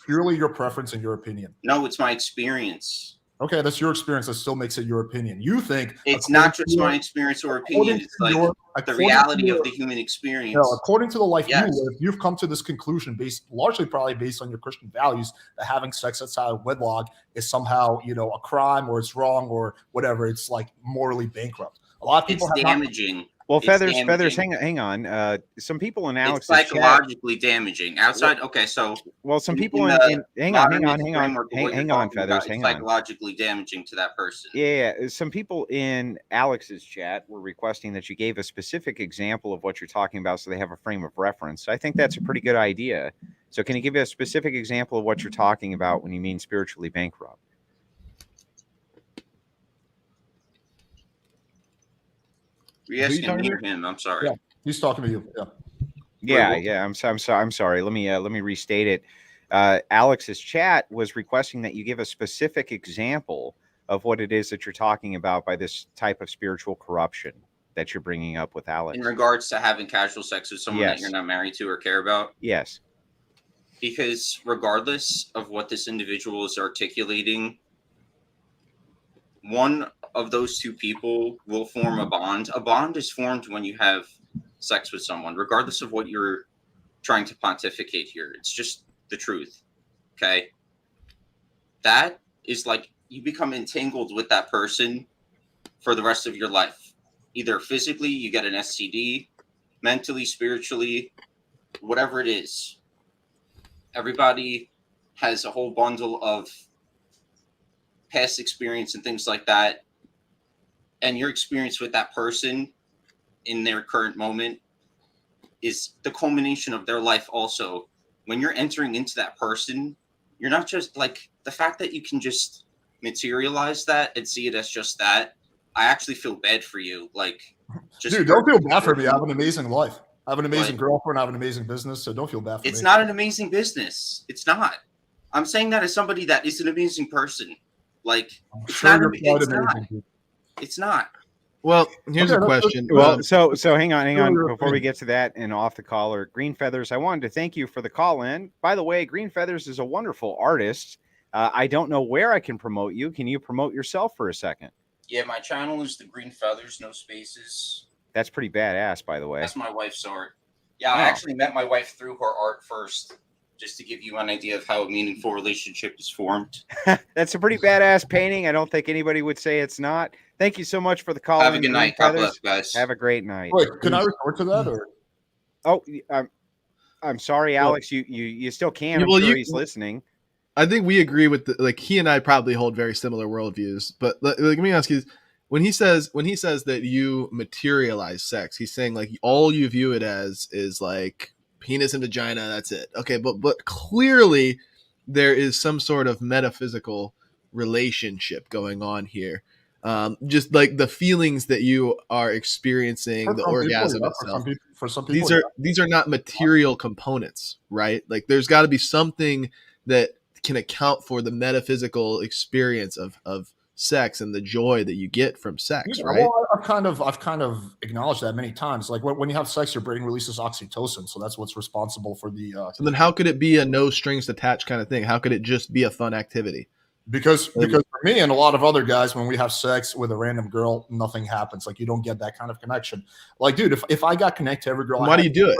purely your preference and your opinion. No, it's my experience. Okay, that's your experience. That still makes it your opinion. You think it's not just my experience or opinion. It's like the reality of the human experience. No, according to the life you live, you've come to this conclusion probably based on your Christian values that having sex outside of wedlock is somehow a crime or it's wrong or whatever. It's like morally bankrupt. A lot of people it's damaging. Well, Feathers, hang on. Some people in Alex's it's psychologically damaging. Outside, okay, so some people hang on, Feathers, hang on. Psychologically damaging to that person. Yeah, some people in Alex's chat were requesting that you gave a specific example of what you're talking about, so they have a frame of reference. So I think that's a pretty good idea. So can you give me a specific example of what you're talking about when you mean spiritually bankrupt? Were you Who you asking talking me to? or him? I'm sorry. Yeah. He's talking to you. Yeah. Yeah. I'm sorry. Let me restate it. Alex's chat was requesting that you give a specific example of what it is that you're talking about by this type of spiritual corruption that you're bringing up with Alex. In regards to having casual sex with someone that Yes. you're not married to or care about, Yes. because regardless of what this individual is articulating, one of those two people will form a bond. A bond is formed when you have sex with someone, regardless of what you're trying to pontificate here. It's just the truth. Okay. That is like you become entangled with that person for the rest of your life. Either physically, you get an STD, mentally, spiritually, whatever it is. Everybody has a whole bundle of past experience and things like that. And your experience with that person in their current moment is the culmination of their life also. When you're entering into that person, you're not just like the fact that you can just materialize that and see it as just that. I actually feel bad for you. Like, just Dude, don't feel bad for me. I have an amazing life. I have an amazing girlfriend. I have an amazing business. So don't feel bad for me. It's not an amazing business. It's not. I'm saying that as somebody that is an amazing person. Like, it's not. It's not. Well, here's a question. Well, so hang on before we get to that and off the caller. Green Feathers, I wanted to thank you for the call in. By the way, Green Feathers is a wonderful artist. I don't know where I can promote you. Can you promote yourself for a second? Yeah, my channel is the Green Feathers, no spaces. That's pretty badass, by the way. That's my wife's art. Yeah, I actually met my wife through her art first, just to give you an idea of how a meaningful relationship is formed. That's a pretty badass painting. I don't think anybody would say it's not. Thank you so much for the call. Have a good night. God bless, guys. Have a great night. Wait, can I resort to that? Or? Oh, I'm sorry, Alex. You still can. I'm sure he's listening. I think we agree with like he and I probably hold very similar worldviews. But let me ask you, when he says that you materialize sex, he's saying like all you view it as is like penis and vagina. That's it. Okay, but clearly there is some sort of metaphysical relationship going on here. Just like the feelings that you are experiencing, the orgasm itself. For some people, these are not material components, right? Like there's got to be something that can account for the metaphysical experience of sex and the joy that you get from sex, right? Well, I've kind of acknowledged that many times. Like when you have sex, your brain releases oxytocin, so that's what's responsible for the. So then, how could it be a no strings attached kind of thing? How could it just be a fun activity? Because for me and a lot of other guys, when we have sex with a random girl, nothing happens. Like you don't get that kind of connection. Like, dude, if I got connected to every girl, why do you do it?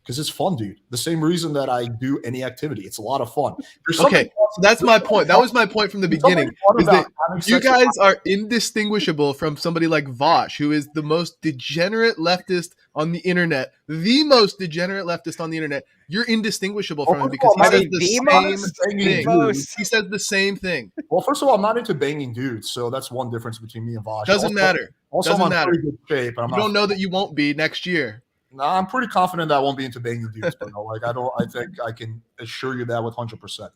Because it's fun, dude. The same reason that I do any activity. It's a lot of fun. Okay, so that's my point. That was my point from the beginning. Is that you guys are indistinguishable from somebody like Vosh, who is the most degenerate leftist on the internet. The most degenerate leftist on the internet. You're indistinguishable from him because he says the same thing. He says the same thing. Well, first of all, I'm not into banging dudes, so that's one difference between me and Vosh. Doesn't matter. Also, I'm in pretty good shape. You don't know that you won't be next year. No, I'm pretty confident that I won't be into banging dudes, but no, like I think I can assure you that with 100%.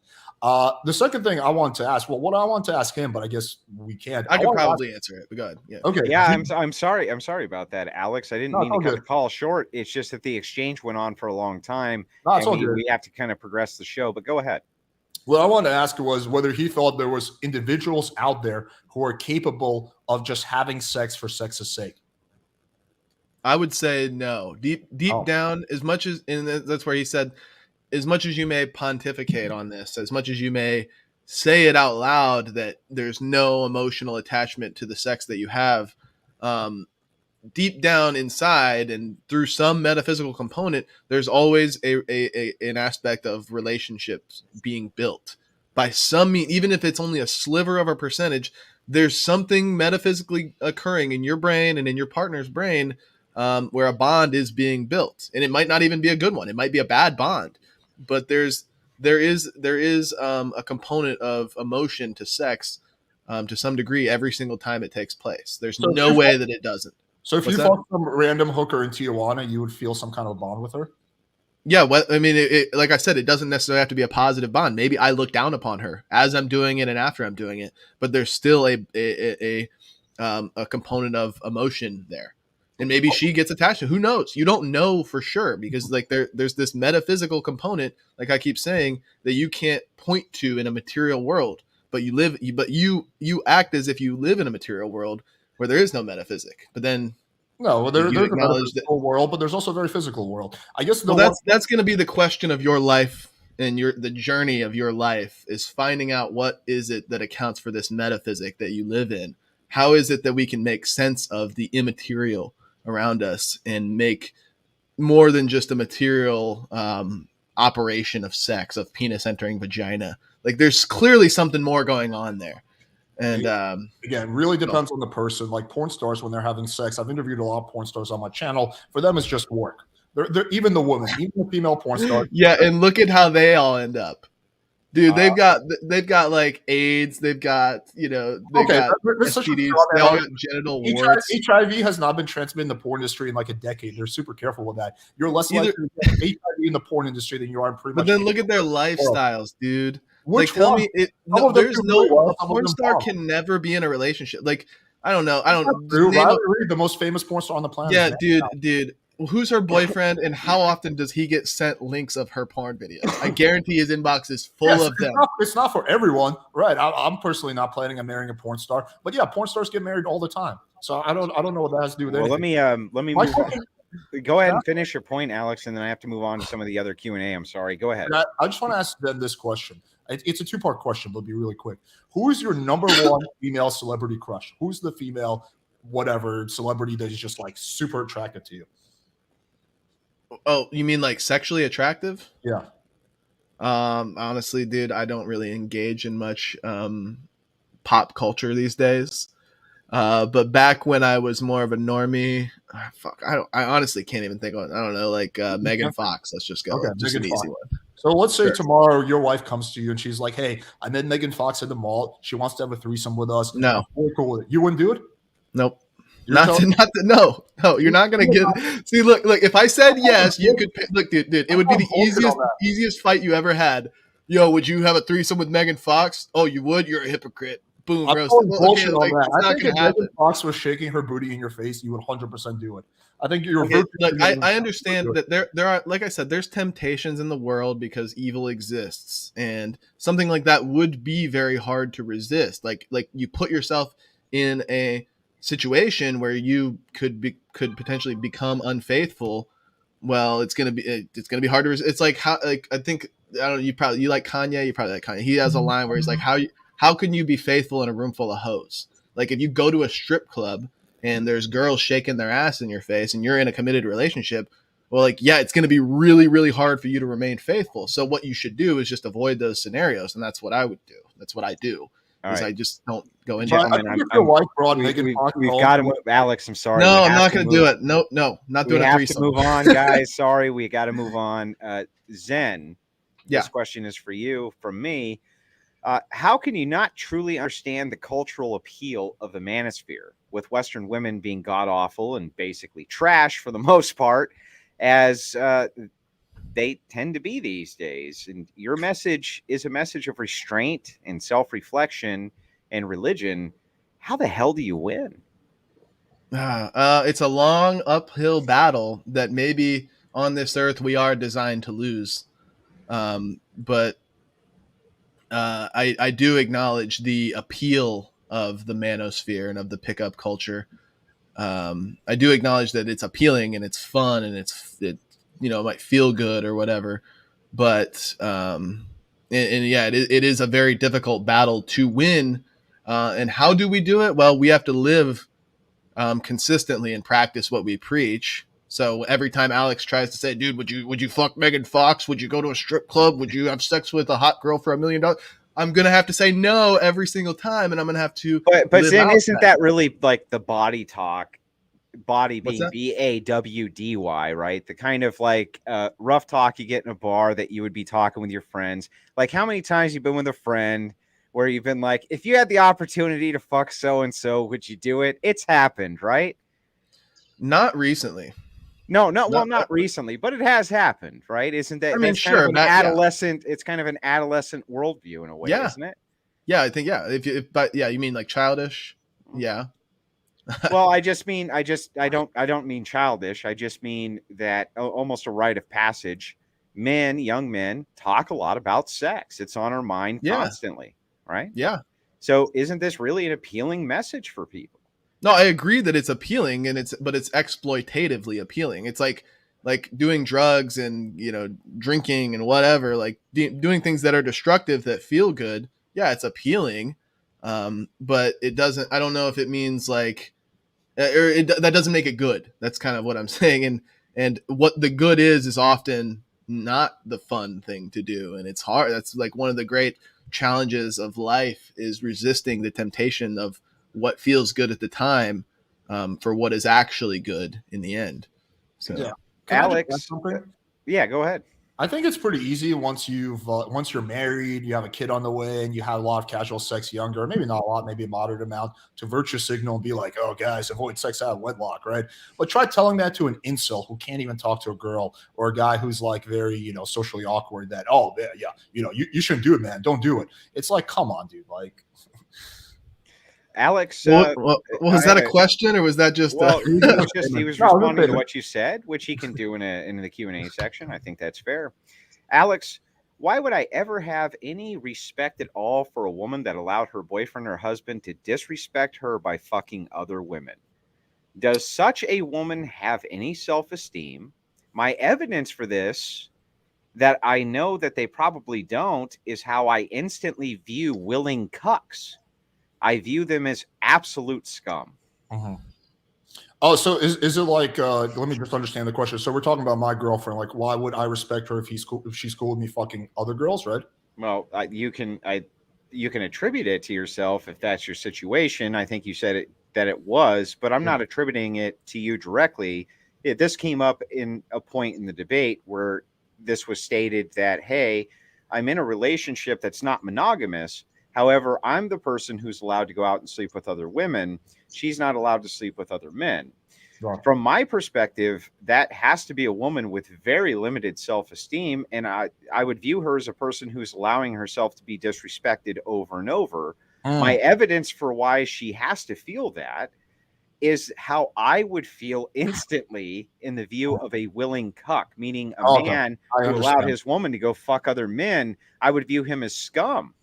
The second thing I want to ask, well, what I want to ask him, but I guess we can't. I can probably answer it, but go ahead. Yeah. Okay. Yeah, I'm sorry about that, Alex. I didn't mean to cut the call short. It's just that the exchange went on for a long time. No, it's all good. We have to kind of progress the show, but go ahead. What I wanted to ask was whether he thought there was individuals out there who are capable of just having sex for sex's sake. I would say no. Deep down, as much as, and that's where he said, as much as you may pontificate on this, as much as you may say it out loud that there's no emotional attachment to the sex that you have, deep down inside and through some metaphysical component, there's always an aspect of relationships being built by some means, even if it's only a sliver of a percentage. There's something metaphysically occurring in your brain and in your partner's brain where a bond is being built, and it might not even be a good one. It might be a bad bond, but there is a component of emotion to sex to some degree every single time it takes place. There's no way that it doesn't. So if you fucked some random hooker in Tijuana, you would feel some kind of bond with her? Yeah, well, I mean, like I said, it doesn't necessarily have to be a positive bond. Maybe I look down upon her as I'm doing it and after I'm doing it, but there's still a component of emotion there, and maybe she gets attached to. Who knows? You don't know for sure because like there's this metaphysical component, like I keep saying, that you can't point to in a material world, but you act as if you live in a material world where there is no metaphysic. But then No, well, you there's a acknowledge that. metaphysical world, but there's also a very physical world. I guess the Well, that's going to be the question of your life and the journey of your life is finding out what is it that accounts for this metaphysic that you live in. How is it that we can make sense of the immaterial around us and make more than just a material operation of sex, of penis entering vagina? Like there's clearly something more going on there. And again, really depends on the person. Like porn stars, when they're having sex, I've interviewed a lot of porn stars on my channel. For them, it's just work. They're even the women, even the female porn stars. Yeah, and look at how they all end up. Dude, they've got like AIDS. They've got got STDs. They all got genital warts. HIV has not been transmitted in the porn industry in like a decade. They're super careful with that. You're less likely to get HIV in the porn industry than you are in pretty much. But then look at their lifestyles, dude. Which like, tell one? me, there's a porn star can never be in a relationship. Like, I don't know. Riley Reid, the most famous porn star on the planet. Yeah, dude. Who's her boyfriend, and how often does he get sent links of her porn videos? I guarantee his inbox is full of them. It's not for everyone, right? I'm personally not planning on marrying a porn star, but yeah, porn stars get married all the time. So I don't know what that has to do with anything. Let me move on. Go ahead and finish your point, Alex, and then I have to move on to some of the other Q&A. I'm sorry. Go ahead. I just want to ask them this question. It's a two-part question, but it'll be really quick. Who is your number one female celebrity crush? Who's the female, whatever, celebrity that is just like super attractive to you? Oh, you mean like sexually attractive? Yeah. Honestly, dude, I don't really engage in much pop culture these days. But back when I was more of a normie, I honestly can't even think of it. I don't know, like Megan Fox. Let's just go. Okay, just an easy one. So let's say tomorrow your wife comes to you and she's like, "Hey, I met Megan Fox at the mall. She wants to have a threesome with us." No, we're cool with it. You wouldn't do it? Nope. No, you're not gonna get. See, look. If I said yes, you could look, dude. It would be the easiest fight you ever had. Yo, would you have a threesome with Megan Fox? Oh, you would. You're a hypocrite. Boom, roast. I think if Megan Fox was shaking her booty in your face, you would 100% do it. I think you're. Okay, look, I understand that there are, like I said, there's temptations in the world because evil exists, and something like that would be very hard to resist. Like you put yourself in a situation where you could potentially become unfaithful. Well, it's gonna be hard to resist. It's like how, like, I think, I don't know, you like Kanye. You probably like Kanye. He has a line where he's like, how can you be faithful in a room full of hoes? Like if you go to a strip club and there's girls shaking their ass in your face and you're in a committed relationship, well, like, yeah, it's going to be really, really hard for you to remain faithful. So what you should do is just avoid those scenarios. And that's what I would do. That's what I do. Because I just don't go into it. We've got to move. Alex, I'm sorry. No, I'm not going to do it. No, not doing it. We have to move on, guys. Sorry, we got to move on. Zen, this question is for you, from me. How can you not truly understand the cultural appeal of the manosphere, with Western women being god-awful and basically trash for the most part, as they tend to be these days? And your message is a message of restraint and self-reflection and religion. How the hell do you win? It's a long uphill battle that maybe on this earth we are designed to lose. But I do acknowledge the appeal of the manosphere and of the pickup culture. I do acknowledge that it's appealing and it's fun and it might feel good or whatever, but it is a very difficult battle to win. And how do we do it? Well, we have to live consistently and practice what we preach. So every time Alex tries to say, "Dude, would you fuck Megan Fox? Would you go to a strip club? Would you have sex with a hot girl for $1 million?" I'm gonna have to say no every single time, and I'm gonna have to. But then isn't that really like the body talk? Body being BAWDY, right? The kind of like rough talk you get in a bar that you would be talking with your friends. Like, how many times you've been with a friend where you've been like, if you had the opportunity to fuck so and so, would you do it? It's happened, right? Not recently. Well, Not- not recently, but it has happened, right? Isn't that? I mean, that's sure, kind of an that- yeah. adolescent. It's kind of an adolescent worldview in a way, Yeah. isn't it? Yeah, I think but yeah, you mean like childish? Yeah. Well, I don't mean childish. I just mean that almost a rite of passage. Young men talk a lot about sex. It's on our mind Yeah. constantly, right? Yeah. So isn't this really an appealing message for people? No, I agree that it's appealing but it's exploitatively appealing. It's like doing drugs and, drinking and whatever, like doing things that are destructive that feel good. Yeah, it's appealing. But it doesn't, I don't know if it means like, that doesn't make it good. That's kind of what I'm saying. And what the good is often not the fun thing to do. And it's hard. That's like one of the great challenges of life, is resisting the temptation of what feels good at the time, for what is actually good in the end. So Yeah. Can I just Alex, add something? Yeah, go ahead. I think it's pretty easy once you're married, you have a kid on the way, and you have a lot of casual sex younger, or maybe not a lot, maybe a moderate amount, to virtue signal and be like, "Oh, guys, avoid sex out of wedlock," right? But try telling that to an incel who can't even talk to a girl, or a guy who's like very, socially awkward. That, oh yeah, you shouldn't do it, man. Don't do it. It's like, come on, dude. Like, Alex, was that a question, or was that just? Well, he was No, responding to listen. what you said, which he can do in the Q&A section. I think that's fair. Alex, why would I ever have any respect at all for a woman that allowed her boyfriend or husband to disrespect her by fucking other women? Does such a woman have any self-esteem? My evidence for this, that I know that they probably don't, is how I instantly view willing cucks. I view them as absolute scum. Oh, so is it like? Let me just understand the question. So we're talking about my girlfriend. Like, why would I respect her if she's cool with me fucking other girls, right? Well, you can attribute it to yourself if that's your situation. I think you said that it was, but I'm not attributing it to you directly. This came up in a point in the debate where this was stated that, hey, I'm in a relationship that's not monogamous. However, I'm the person who's allowed to go out and sleep with other women. She's not allowed to sleep with other men. Right. From my perspective, that has to be a woman with very limited self-esteem. And I would view her as a person who's allowing herself to be disrespected over and over. My evidence for why she has to feel that is how I would feel instantly in the view of a willing cuck, meaning a man I who allowed understand. his woman to go fuck other men. I would view him as scum.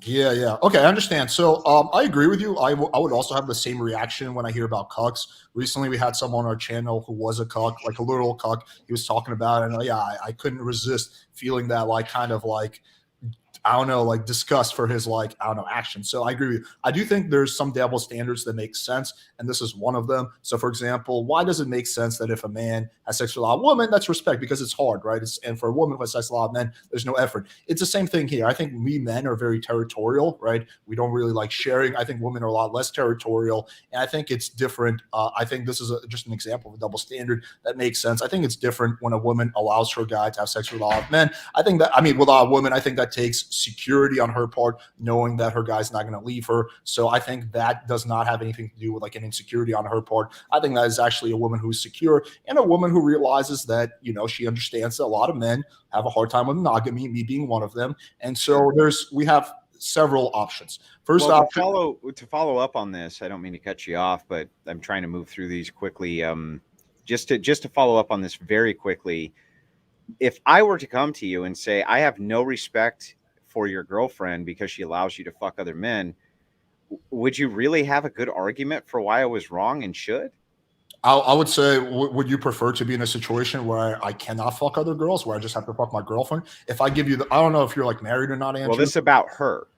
Yeah. Okay, I understand. So I agree with you. I would also have the same reaction when I hear about cucks. Recently, we had someone on our channel who was a cuck, like a literal cuck. He was talking about it, and I couldn't resist feeling that, like, kind of like, I don't know, like disgust for his, like, I don't know, action. So I agree with you. I do think there's some double standards that make sense, and this is one of them. So, for example, why does it make sense that if a man has sex with a lot of women, that's respect, because it's hard, right? And for a woman who has sex with a lot of men, there's no effort. It's the same thing here. I think we men are very territorial, right? We don't really like sharing. I think women are a lot less territorial, and I think it's different. I think this is just an example of a double standard that makes sense. I think it's different when a woman allows her guy to have sex with a lot of men. With a lot of women, I think that takes security on her part, knowing that her guy's not going to leave her. So I think that does not have anything to do with like an insecurity on her part. I think that is actually a woman who's secure, and a woman who realizes that, she understands that a lot of men have a hard time with monogamy, me being one of them. And so we have several options. First option. To follow up on this, I don't mean to cut you off, but I'm trying to move through these quickly. Just to follow up on this very quickly, if I were to come to you and say, I have no respect for your girlfriend because she allows you to fuck other men, would you really have a good argument for why I was wrong and should? I would say, would you prefer to be in a situation where I cannot fuck other girls, where I just have to fuck my girlfriend? If I give you I don't know if you're like married or not, Andrew. Well, this is about her.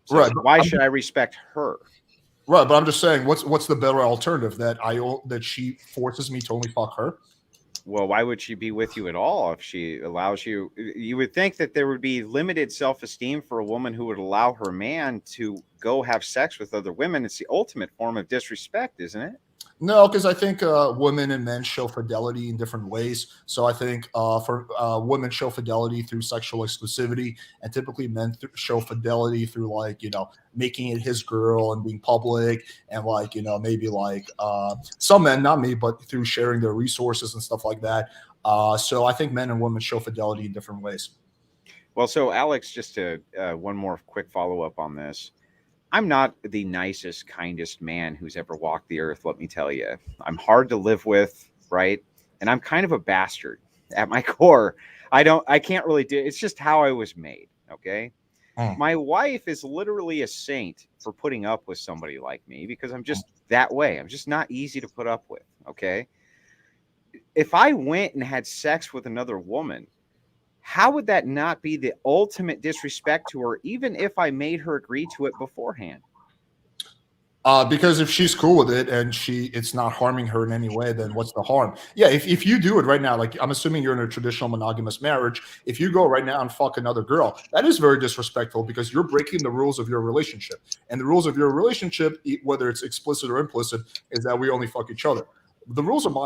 So right. Why should I respect her? Right, but I'm just saying, what's the better alternative, that she forces me to only fuck her? Well, why would she be with you at all if she allows you? You would think that there would be limited self-esteem for a woman who would allow her man to go have sex with other women. It's the ultimate form of disrespect, isn't it? No, because I think women and men show fidelity in different ways. So I think for women show fidelity through sexual exclusivity, and typically men show fidelity through like making it his girl and being public, and like maybe like some men, not me, but through sharing their resources and stuff like that. So I think men and women show fidelity in different ways. Well, so Alex, just to one more quick follow up on this. I'm not the nicest, kindest man who's ever walked the earth, let me tell you. I'm hard to live with, right? And I'm kind of a bastard at my core. I can't really do it's just how I was made, okay? My wife is literally a saint for putting up with somebody like me because I'm just that way. I'm just not easy to put up with, okay? If I went and had sex with another woman, how would that not be the ultimate disrespect to her, even if I made her agree to it beforehand? Because if she's cool with it and it's not harming her in any way, then what's the harm? Yeah, if you do it right now, like I'm assuming you're in a traditional monogamous marriage, if you go right now and fuck another girl, that is very disrespectful because you're breaking the rules of your relationship. And the rules of your relationship, whether it's explicit or implicit, is that we only fuck each other. The rules of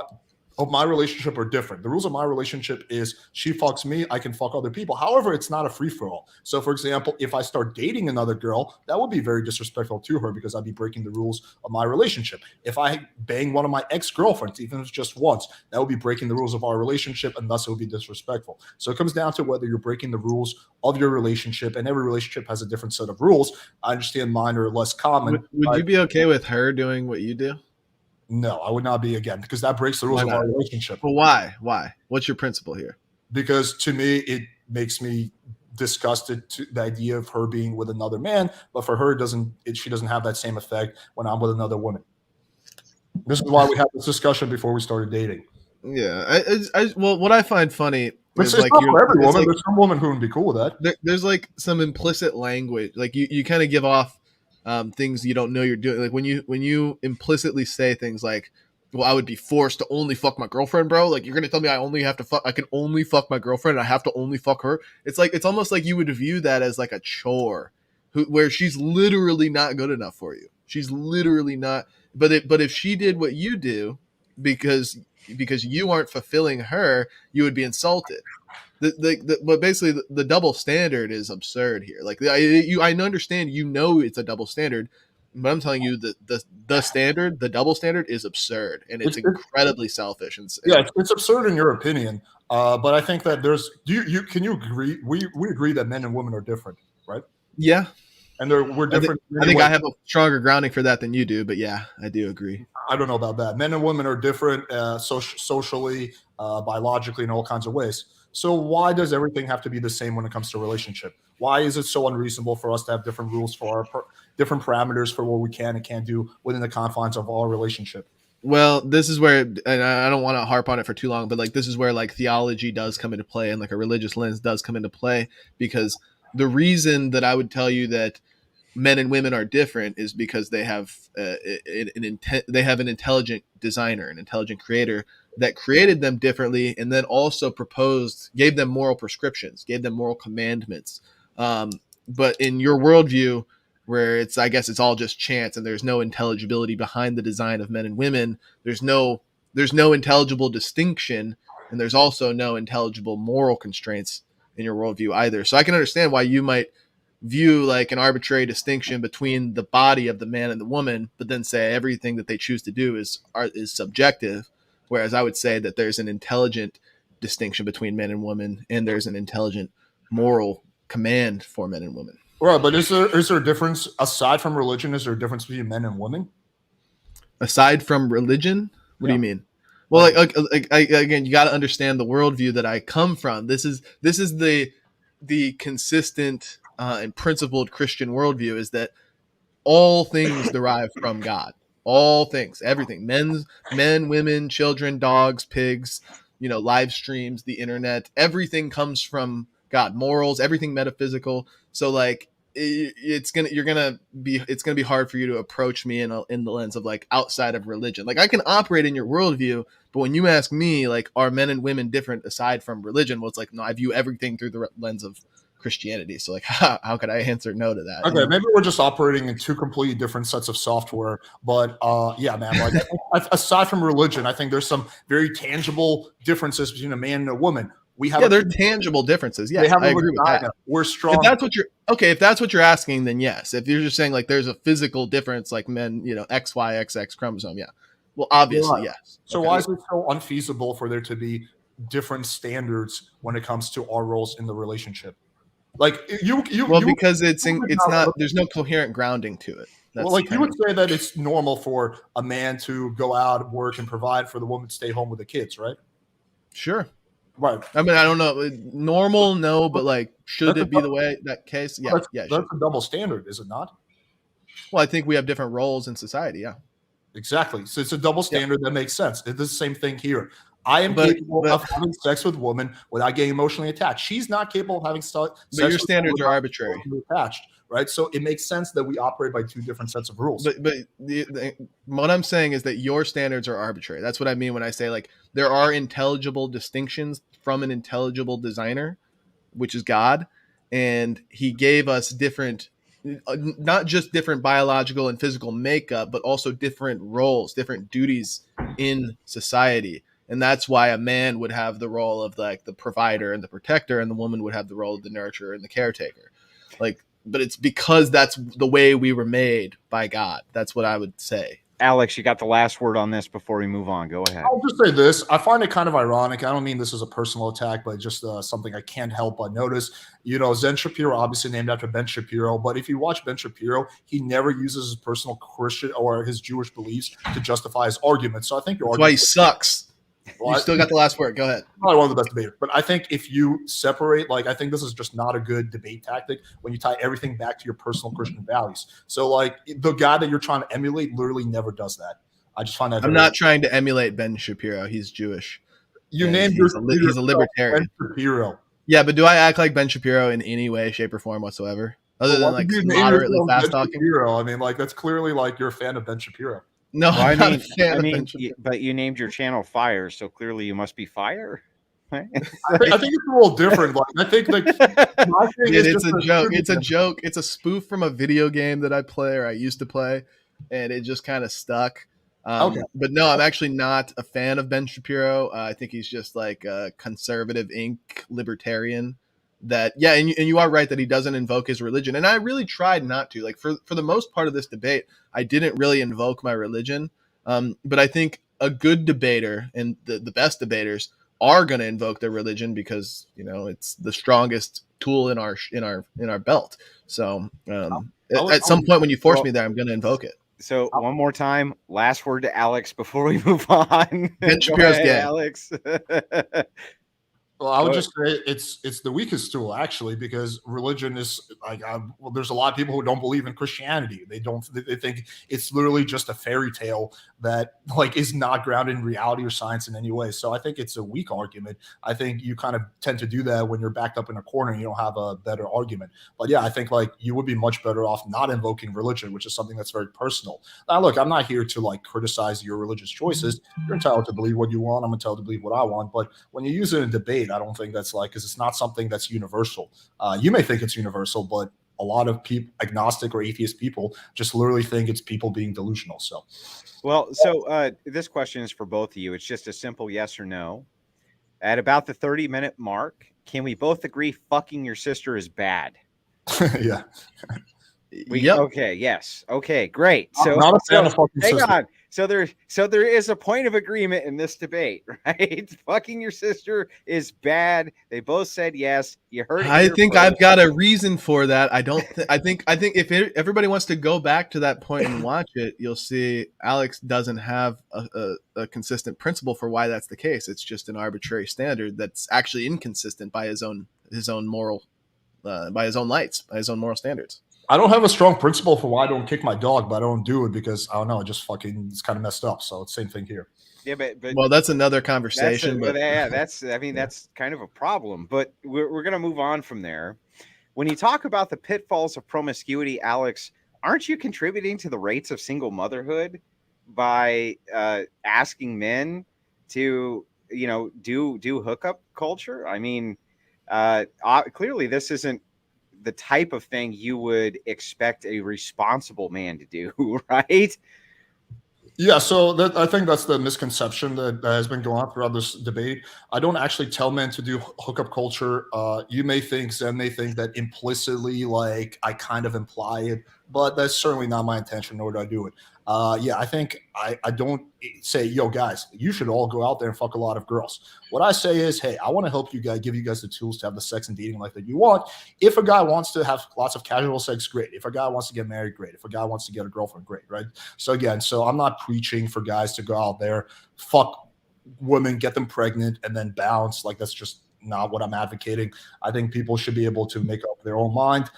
my relationship are different. The rules of my relationship is she fucks me, I can fuck other people. However, it's not a free-for-all. So, for example, if I start dating another girl, that would be very disrespectful to her because I'd be breaking the rules of my relationship. If I bang one of my ex-girlfriends, even if it's just once, that would be breaking the rules of our relationship, and thus it would be disrespectful. So it comes down to whether you're breaking the rules of your relationship, and every relationship has a different set of rules. I understand mine are less common. Would you be okay with her doing what you do? No, I would not be, again, because that breaks the rules of our relationship. But why? Why? What's your principle here? Because to me, it makes me disgusted to the idea of her being with another man, but for her, she doesn't have that same effect when I'm with another woman. This is why we had this discussion before we started dating. Yeah, well, what I find funny it's is like not for every woman. like, there's some woman who would be cool with that. There's like some implicit language, like you kind of give off things you don't know you're doing. Like when you implicitly say things like, well, I would be forced to only fuck my girlfriend, bro. Like you're gonna tell me I can only fuck my girlfriend and I have to only fuck her. It's almost like you would view that as like a chore, where she's literally not good enough for you. She's literally not. But if she did what you do, because you aren't fulfilling her, you would be insulted. But basically the double standard is absurd here. Like I understand, it's a double standard, but I'm telling you the double standard is absurd, and it's incredibly selfish. It's absurd in your opinion, but I think that can you agree? We agree that men and women are different, right? Yeah, and we're different. I think I have a stronger grounding for that than you do, but yeah, I do agree. I don't know about that. Men and women are different socially, biologically, in all kinds of ways. So why does everything have to be the same when it comes to a relationship? Why is it so unreasonable for us to have different rules for our different parameters for what we can and can't do within the confines of our relationship? Well, this is where, and I don't want to harp on it for too long, but like this is where like theology does come into play, and like a religious lens does come into play, because the reason that I would tell you that men and women are different is because they have an intelligent designer, an intelligent creator that created them differently, and then also gave them moral prescriptions, gave them moral commandments. But in your worldview, where I guess it's all just chance and there's no intelligibility behind the design of men and women, there's no intelligible distinction, and there's also no intelligible moral constraints in your worldview either. So I can understand why you might view like an arbitrary distinction between the body of the man and the woman, but then say everything that they choose to do is subjective. Whereas I would say that there's an intelligent distinction between men and women, and there's an intelligent moral command for men and women. Right, but is there a difference aside from religion? Is there a difference between men and women? Aside from religion, what do you mean? Well, again, you got to understand the worldview that I come from. This is the consistent and principled Christian worldview, is that all things derive from God. All things, everything, men, women, children, dogs, pigs, live streams, the internet, everything comes from God. Morals, everything metaphysical. So like it's gonna be hard for you to approach me in the lens of like outside of religion. Like I can operate in your worldview, but when you ask me like, are men and women different aside from religion? Well, it's like, no, I view everything through the lens of Christianity. So like, how could I answer no to that? Okay, maybe we're just operating in two completely different sets of software. But yeah, man, like aside from religion, I think there's some very tangible differences between a man and a woman. We have there are tangible differences. they Yes, have I a agree with vagina. that. We're strong. If that's what you're asking, then yes. If you're just saying like there's a physical difference, like men, XY, XX chromosome, yeah. Well, obviously, Right. yes. So Okay. why is it so unfeasible for there to be different standards when it comes to our roles in the relationship? Like because it's not, there's no coherent grounding to it. Well, like you would say that it's normal for a man to go out, work, and provide for the woman to stay home with the kids, right? Sure. Right. I mean, I don't know. Normal, no, but like, should it be the way that case? Yeah, that's a double standard, is it not? Well, I think we have different roles in society. Yeah. Exactly. So it's a double standard that makes sense. It's the same thing here. I am capable of having sex with a woman without getting emotionally attached. She's not capable of having sex. But your standards are arbitrary. Attached, right? So it makes sense that we operate by two different sets of rules. But what I'm saying is that your standards are arbitrary. That's what I mean when I say like there are intelligible distinctions from an intelligible designer, which is God, and He gave us different, not just different biological and physical makeup, but also different roles, different duties in society. And that's why a man would have the role of like the provider and the protector, and the woman would have the role of the nurturer and the caretaker. Like, but it's because that's the way we were made by God. That's what I would say. Alex, you got the last word on this before we move on. Go ahead. I'll just say this. I find it kind of ironic. I don't mean this as a personal attack, but just something I can't help but notice. Zen Shapiro, obviously named after Ben Shapiro, but if you watch Ben Shapiro, he never uses his personal Christian or his Jewish beliefs to justify his arguments. So I think that's why he sucks. Well, you still got the last word. Go ahead. Probably one of the best debaters. But I think if you separate, I think this is just not a good debate tactic when you tie everything back to your personal Christian values. So, the guy that you're trying to emulate literally never does that. I just find that I'm not trying to emulate Ben Shapiro. He's Jewish. You named he's a libertarian. Ben Shapiro. Yeah, but do I act like Ben Shapiro in any way, shape, or form whatsoever? Other than moderately fast talking? I mean, that's clearly you're a fan of Ben Shapiro. No, I'm not a fan of Ben Shapiro. But you named your channel Fire, so clearly you must be Fire. Right? I think it's a little different. I think my thing it's a joke. It's a joke. It's a spoof from a video game that I play or I used to play, and it just kind of stuck. Okay. But no, I'm actually not a fan of Ben Shapiro. I think he's just like a conservative libertarian. And you are right that he doesn't invoke his religion. And I really tried not to. For the most part of this debate, I didn't really invoke my religion. But I think a good debater and the best debaters are going to invoke their religion because it's the strongest tool in our belt. So at some point when you force me there, I'm going to invoke it. So one more time, last word to Alex before we move on. Ben Shapiro's gay. Alex. Well, I would just say it's the weakest tool actually, because religion is there's a lot of people who don't believe in Christianity. They think it's literally just a fairy tale that is not grounded in reality or science in any way. So I think it's a weak argument. I think you kind of tend to do that when you're backed up in a corner and you don't have a better argument. But yeah, I think you would be much better off not invoking religion, which is something that's very personal. Now, look, I'm not here to criticize your religious choices. You're entitled to believe what you want. I'm entitled to believe what I want. But when you use it in debate, I don't think that's because it's not something that's universal. You may think it's universal, but a lot of people, agnostic or atheist people, just literally think it's people being delusional. So this question is for both of you. It's just a simple yes or no. At about the 30-minute mark, can we both agree fucking your sister is bad? Yeah. Yep. Okay. Yes. Okay. Great. So I'm not a fan of fucking hang sister. on. So there is a point of agreement in this debate, right? Fucking your sister is bad. They both said yes. You heard it. I think I've got a reason for that. I think if everybody wants to go back to that point and watch it, you'll see Alex doesn't have a consistent principle for why that's the case. It's just an arbitrary standard that's actually inconsistent by his own moral, by his own lights, by his own moral standards. I don't have a strong principle for why I don't kick my dog, but I don't do it because I don't know. It's kind of messed up. So it's the same thing here. Yeah, but well, that's another conversation. That's kind of a problem. But we're going to move on from there. When you talk about the pitfalls of promiscuity, Alex, aren't you contributing to the rates of single motherhood by asking men to do hookup culture? I mean, clearly this isn't the type of thing you would expect a responsible man to do, right? Yeah, so I think that's the misconception that has been going on throughout this debate. I don't actually tell men to do hookup culture. You may think, Zen may think that implicitly, like I kind of imply it, but that's certainly not my intention, nor do I do it. Yeah, I think I don't say, yo, guys, you should all go out there and fuck a lot of girls. What I say is, hey, I want to help you guys, give you guys the tools to have the sex and dating life that you want. If a guy wants to have lots of casual sex, great. If a guy wants to get married, great. If a guy wants to get a girlfriend, great, right? So again, so I'm not preaching for guys to go out there, fuck women, get them pregnant, and then bounce. Like that's just not what I'm advocating. I think people should be able to make up their own mind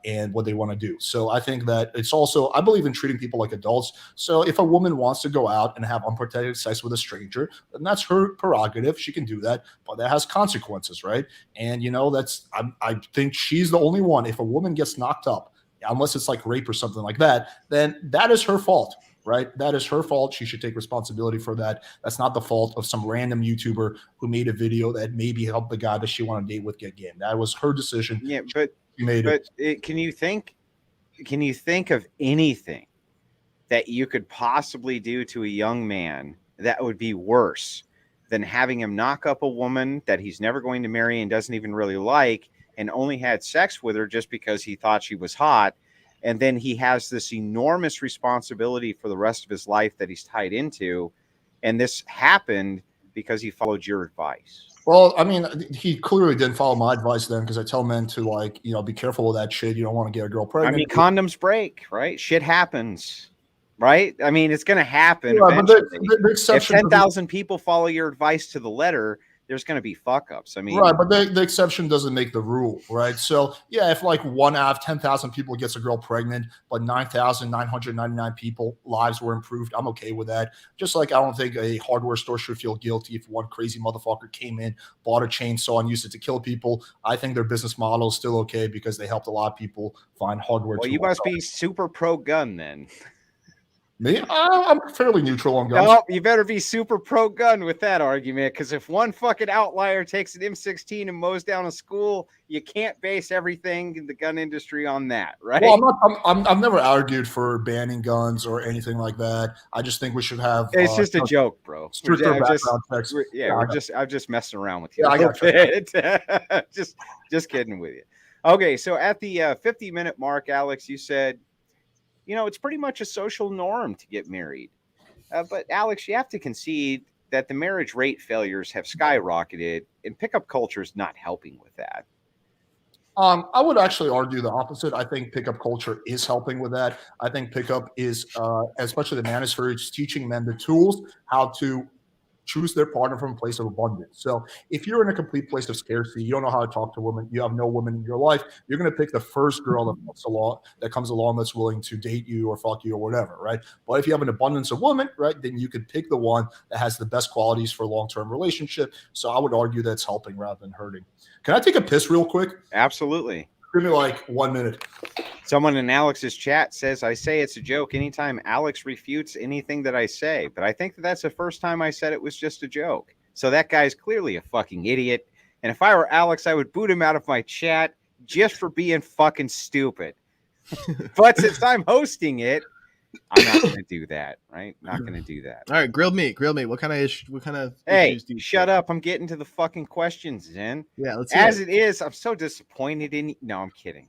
and what they want to do. So I think that it's also, I believe in treating people like adults. So if a woman wants to go out and have unprotected sex with a stranger, then that's her prerogative. She can do that, but that has consequences, right? And I think she's the only one. If a woman gets knocked up, unless it's like rape or something like that, then that is her fault. Right? That is her fault. She should take responsibility for that. That's not the fault of some random YouTuber who made a video that maybe helped the guy that she wanted to date with get game. That was her decision. Yeah, but she made it. Can you think of anything that you could possibly do to a young man that would be worse than having him knock up a woman that he's never going to marry and doesn't even really like, and only had sex with her just because he thought she was hot? And then he has this enormous responsibility for the rest of his life that he's tied into. And this happened because he followed your advice. Well, I mean, he clearly didn't follow my advice then, because I tell men to be careful with that shit. You don't want to get a girl pregnant. I mean, condoms break, right? Shit happens, right? I mean, it's going to happen yeah, eventually. But the if 10,000 people follow your advice to the letter, there's going to be fuck ups. I mean, right, but the exception doesn't make the rule, right? So yeah, if like 1 out of 10,000 people gets a girl pregnant, but 9,999 people lives were improved, I'm okay with that. Just like I don't think a hardware store should feel guilty if one crazy motherfucker came in, bought a chainsaw, and used it to kill people. I think their business model is still okay because they helped a lot of people find hardware. Well, you must be super pro gun then. Me? I'm fairly neutral on guns. No, you better be super pro gun with that argument, because if one fucking outlier takes an M16 and mows down a school, you can't base everything in the gun industry on that, right? Well, I've never argued for banning guns or anything like that. I just think we should have. It's just a joke, bro. Stricter background checks. I'm just messing around with you. Yeah, I got you. just kidding with you. Okay, so at the 50-minute mark, Alex, you said, it's pretty much a social norm to get married. But Alex, you have to concede that the marriage rate failures have skyrocketed, and pickup culture is not helping with that. I would actually argue the opposite. I think pickup culture is helping with that. I think pickup is, especially the manosphere, is teaching men the tools how to choose their partner from a place of abundance. So if you're in a complete place of scarcity, you don't know how to talk to women, you have no women in your life, you're going to pick the first girl that comes along that's willing to date you or fuck you or whatever, right? But if you have an abundance of women, right, then you could pick the one that has the best qualities for a long-term relationship. So I would argue that's helping rather than hurting. Can I take a piss real quick? Absolutely. Give me like 1 minute. Someone in Alex's chat says, I say it's a joke anytime Alex refutes anything that I say. But I think that's the first time I said it was just a joke. So that guy's clearly a fucking idiot. And if I were Alex, I would boot him out of my chat just for being fucking stupid. But since I'm hosting it, I'm not going to do that, right? Not going to do that. All right, grilled meat. What kind of issues Hey, do you shut up. I'm getting to the fucking questions, Zen. Yeah, let's As it is, I'm so disappointed in you. No, I'm kidding.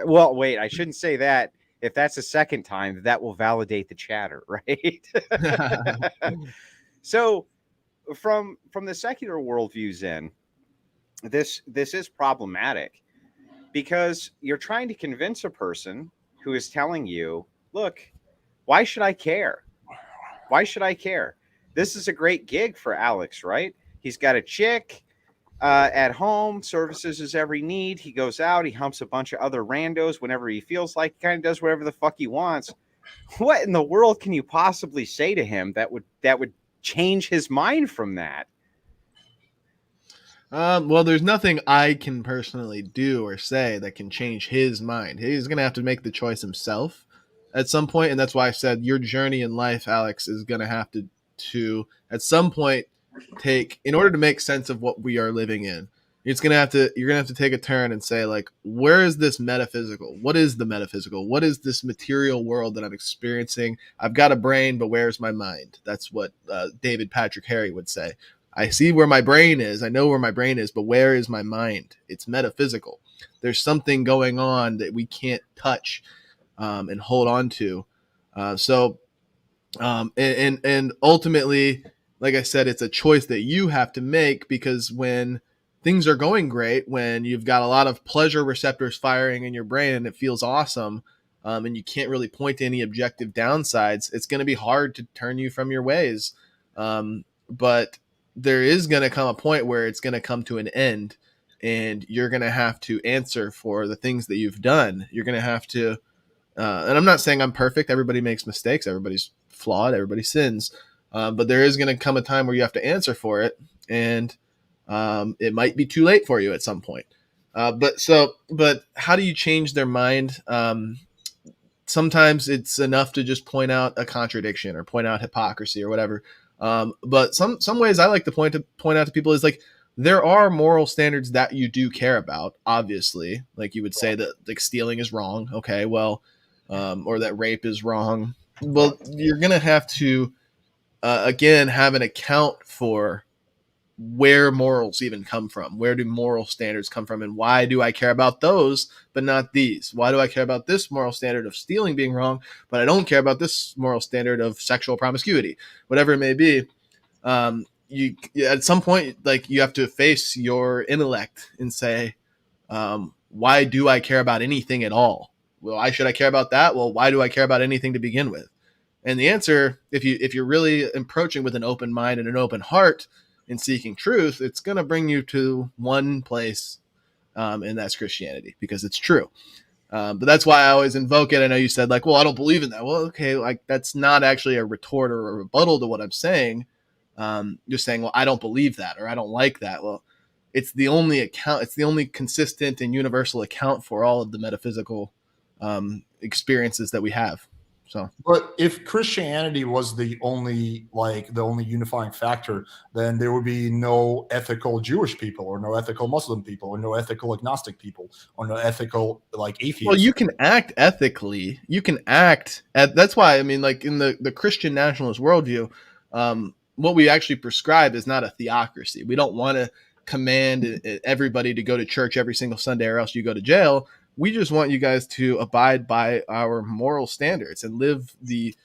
Well, wait, I shouldn't say that. If that's the second time, that will validate the chatter, right? So from the secular worldview, Zen, this is problematic because you're trying to convince a person who is telling you, look, why should I care? Why should I care? This is a great gig for Alex, right? He's got a chick at home, services his every need. He goes out, he humps a bunch of other randos whenever he feels like. He kind of does whatever the fuck he wants. What in the world can you possibly say to him that would change his mind from that? Well, there's nothing I can personally do or say that can change his mind. He's going to have to make the choice himself at some point, and that's why I said your journey in life, Alex, is going to have to at some point take, in order to make sense of what we are living in, You're gonna have to take a turn and say, like, where is this metaphysical? What is the metaphysical? What is this material world that I'm experiencing? I've got a brain, but where's my mind? That's what David Patrick Harry would say. I see where my brain is. I know where my brain is, but where is my mind? It's metaphysical. There's something going on that we can't touch and hold on to. And ultimately, like I said, it's a choice that you have to make, because when things are going great, when you've got a lot of pleasure receptors firing in your brain and it feels awesome, and you can't really point to any objective downsides, it's going to be hard to turn you from your ways. But there is going to come a point where it's going to come to an end, and you're going to have to answer for the things that you've done. You're going to have to, and I'm not saying I'm perfect. Everybody makes mistakes. Everybody's flawed. Everybody sins. But there is going to come a time where you have to answer for it. And it might be too late for you at some point. But how do you change their mind? Sometimes it's enough to just point out a contradiction or point out hypocrisy or whatever. But some ways I like to point out to people is, like, there are moral standards that you do care about. Obviously, like you would say that, like, stealing is wrong. Okay, well, or that rape is wrong. Well, you're going to have to, again, have an account for where morals even come from. Where do moral standards come from? And why do I care about those, but not these? Why do I care about this moral standard of stealing being wrong, but I don't care about this moral standard of sexual promiscuity? Whatever it may be. You at some point, like, you have to face your intellect and say, why do I care about anything at all? Well, why should I care about that? Well, why do I care about anything to begin with? And the answer, if you're really approaching with an open mind and an open heart and seeking truth, it's going to bring you to one place, and that's Christianity, because it's true. But that's why I always invoke it. I know you said, like, well, I don't believe in that. Well, okay, like, that's not actually a retort or a rebuttal to what I'm saying. You're saying, well, I don't believe that, or I don't like that. Well, it's the only account. It's the only consistent and universal account for all of the metaphysical experiences that we have. So, but if Christianity was the only unifying factor, then there would be no ethical Jewish people, or no ethical Muslim people, or no ethical agnostic people, or no ethical, like, atheists. Well, you can act ethically. You can act that's why, I mean, like, in the Christian nationalist worldview, what we actually prescribe is not a theocracy. We don't want to command everybody to go to church every single Sunday, or else you go to jail. We just want you guys to abide by our moral standards and live live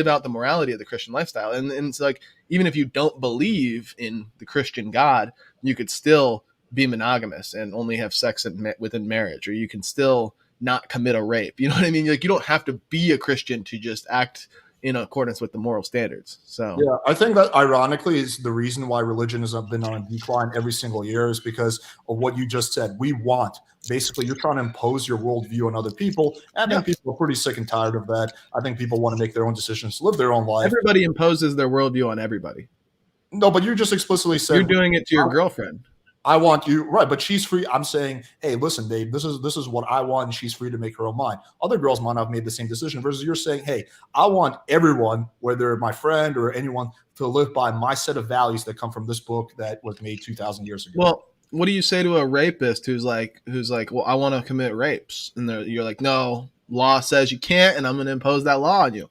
out the morality of the Christian lifestyle. And it's like, even if you don't believe in the Christian God, you could still be monogamous and only have sex within marriage, or you can still not commit a rape. You know what I mean? Like, you don't have to be a Christian to just act in accordance with the moral standards. So yeah, I think that ironically is the reason why religion has been on a decline every single year, is because of what you just said. Basically, you're trying to impose your worldview on other people. And I think people are pretty sick and tired of that. I think people want to make their own decisions, live their own life. Everybody imposes their worldview on everybody. No, but you just explicitly said you're doing it to your girlfriend. I want you, right, but she's free. I'm saying, hey, listen, babe, this is what I want, and she's free to make her own mind. Other girls might not have made the same decision, versus you're saying, hey, I want everyone, whether my friend or anyone, to live by my set of values that come from this book that was made 2,000 years ago. Well, what do you say to a rapist who's like, well, I want to commit rapes, and you're like, no, law says you can't, and I'm going to impose that law on you.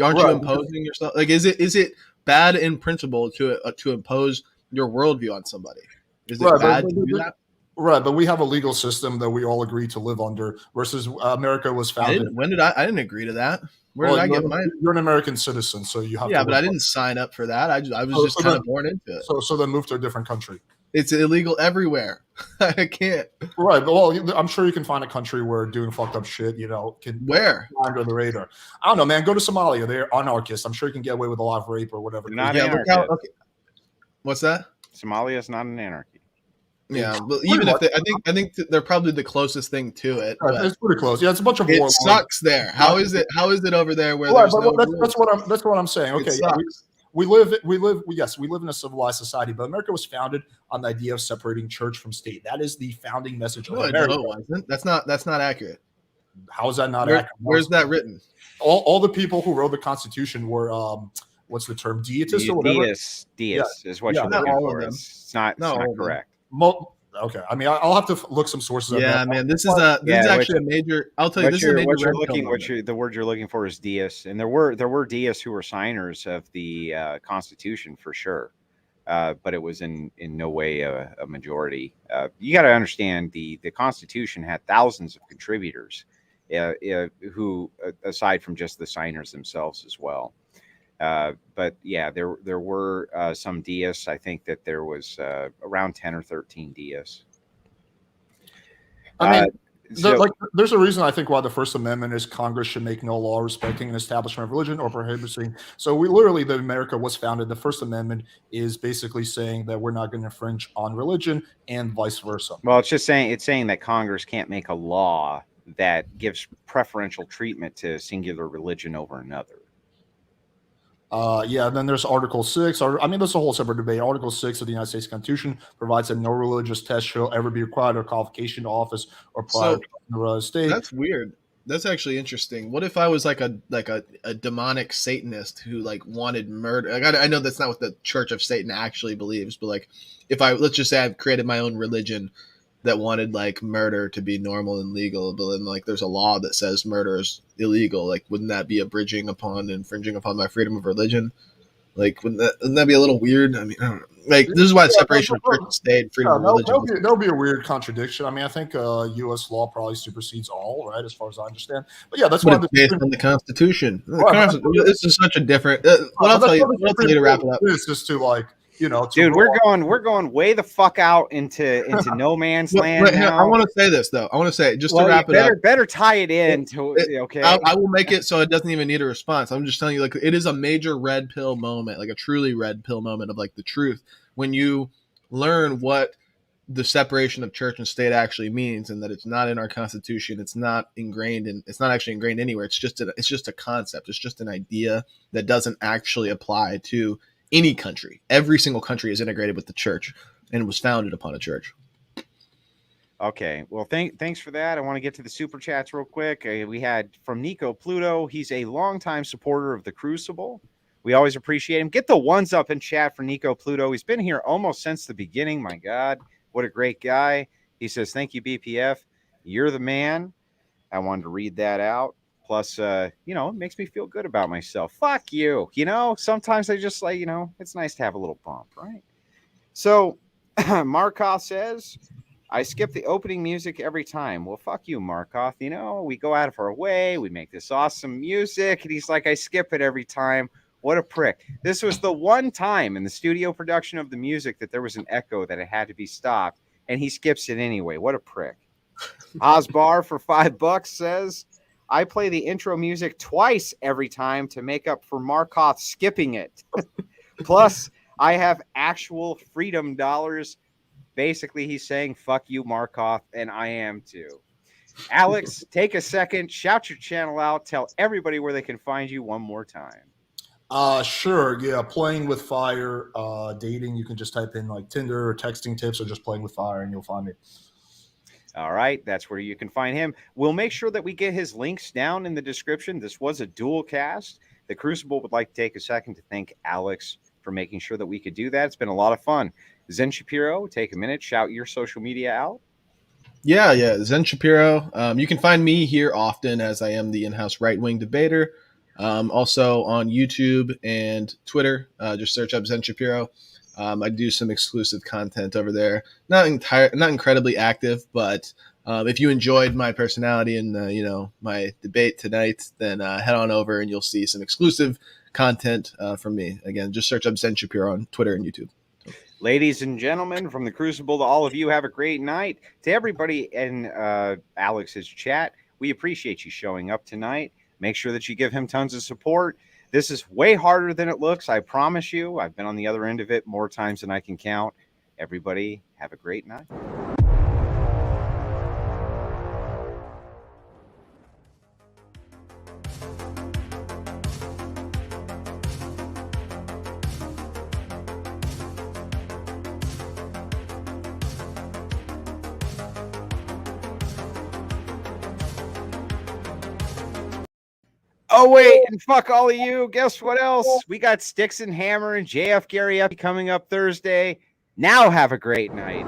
Aren't you imposing yourself? Like, is it bad in principle to impose your worldview on somebody? Is it bad to do that? Right, but we have a legal system that we all agree to live under, versus America was founded. I didn't agree to that. Where did I get mine? You're an American citizen, so you have to. Yeah, but I didn't sign up for that. I was just kind of born into it. So then move to a different country. It's illegal everywhere. I can't. Right, but well, I'm sure you can find a country where doing fucked up shit, can where under the radar. I don't know, man. Go to Somalia. They're anarchists. I'm sure you can get away with a lot of rape or whatever. Okay. What's that? Somalia is not an anarchy. Yeah, but even if I think they're probably the closest thing to it. It's pretty close. Yeah, it's a bunch of. It sucks there. How is it over there where there's no that's what I'm saying. Okay, we live in a civilized society, but America was founded on the idea of separating church from state. That is the founding message of America. No, it wasn't. That's not accurate. How is that not accurate? Where's that written? All the people who wrote the Constitution were what's the term, deitist or whatever. Deist is what Yeah, you're not looking all of for. them. It's not Not all of them. correct. Okay, I mean, I'll have to look some sources up. Yeah, man, this is actually a major. I'll tell you, this is a major. The word you're looking for is deists, and there were deists who were signers of the Constitution for sure, but it was in no way a majority. You got to understand the Constitution had thousands of contributors, who aside from just the signers themselves as well. But yeah, there were some deists. I think that there was around 10 or 13 deists. I mean, there's a reason I think why the First Amendment is Congress should make no law respecting an establishment of religion or prohibiting. So the America was founded. The First Amendment is basically saying that we're not going to infringe on religion and vice versa. Well, it's saying that Congress can't make a law that gives preferential treatment to singular religion over another. Then there's Article 6. There's a whole separate debate. Article 6 of the United States Constitution provides that no religious test shall ever be required or qualification to office or prior to the state. That's weird. That's actually interesting. What if I was like a demonic Satanist who like wanted murder? Like, I know that's not what the Church of Satan actually believes, but like if let's just say I've created my own religion that wanted like murder to be normal and legal, but then like there's a law that says murder is illegal. Like, wouldn't that be infringing upon my freedom of religion? Like, wouldn't that be a little weird? I mean, I don't know. Like, this is why separation of church and state, freedom of religion. There'll be a weird contradiction. I mean, I think U.S. law probably supersedes all, right, as far as I understand. But yeah, that's why it's based on the Constitution. This is such a different. What I'll tell you to wrap it up. It's just to like. Dude, we're going way the fuck out into no man's land. I want to say this though. I want to say just to wrap it up. Better tie it in to okay. I will make it so it doesn't even need a response. I'm just telling you, like, it is a major red pill moment, like a truly red pill moment of like the truth when you learn what the separation of church and state actually means, and that it's not in our Constitution. It's not actually ingrained anywhere. It's just a concept. It's just an idea that doesn't actually apply to any country. Every single country is integrated with the church and was founded upon a church. Okay. Well, thanks for that. I want to get to the super chats real quick. We had from Nico Pluto. He's a longtime supporter of the Crucible. We always appreciate him. Get the ones up in chat for Nico Pluto. He's been here almost since the beginning. My God, what a great guy. He says, thank you, BPF. You're the man. I wanted to read that out. Plus, it makes me feel good about myself. Fuck you. Sometimes I just like, it's nice to have a little bump, right? So Markoth says, I skip the opening music every time. Well, fuck you, Markoth. We go out of our way. We make this awesome music. And he's like, I skip it every time. What a prick. This was the one time in the studio production of the music that there was an echo that it had to be stopped. And he skips it anyway. What a prick. Osbar for $5 says, I play the intro music twice every time to make up for Markoth skipping it. Plus, I have actual freedom dollars. Basically, he's saying, fuck you, Markoth, and I am too. Alex, take a second, shout your channel out, tell everybody where they can find you one more time. Sure, yeah, Playing with Fire, dating, you can just type in like Tinder or texting tips or just Playing with Fire and you'll find me. All right, that's where you can find him. We'll make sure that we get his links down in the description. This was a dual cast. The Crucible would like to take a second to thank Alex for making sure that we could do that. It's been a lot of fun. Zen Shapiro, take a minute, shout your social media out. Yeah, Zen Shapiro. You can find me here often as I am the in-house right-wing debater. Also on YouTube and Twitter, just search up Zen Shapiro. I do some exclusive content over there. Not incredibly active, but if you enjoyed my personality and my debate tonight, then head on over and you'll see some exclusive content from me. Again, just search up Zen Shapiro on Twitter and YouTube. Ladies and gentlemen, from the Crucible to all of you, have a great night. To everybody in Alex's chat, we appreciate you showing up tonight. Make sure that you give him tons of support. This is way harder than it looks. I promise you. I've been on the other end of it more times than I can count. Everybody, have a great night. Oh, wait, and fuck all of you. Guess what else? We got Sticks and Hammer and JF Gary Epi coming up Thursday. Now have a great night.